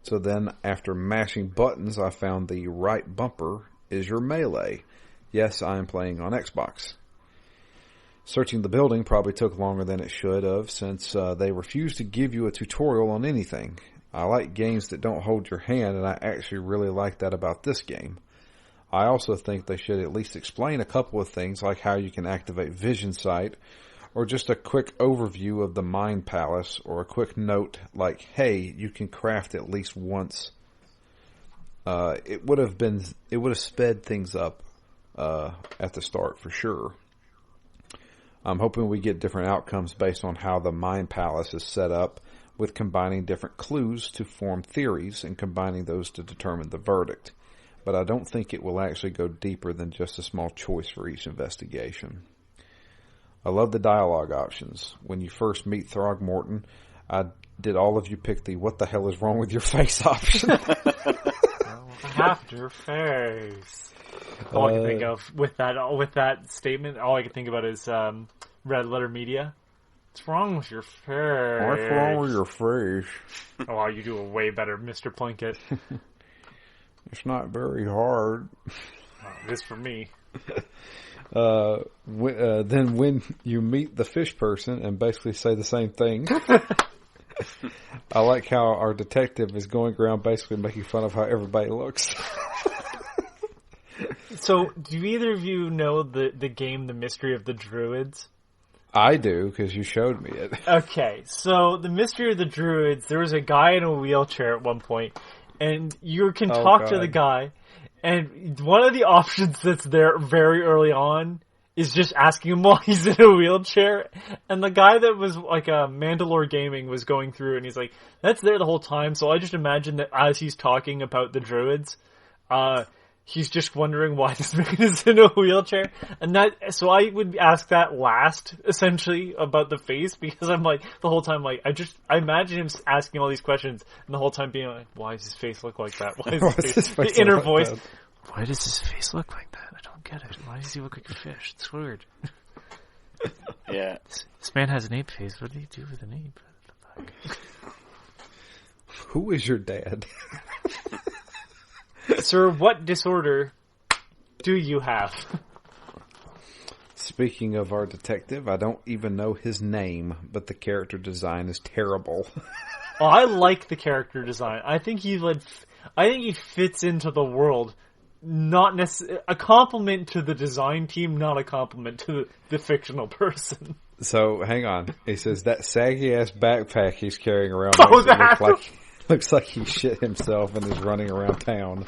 [SPEAKER 1] So then, after mashing buttons, I found the right bumper is your melee. Yes, I am playing on Xbox. Searching the building probably took longer than it should have, since they refuse to give you a tutorial on anything. I like games that don't hold your hand, and I actually really like that about this game. I also think they should at least explain a couple of things, like how you can activate Vision Sight, or just a quick overview of the Mind Palace, or a quick note like, hey, you can craft at least once. It would have sped things up at the start for sure. I'm hoping we get different outcomes based on how the Mind Palace is set up, with combining different clues to form theories and combining those to determine the verdict. But I don't think it will actually go deeper than just a small choice for each investigation. I love the dialogue options. When you first meet Throgmorton, did all of you pick the "what the hell is wrong with your face" option?
[SPEAKER 3] Half your face. All I can think of with that statement, all I can think about is Red Letter Media. What's wrong with your face?
[SPEAKER 1] What's wrong with your face?
[SPEAKER 3] Oh, wow, you do a way better Mr. Plinkett.
[SPEAKER 1] It's not very hard.
[SPEAKER 3] It is for me.
[SPEAKER 1] Then when you meet the fish person and basically say the same thing. I like how our detective is going around basically making fun of how everybody looks.
[SPEAKER 3] So, do either of you know the game The Mystery of the Druids?
[SPEAKER 1] I do, because you showed me it.
[SPEAKER 3] Okay, so The Mystery of the Druids, there was a guy in a wheelchair at one point, and you can talk to the guy, and one of the options that's there very early on is just asking him why he's in a wheelchair, and the guy that was like Mandalore Gaming was going through, and he's like, that's there the whole time, so I just imagine that as he's talking about the Druids, he's just wondering why this man is in a wheelchair. And so I would ask that last, essentially, about the face, because I'm like, the whole time, like, I imagine him asking all these questions, and the whole time being like, why does his face look like that? Why does his face the inner voice, that? Why does his face look like that? I don't get it. Why does he look like a fish? It's weird.
[SPEAKER 2] Yeah.
[SPEAKER 3] This man has an ape face. What do you do with an ape? What the fuck?
[SPEAKER 1] Who is your dad?
[SPEAKER 3] Sir, what disorder do you have?
[SPEAKER 1] Speaking of our detective, I don't even know his name, but the character design is terrible.
[SPEAKER 3] I like the character design. I think he fits into the world not a compliment to the design team, not a compliment to the fictional person.
[SPEAKER 1] So, hang on. He says that saggy-ass backpack he's carrying around looks like he shit himself and is running around town.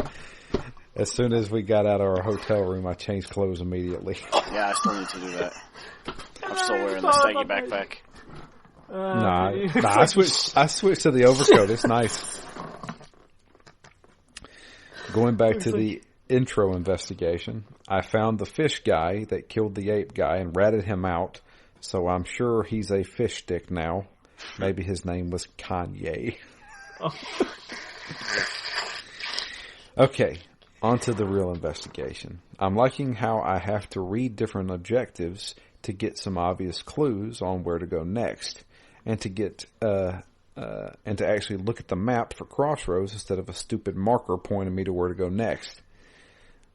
[SPEAKER 1] As soon as we got out of our hotel room, I changed clothes immediately.
[SPEAKER 2] Yeah, I still need to do that. I'm still wearing the saggy backpack.
[SPEAKER 1] I switched to the overcoat. It's nice. Going back to the intro investigation, I found the fish guy that killed the ape guy and ratted him out, so I'm sure he's a fish stick now. Maybe his name was Kanye. Okay, on to the real investigation. I'm liking how I have to read different objectives to get some obvious clues on where to go next, and to get and to actually look at the map for crossroads instead of a stupid marker pointing me to where to go next.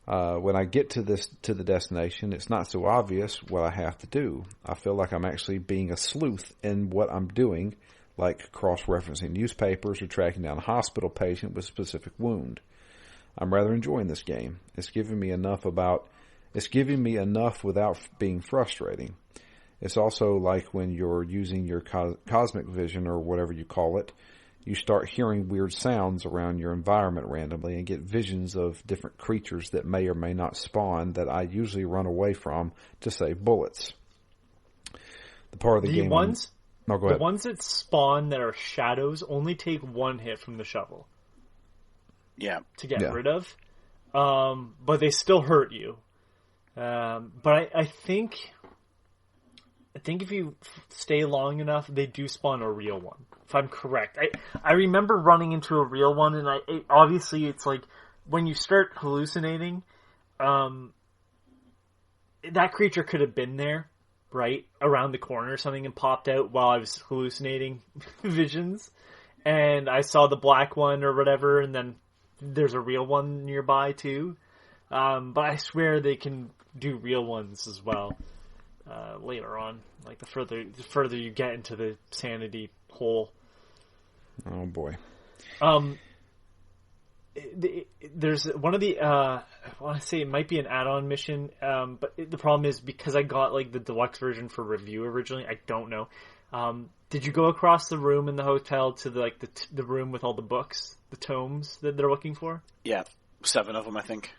[SPEAKER 1] When I get to the destination, it's not so obvious what I have to do. I feel like I'm actually being a sleuth in what I'm doing, like cross-referencing newspapers or tracking down a hospital patient with a specific wound. I'm rather enjoying this game. It's giving me enough without being frustrating. It's also like when you're using your cosmic vision or whatever you call it, you start hearing weird sounds around your environment randomly and get visions of different creatures that may or may not spawn that I usually run away from to save bullets. The part of the game...
[SPEAKER 3] The ones that spawn that are shadows only take one hit from the shovel.
[SPEAKER 2] Yeah.
[SPEAKER 3] To get rid of. But they still hurt you. But I think if you stay long enough, they do spawn a real one. If I'm correct. I remember running into a real one, and obviously it's like when you start hallucinating, that creature could have been there, right, around the corner or something, and popped out while I was hallucinating visions. And I saw the black one or whatever, and then there's a real one nearby too. But I swear they can do real ones as well later on. Like the further you get into the sanity hole.
[SPEAKER 1] Oh boy.
[SPEAKER 3] There's one of the I want to say it might be an add-on mission, but the problem is because I got like the deluxe version for review originally, I don't know. Did you go across the room in the hotel to the room with all the books, the tomes that they're looking for?
[SPEAKER 2] Yeah, 7 of them, I think.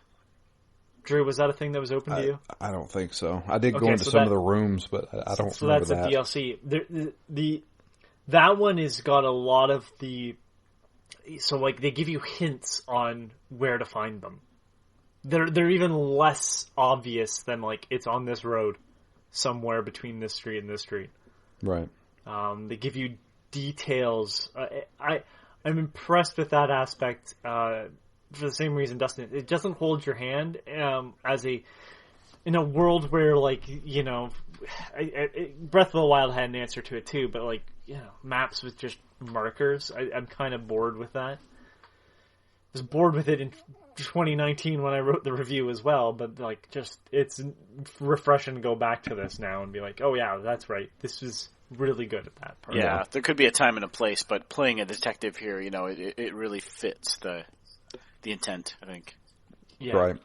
[SPEAKER 3] Drew, was that a thing that was open to you?
[SPEAKER 1] I don't think so. I did go into some of the rooms, but I don't remember that. So
[SPEAKER 3] that's a DLC. That one has got a lot of the... So, like, they give you hints on where to find them. They're even less obvious than, like, it's on this road somewhere between this street and this street.
[SPEAKER 1] Right.
[SPEAKER 3] They give you details. I'm impressed with that aspect for the same reason, Dustin. It doesn't hold your hand in a world where, like, you know, Breath of the Wild had an answer to it too, but, like, you know, maps with just markers. I'm kind of bored with that. I was bored with it in 2019 when I wrote the review as well, but, like, just, it's refreshing to go back to this now and be like, oh yeah, that's right. This was really good at that part.
[SPEAKER 2] Yeah, there could be a time and a place, but playing a detective here, you know, it really fits the intent, I think.
[SPEAKER 3] Yeah.
[SPEAKER 1] Right.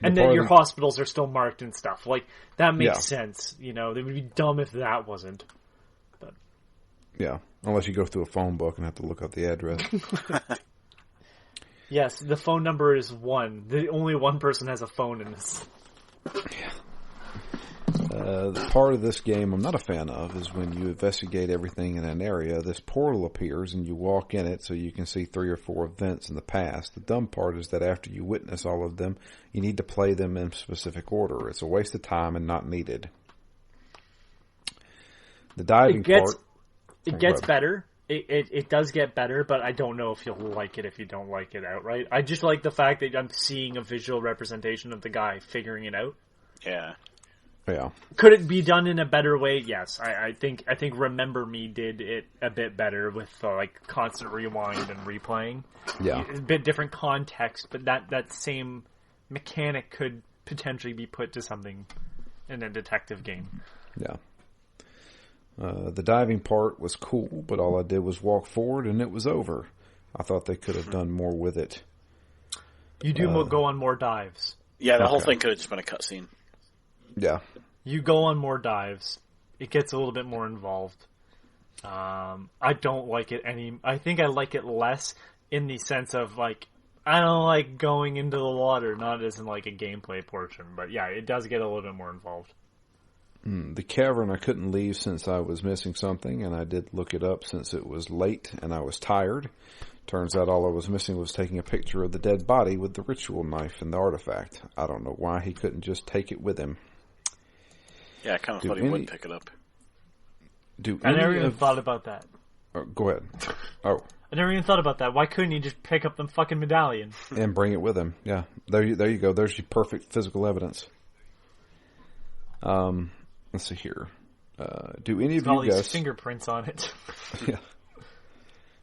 [SPEAKER 3] And then your hospitals are still marked and stuff. Like, that makes sense. You know, they would be dumb if that wasn't. But
[SPEAKER 1] yeah, unless you go through a phone book and have to look up the address.
[SPEAKER 3] Yes, the phone number is 1. Only one person has a phone in this.
[SPEAKER 1] Yeah. The part of this game I'm not a fan of is when you investigate everything in an area, this portal appears and you walk in it so you can see 3 or 4 events in the past. The dumb part is that after you witness all of them, you need to play them in specific order. It's a waste of time and not needed. The diving part...
[SPEAKER 3] It gets better. It does get better, but I don't know if you'll like it if you don't like it outright. I just like the fact that I'm seeing a visual representation of the guy figuring it out.
[SPEAKER 2] Yeah.
[SPEAKER 1] Yeah.
[SPEAKER 3] Could it be done in a better way? Yes. I think Remember Me did it a bit better with like constant rewind and replaying.
[SPEAKER 1] Yeah.
[SPEAKER 3] A bit different context, but that same mechanic could potentially be put to something in a detective game.
[SPEAKER 1] Yeah. The diving part was cool, but all I did was walk forward and it was over. I thought they could have done more with it.
[SPEAKER 3] You do go on more dives.
[SPEAKER 2] Yeah, the whole thing could have just been a cutscene.
[SPEAKER 1] Yeah.
[SPEAKER 3] You go on more dives. It gets a little bit more involved. I don't like it I think I like it less in the sense of, like, I don't like going into the water, not as in, like, a gameplay portion. But, yeah, it does get a little bit more involved.
[SPEAKER 1] The cavern I couldn't leave since I was missing something, and I did look it up since it was late and I was tired. Turns out all I was missing was taking a picture of the dead body with the ritual knife and the artifact. I don't know why he couldn't just take it with him.
[SPEAKER 2] Yeah, I kind of thought he would pick it up.
[SPEAKER 3] I never even thought about that.
[SPEAKER 1] Oh, go ahead. Oh.
[SPEAKER 3] I never even thought about that. Why couldn't he just pick up the fucking medallion?
[SPEAKER 1] And bring it with him. Yeah. There you go. There's your perfect physical evidence. Let's see here. Do any of you guys...
[SPEAKER 3] these fingerprints on it.
[SPEAKER 1] Yeah.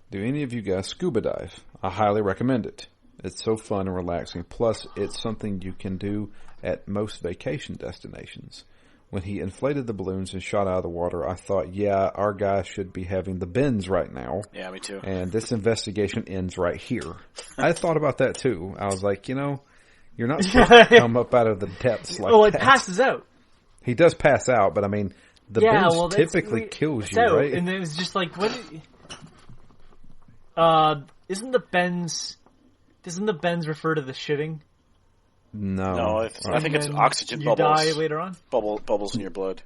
[SPEAKER 1] Do any of you guys scuba dive? I highly recommend it. It's so fun and relaxing. Plus, it's something you can do at most vacation destinations. When he inflated the balloons and shot out of the water, I thought, yeah, our guy should be having the bends right now.
[SPEAKER 2] Yeah, me too.
[SPEAKER 1] And this investigation ends right here. I thought about that too. I was like, you're not supposed to come up out of the depths like that.
[SPEAKER 3] Well, it passes out.
[SPEAKER 1] He does pass out, but I mean, the bends typically kills you, right?
[SPEAKER 3] And it was just like, what? Doesn't the bends refer to the shitting?
[SPEAKER 1] No,
[SPEAKER 2] I think it's oxygen bubbles.
[SPEAKER 3] You die later on?
[SPEAKER 2] Bubbles in your blood.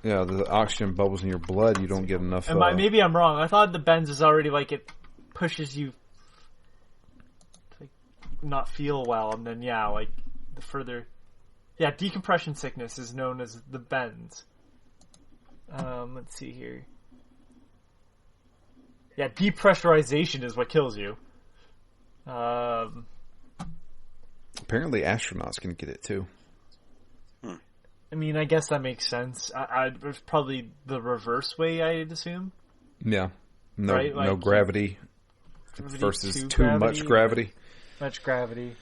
[SPEAKER 1] Yeah, the oxygen bubbles in your blood. You don't get enough.
[SPEAKER 3] Maybe I'm wrong. I thought the bends is already like it pushes you to not feel well, and then like the further. Yeah, decompression sickness is known as the bends. Let's see here. Yeah, depressurization is what kills you.
[SPEAKER 1] Apparently astronauts can get it too.
[SPEAKER 3] I mean, I guess that makes sense. It's probably the reverse way, I'd assume.
[SPEAKER 1] Yeah. No,
[SPEAKER 3] right?
[SPEAKER 1] No gravity versus too much gravity.
[SPEAKER 3] Much gravity.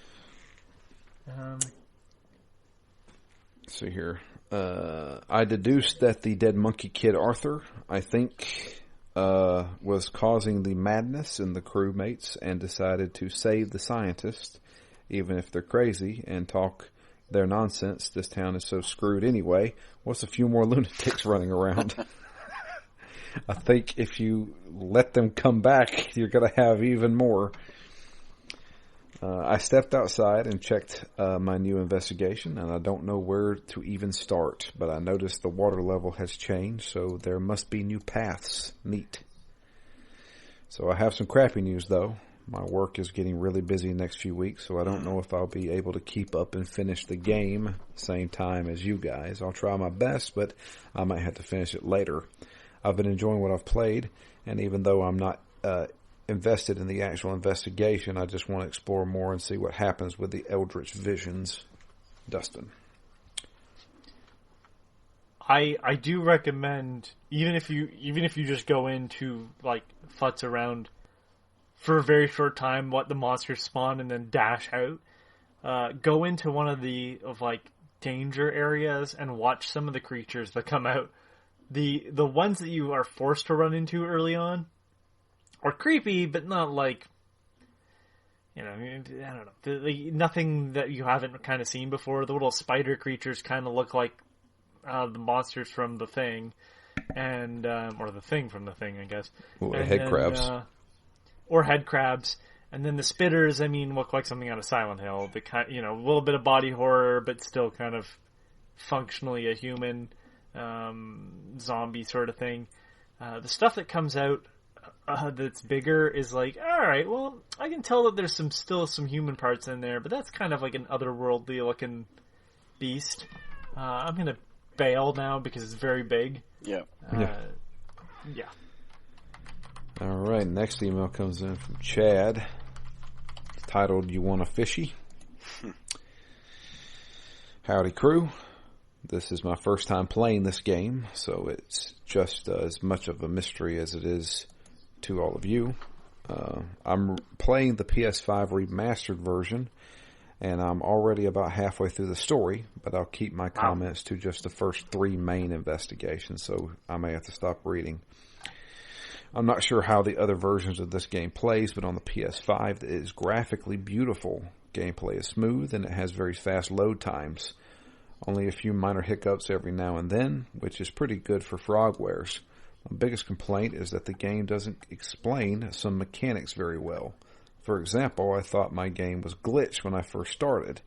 [SPEAKER 1] See here. I deduced that the dead monkey kid Arthur, I think, was causing the madness in the crewmates and decided to save the scientist, even if they're crazy, and talk their nonsense. This town is so screwed anyway. What's a few more lunatics running around? I think if you let them come back, you're going to have even more. I stepped outside and checked my new investigation, and I don't know where to even start, but I noticed the water level has changed, so there must be new paths. Neat. So I have some crappy news, though. My work is getting really busy next few weeks, so I don't know if I'll be able to keep up and finish the game same time as you guys. I'll try my best, but I might have to finish it later. I've been enjoying what I've played, and even though I'm not invested in the actual investigation, I just want to explore more and see what happens with the Eldritch visions. Dustin.
[SPEAKER 3] I do recommend, even if you just go into like futz around for a very short time, let the monsters spawn and then dash out. Go into one of the danger areas and watch some of the creatures that come out. The ones that you are forced to run into early on are creepy, but not like, I don't know, nothing that you haven't kind of seen before. The little spider creatures kind of look like the monsters from The Thing, and or the Thing from The Thing, I guess.
[SPEAKER 1] Ooh, head crabs.
[SPEAKER 3] Or head crabs. And then the spitters, look like something out of Silent Hill. The kind, a little bit of body horror, but still kind of functionally a human zombie sort of thing. The stuff that comes out that's bigger is like, all right, well, I can tell that there's still some human parts in there, but that's kind of like an otherworldly looking beast. I'm gonna bail now because it's very big.
[SPEAKER 2] Yeah.
[SPEAKER 3] Yeah.
[SPEAKER 1] All right, next email comes in from Chad. It's titled, "You Want a Fishy?" Howdy, crew. This is my first time playing this game, so it's just as much of a mystery as it is to all of you. I'm playing the PS5 remastered version, and I'm already about halfway through the story, but I'll keep my comments to just the first 3 main investigations, so I may have to stop reading. I'm not sure how the other versions of this game plays, but on the PS5 it is graphically beautiful. Gameplay is smooth and it has very fast load times. Only a few minor hiccups every now and then, which is pretty good for Frogwares. My biggest complaint is that the game doesn't explain some mechanics very well. For example, I thought my game was glitched when I first started.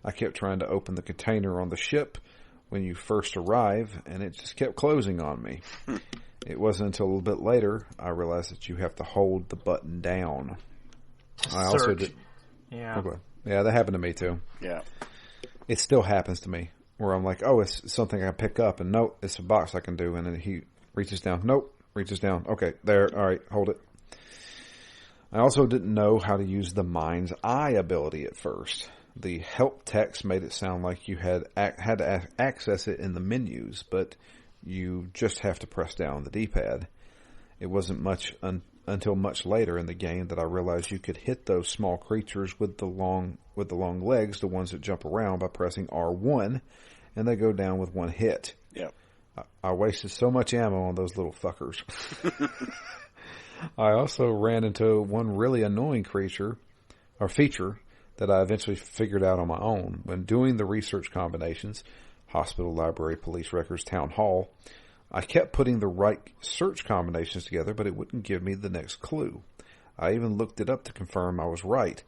[SPEAKER 1] I kept trying to open the container on the ship when you first arrive, and it just kept closing on me. It wasn't until a little bit later I realized that you have to hold the button down. I also did.
[SPEAKER 3] Yeah.
[SPEAKER 1] Okay. Yeah, that happened to me too.
[SPEAKER 2] Yeah.
[SPEAKER 1] It still happens to me where I'm like, oh, it's something I can pick up, and nope, it's a box I can do, and then he reaches down. Nope, reaches down. Okay, there. All right, hold it. I also didn't know how to use the mind's eye ability at first. The help text made it sound like you had to access it in the menus, but you just have to press down on the D-pad. It wasn't much until much later in the game that I realized you could hit those small creatures with the long legs, the ones that jump around, by pressing R1, and they go down with one hit.
[SPEAKER 2] Yeah.
[SPEAKER 1] I wasted so much ammo on those little fuckers. I also ran into one really annoying feature that I eventually figured out on my own. When doing the research combinations, hospital, library, police records, town hall, I kept putting the right search combinations together, but it wouldn't give me the next clue. I even looked it up to confirm I was right.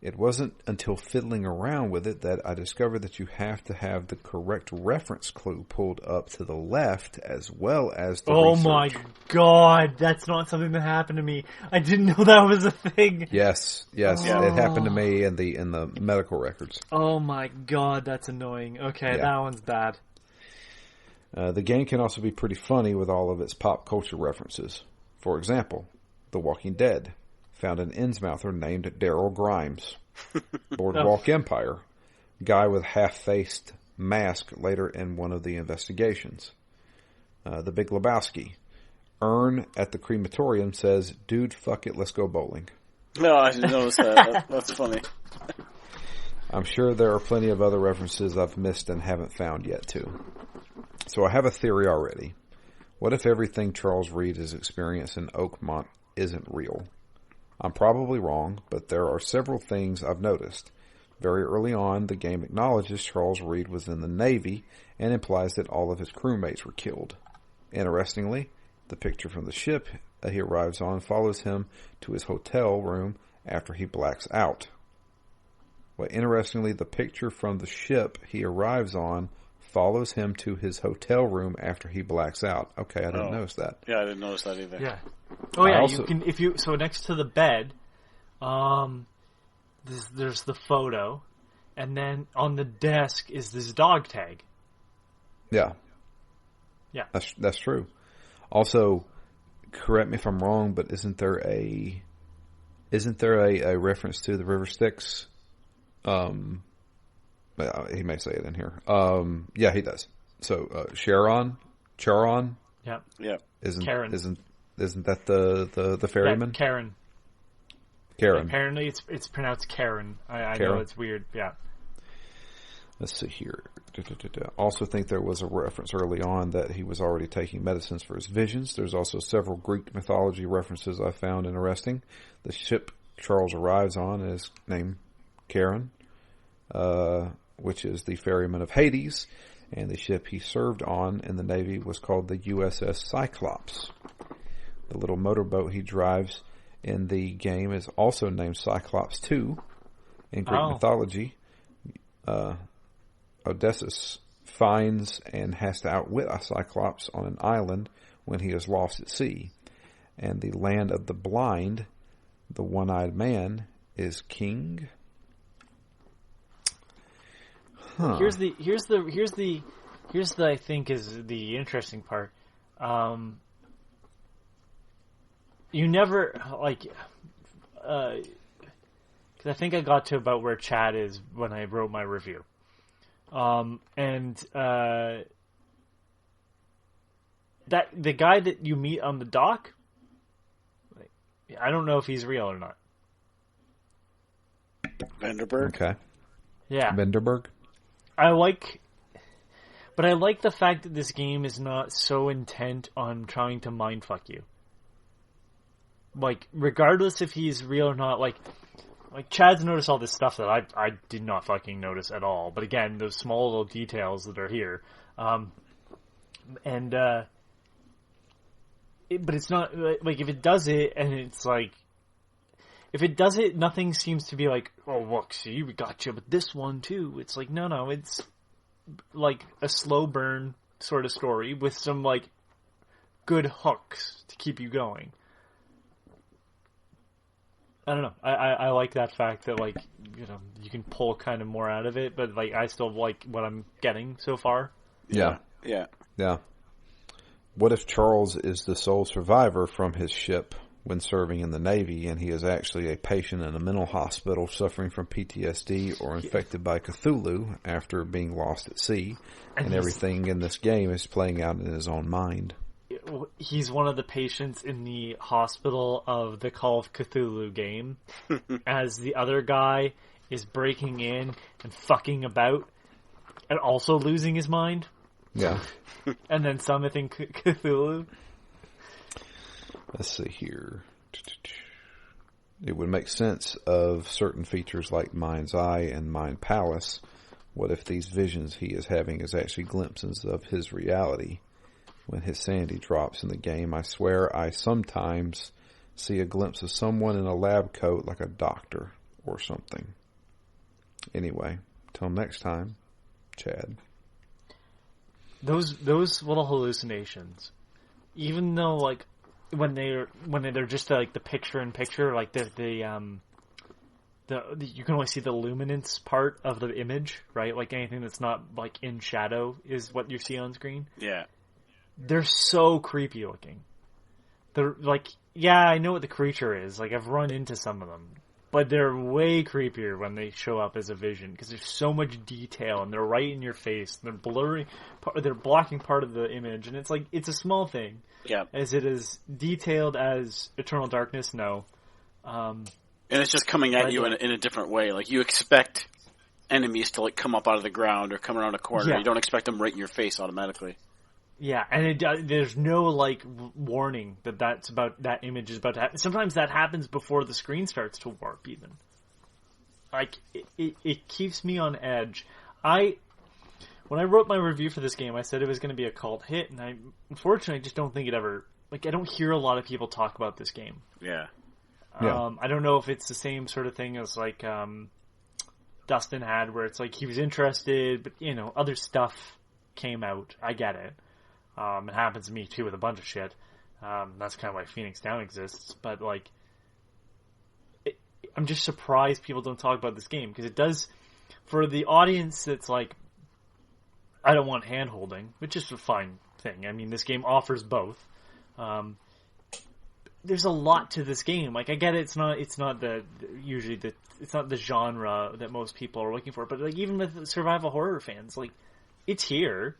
[SPEAKER 1] It wasn't until fiddling around with it that I discovered that you have to have the correct reference clue pulled up to the left as well as the research.
[SPEAKER 3] My god, that's not something that happened to me. I didn't know that was a thing.
[SPEAKER 1] Yes, it happened to me in the medical records.
[SPEAKER 3] Oh my god, that's annoying. Okay, that one's bad.
[SPEAKER 1] The game can also be pretty funny with all of its pop culture references. For example, The Walking Dead found an Innsmouther named Daryl Grimes. Boardwalk Empire, guy with half-faced mask later in one of the investigations. The Big Lebowski. Ern at the crematorium says, "Dude, fuck it, let's go bowling."
[SPEAKER 2] No, I didn't notice that. That's funny.
[SPEAKER 1] I'm sure there are plenty of other references I've missed and haven't found yet, too. So I have a theory already. What if everything Charles Reed has experienced in Oakmont isn't real? I'm probably wrong, but there are several things I've noticed. Very early on, the game acknowledges Charles Reed was in the Navy and implies that all of his crewmates were killed. Interestingly, the picture from the ship he arrives on follows him to his hotel room after he blacks out. Well, interestingly, the picture from the ship he arrives on follows him to his hotel room after he blacks out. Okay, I didn't notice that.
[SPEAKER 2] Yeah, I didn't notice that either.
[SPEAKER 3] Yeah. Oh yeah, you can so next to the bed, there's the photo, and then on the desk is this dog tag.
[SPEAKER 1] Yeah.
[SPEAKER 3] Yeah.
[SPEAKER 1] That's true. Also, correct me if I'm wrong, but isn't there a reference to the River Styx? He may say it in here. Yeah, he does. So Charon.
[SPEAKER 3] Yeah.
[SPEAKER 2] Yeah.
[SPEAKER 3] Karen.
[SPEAKER 1] Isn't that the ferryman?
[SPEAKER 3] Yeah, Karen.
[SPEAKER 1] Karen.
[SPEAKER 3] Apparently, it's pronounced Karen. I know it's weird. Yeah.
[SPEAKER 1] Let's see here. Also think there was a reference early on that he was already taking medicines for his visions. There's also several Greek mythology references I found interesting. The ship Charles arrives on is named Charon, which is the ferryman of Hades, and the ship he served on in the Navy was called the USS Cyclops. The little motorboat he drives in the game is also named Cyclops 2. In Greek mythology, Odysseus finds and has to outwit a Cyclops on an island when he is lost at sea. And the land of the blind, the one-eyed man, is king. Huh.
[SPEAKER 3] Here's I think is the interesting part. You never because I think I got to about where Chad is when I wrote my review. That the guy that you meet on the dock, I don't know if he's real or not.
[SPEAKER 2] Vanderberg?
[SPEAKER 1] Okay.
[SPEAKER 3] Yeah.
[SPEAKER 1] Vanderberg?
[SPEAKER 3] I like the fact that this game is not so intent on trying to mindfuck you. like, regardless if he's real or not, like Chad's noticed all this stuff that I did not fucking notice at all. But again, those small little details that are here. But it's not, like, if it does it, and it's like, if it does it, nothing seems to be like, oh, look, see, we got you with this one, too. It's like, no, it's like a slow burn sort of story with some, like, good hooks to keep you going. I don't know. I like that fact that, like, you know, you can pull kind of more out of it, but, like, I still like what I'm getting so far.
[SPEAKER 1] Yeah. What if Charles is the sole survivor from his ship when serving in the Navy, and he is actually a patient in a mental hospital suffering from PTSD or infected by Cthulhu after being lost at sea, and everything in this game is playing out in his own mind?
[SPEAKER 3] He's one of the patients in the hospital of the Call of Cthulhu game, as the other guy is breaking in and fucking about and also losing his mind.
[SPEAKER 1] Yeah.
[SPEAKER 3] And then summoning Cthulhu.
[SPEAKER 1] Let's see here. It would make sense of certain features like Mind's Eye and Mind Palace. What if these visions he is having is actually glimpses of his reality? When his sanity drops in the game, I swear I sometimes see a glimpse of someone in a lab coat like a doctor or something. Anyway, till next time, Chad.
[SPEAKER 3] Those little hallucinations, even though, like, when they're just like the picture-in-picture, like the you can only see the luminance part of the image, right? Like anything that's not like in shadow is what you see on screen.
[SPEAKER 2] Yeah.
[SPEAKER 3] They're so creepy looking. They're like, yeah, I know what the creature is. Like, I've run into some of them. But they're way creepier when they show up as a vision, because there's so much detail, and they're right in your face. And they're blocking part of the image, and it's like, it's a small thing.
[SPEAKER 2] Yeah.
[SPEAKER 3] Is it as detailed as Eternal Darkness? No.
[SPEAKER 2] And it's just coming at you in a different way. Like, you expect enemies to, like, come up out of the ground or come around a corner. Yeah. You don't expect them right in your face automatically.
[SPEAKER 3] Yeah, and there's no, like, warning that image is about to happen. Sometimes that happens before the screen starts to warp, even. Like, it keeps me on edge. When I wrote my review for this game, I said it was going to be a cult hit, and unfortunately, I just don't think it ever... Like, I don't hear a lot of people talk about this game.
[SPEAKER 2] Yeah.
[SPEAKER 3] I don't know if it's the same sort of thing as, like, Dustin had, where it's like, he was interested, but, you know, other stuff came out. I get it. It happens to me too with a bunch of shit. That's kind of why Phoenix Down exists. But, like, I'm just surprised people don't talk about this game, because it does, for the audience that's like, I don't want hand holding, which is a fine thing. I mean, this game offers both. There's a lot to this game. Like, I get it, it's not the genre that most people are looking for, but, like, even with survival horror fans, like, it's here.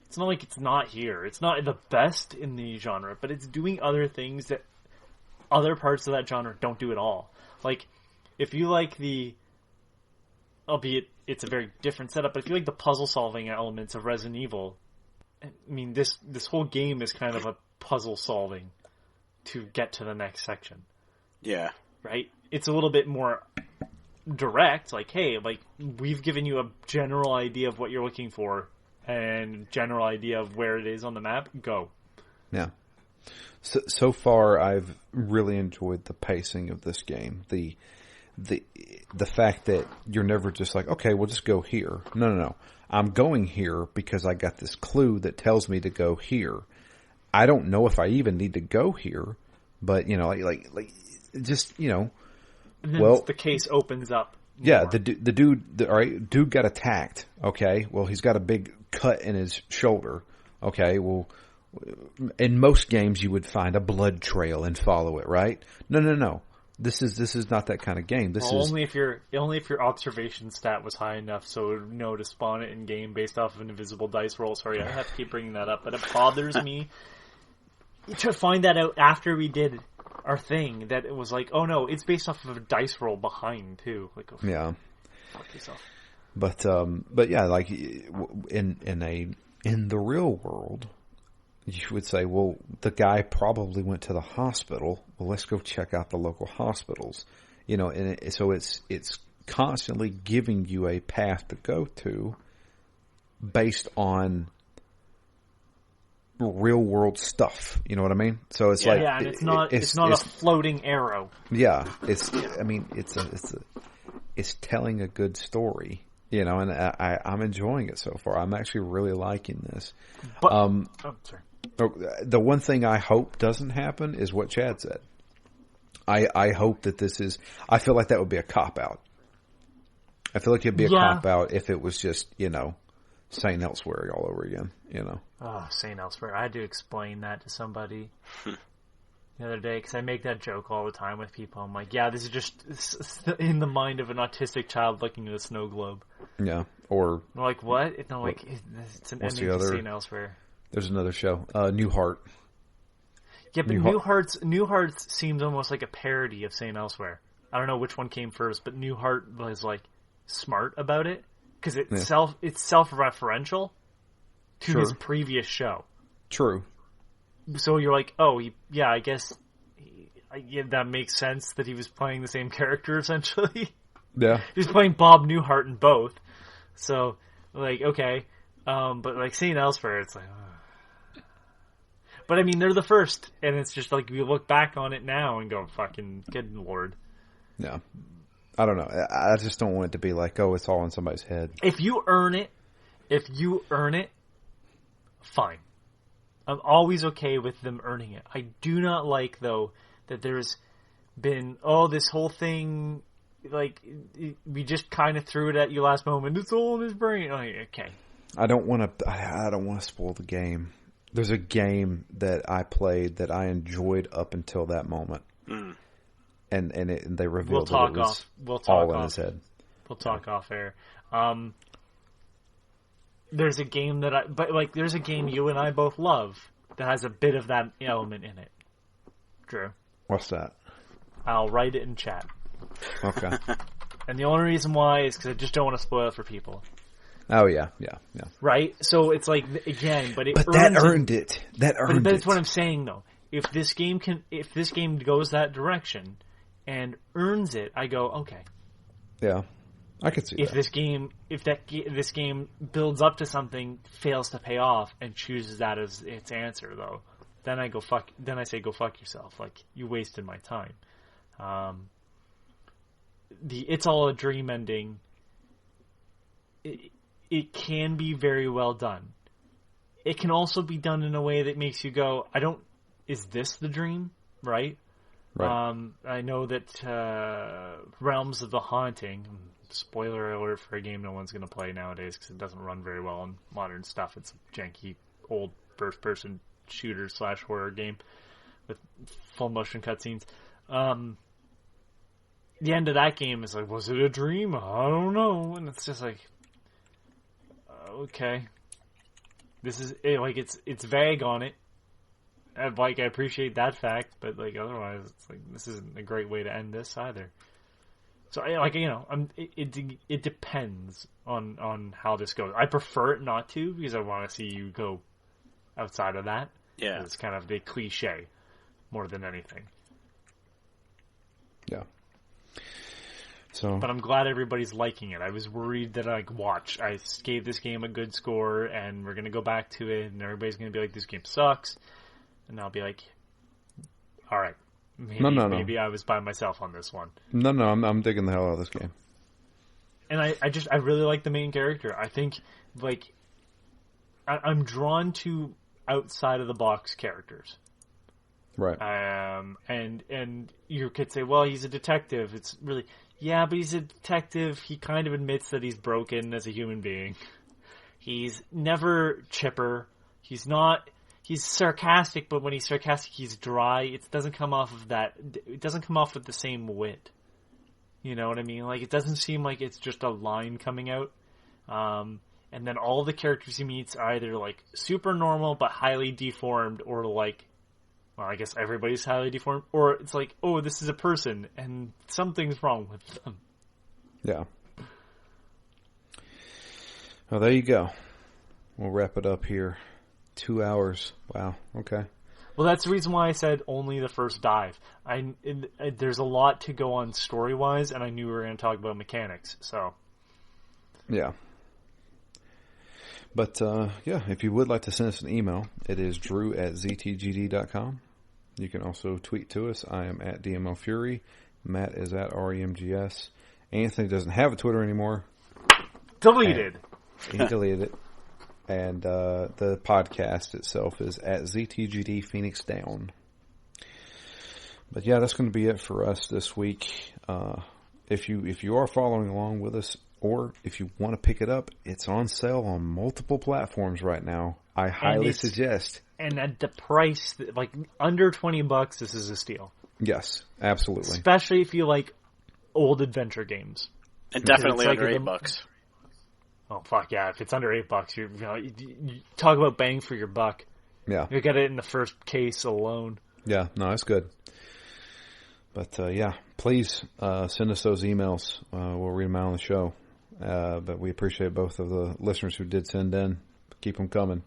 [SPEAKER 3] It's not like it's not here. It's not the best in the genre, but it's doing other things that other parts of that genre don't do at all. Like, if you like albeit it's a very different setup, but if you like the puzzle-solving elements of Resident Evil, I mean, this whole game is kind of a puzzle-solving to get to the next section.
[SPEAKER 2] Yeah.
[SPEAKER 3] Right? It's a little bit more direct, like, hey, like, we've given you a general idea of what you're looking for, and general idea of where it is on the map, go.
[SPEAKER 1] Yeah. So far, I've really enjoyed the pacing of this game. The fact that you're never just like, okay, we'll just go here. No. I'm going here because I got this clue that tells me to go here. I don't know if I even need to go here, but, you know, like just, you know.
[SPEAKER 3] And then the case opens up.
[SPEAKER 1] Yeah, the dude got attacked. Okay, well, he's got a big cut in his shoulder. Okay, well, in most games you would find a blood trail and follow it, right? No. This is not that kind of game.
[SPEAKER 3] Only if your observation stat was high enough, so know to spawn it in game based off of an invisible dice roll. Sorry, I have to keep bringing that up, but it bothers me to find that out after we did our thing, that it was like, oh no, it's based off of a dice roll behind too. Like, oh,
[SPEAKER 1] yeah,
[SPEAKER 3] fuck yourself.
[SPEAKER 1] But yeah, like in the real world, you would say, well, the guy probably went to the hospital. Well, let's go check out the local hospitals. So it's constantly giving you a path to go to based on real world stuff. You know what I mean? So it's like,
[SPEAKER 3] and it's not a floating arrow.
[SPEAKER 1] Yeah, it's telling a good story. And I'm enjoying it so far. I'm actually really liking this.
[SPEAKER 3] But, sorry.
[SPEAKER 1] The one thing I hope doesn't happen is what Chad said. I hope that this is. I feel like that would be a cop out. I feel like it'd be a cop out if it was just St. Elsewhere all over again.
[SPEAKER 3] Oh, St. Elsewhere! I had to explain that to somebody the other day because I make that joke all the time with people. I'm like, yeah, this is just in the mind of an autistic child looking at a snow globe.
[SPEAKER 1] Yeah, or
[SPEAKER 3] I'm like, what? It's an ending to St. Elsewhere.
[SPEAKER 1] There's another show, Newhart.
[SPEAKER 3] Yeah, but Newhart's seems almost like a parody of St. Elsewhere. I don't know which one came first, but Newhart was like smart about it because it's self-referential to his previous show. True. So you're like, oh, I guess that makes sense that he was playing the same character essentially.
[SPEAKER 1] Yeah.
[SPEAKER 3] He was playing Bob Newhart in both. So, like, okay. But like St. Elsewhere, it's like, But I mean, they're the first, and it's just like we look back on it now and go, "Fucking good lord."
[SPEAKER 1] Yeah, I don't know. I just don't want it to be like, oh, it's all in somebody's head.
[SPEAKER 3] If you earn it, fine. I'm always okay with them earning it. I do not like though that there's been this whole thing like we just kind of threw it at you last moment. It's all in his brain. Like, okay.
[SPEAKER 1] I don't want to spoil the game. There's a game that I played that I enjoyed up until that moment, and they revealed that it was all in his head.
[SPEAKER 3] We'll talk off air. There's a game there's a game you and I both love that has a bit of that element in it. Drew,
[SPEAKER 1] what's that?
[SPEAKER 3] I'll write it in chat.
[SPEAKER 1] Okay.
[SPEAKER 3] And the only reason why is because I just don't want to spoil it for people.
[SPEAKER 1] Oh yeah.
[SPEAKER 3] Right, so it's like again, but
[SPEAKER 1] that earned it. But
[SPEAKER 3] that's what I'm saying though. If this game goes that direction and earns it, I go okay.
[SPEAKER 1] Yeah, I could see.
[SPEAKER 3] If this game builds up to something, fails to pay off, and chooses that as its answer, though, then I go fuck. Then I say go fuck yourself. Like you wasted my time. The It's All a Dream ending. It can be very well done. It can also be done in a way that makes you go, is this the dream? Right? I know that Realms of the Haunting, spoiler alert for a game no one's going to play nowadays because it doesn't run very well in modern stuff. It's a janky, old first-person shooter / horror game with full motion cutscenes. The end of that game is like, was it a dream? I don't know. And it's just like, okay, this is like it's vague on it. I appreciate that fact, but like otherwise, it's like this isn't a great way to end this either. So it depends on how this goes. I prefer it not to because I want to see you go outside of that. Yeah, it's kind of the cliche more than anything.
[SPEAKER 1] Yeah.
[SPEAKER 3] But I'm glad everybody's liking it. I was worried that I gave this game a good score, and we're going to go back to it, and everybody's going to be like, this game sucks. And I'll be like, all right, maybe I was by myself on this one.
[SPEAKER 1] No, I'm digging the hell out of this game.
[SPEAKER 3] And I really like the main character. I think, like, I'm drawn to outside-of-the-box characters.
[SPEAKER 1] Right.
[SPEAKER 3] And you could say, well, he's a detective. It's really... Yeah, but he's a detective. He kind of admits that he's broken as a human being. He's never chipper. He's sarcastic, but when he's sarcastic, he's dry. It doesn't come off of that. It doesn't come off with the same wit. You know what I mean? Like, it doesn't seem like it's just a line coming out. And then all the characters he meets are either, like, super normal but highly deformed, or, like, well, I guess everybody's highly deformed, or it's like, oh, this is a person, and something's wrong with them.
[SPEAKER 1] Yeah. Well, there you go. We'll wrap it up here. 2 hours. Wow. Okay.
[SPEAKER 3] Well, that's the reason why I said only the first dive. There's a lot to go on story-wise, and I knew we were going to talk about mechanics, so...
[SPEAKER 1] Yeah. But, yeah, if you would like to send us an email, it is drew@ztgd.com. You can also tweet to us. I am at DMLFury. Matt is at REMGS. Anthony doesn't have a Twitter anymore.
[SPEAKER 3] Deleted.
[SPEAKER 1] He deleted it. And the podcast itself is at ZTGD Phoenix Down. But yeah, that's going to be it for us this week. If you are following along with us, or if you want to pick it up, it's on sale on multiple platforms right now. I highly suggest.
[SPEAKER 3] And at the price, like under $20, this is a steal.
[SPEAKER 1] Yes, absolutely.
[SPEAKER 3] Especially if you like old adventure games.
[SPEAKER 2] And definitely under $8.
[SPEAKER 3] Oh fuck yeah! If it's under $8, you talk about bang for your buck.
[SPEAKER 1] Yeah,
[SPEAKER 3] you get it in the first case alone.
[SPEAKER 1] Yeah, no, that's good. But yeah, please send us those emails. We'll read them out on the show. But we appreciate both of the listeners who did send in. Keep them coming.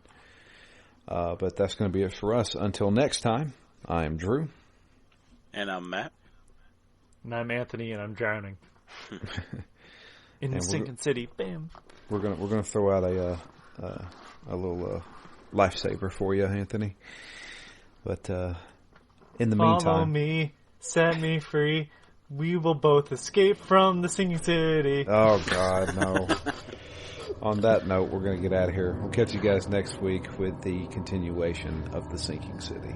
[SPEAKER 1] But that's going to be it for us. Until next time, I am Drew.
[SPEAKER 2] And I'm Matt.
[SPEAKER 3] And I'm Anthony, and I'm drowning. In the sinking city. Bam.
[SPEAKER 1] We're gonna throw out a little lifesaver for you, Anthony. But in the meantime,
[SPEAKER 3] follow me, set me free. We will both escape from the sinking city.
[SPEAKER 1] Oh God, no! On that note, we're gonna get out of here. We'll catch you guys next week with the continuation of the sinking city.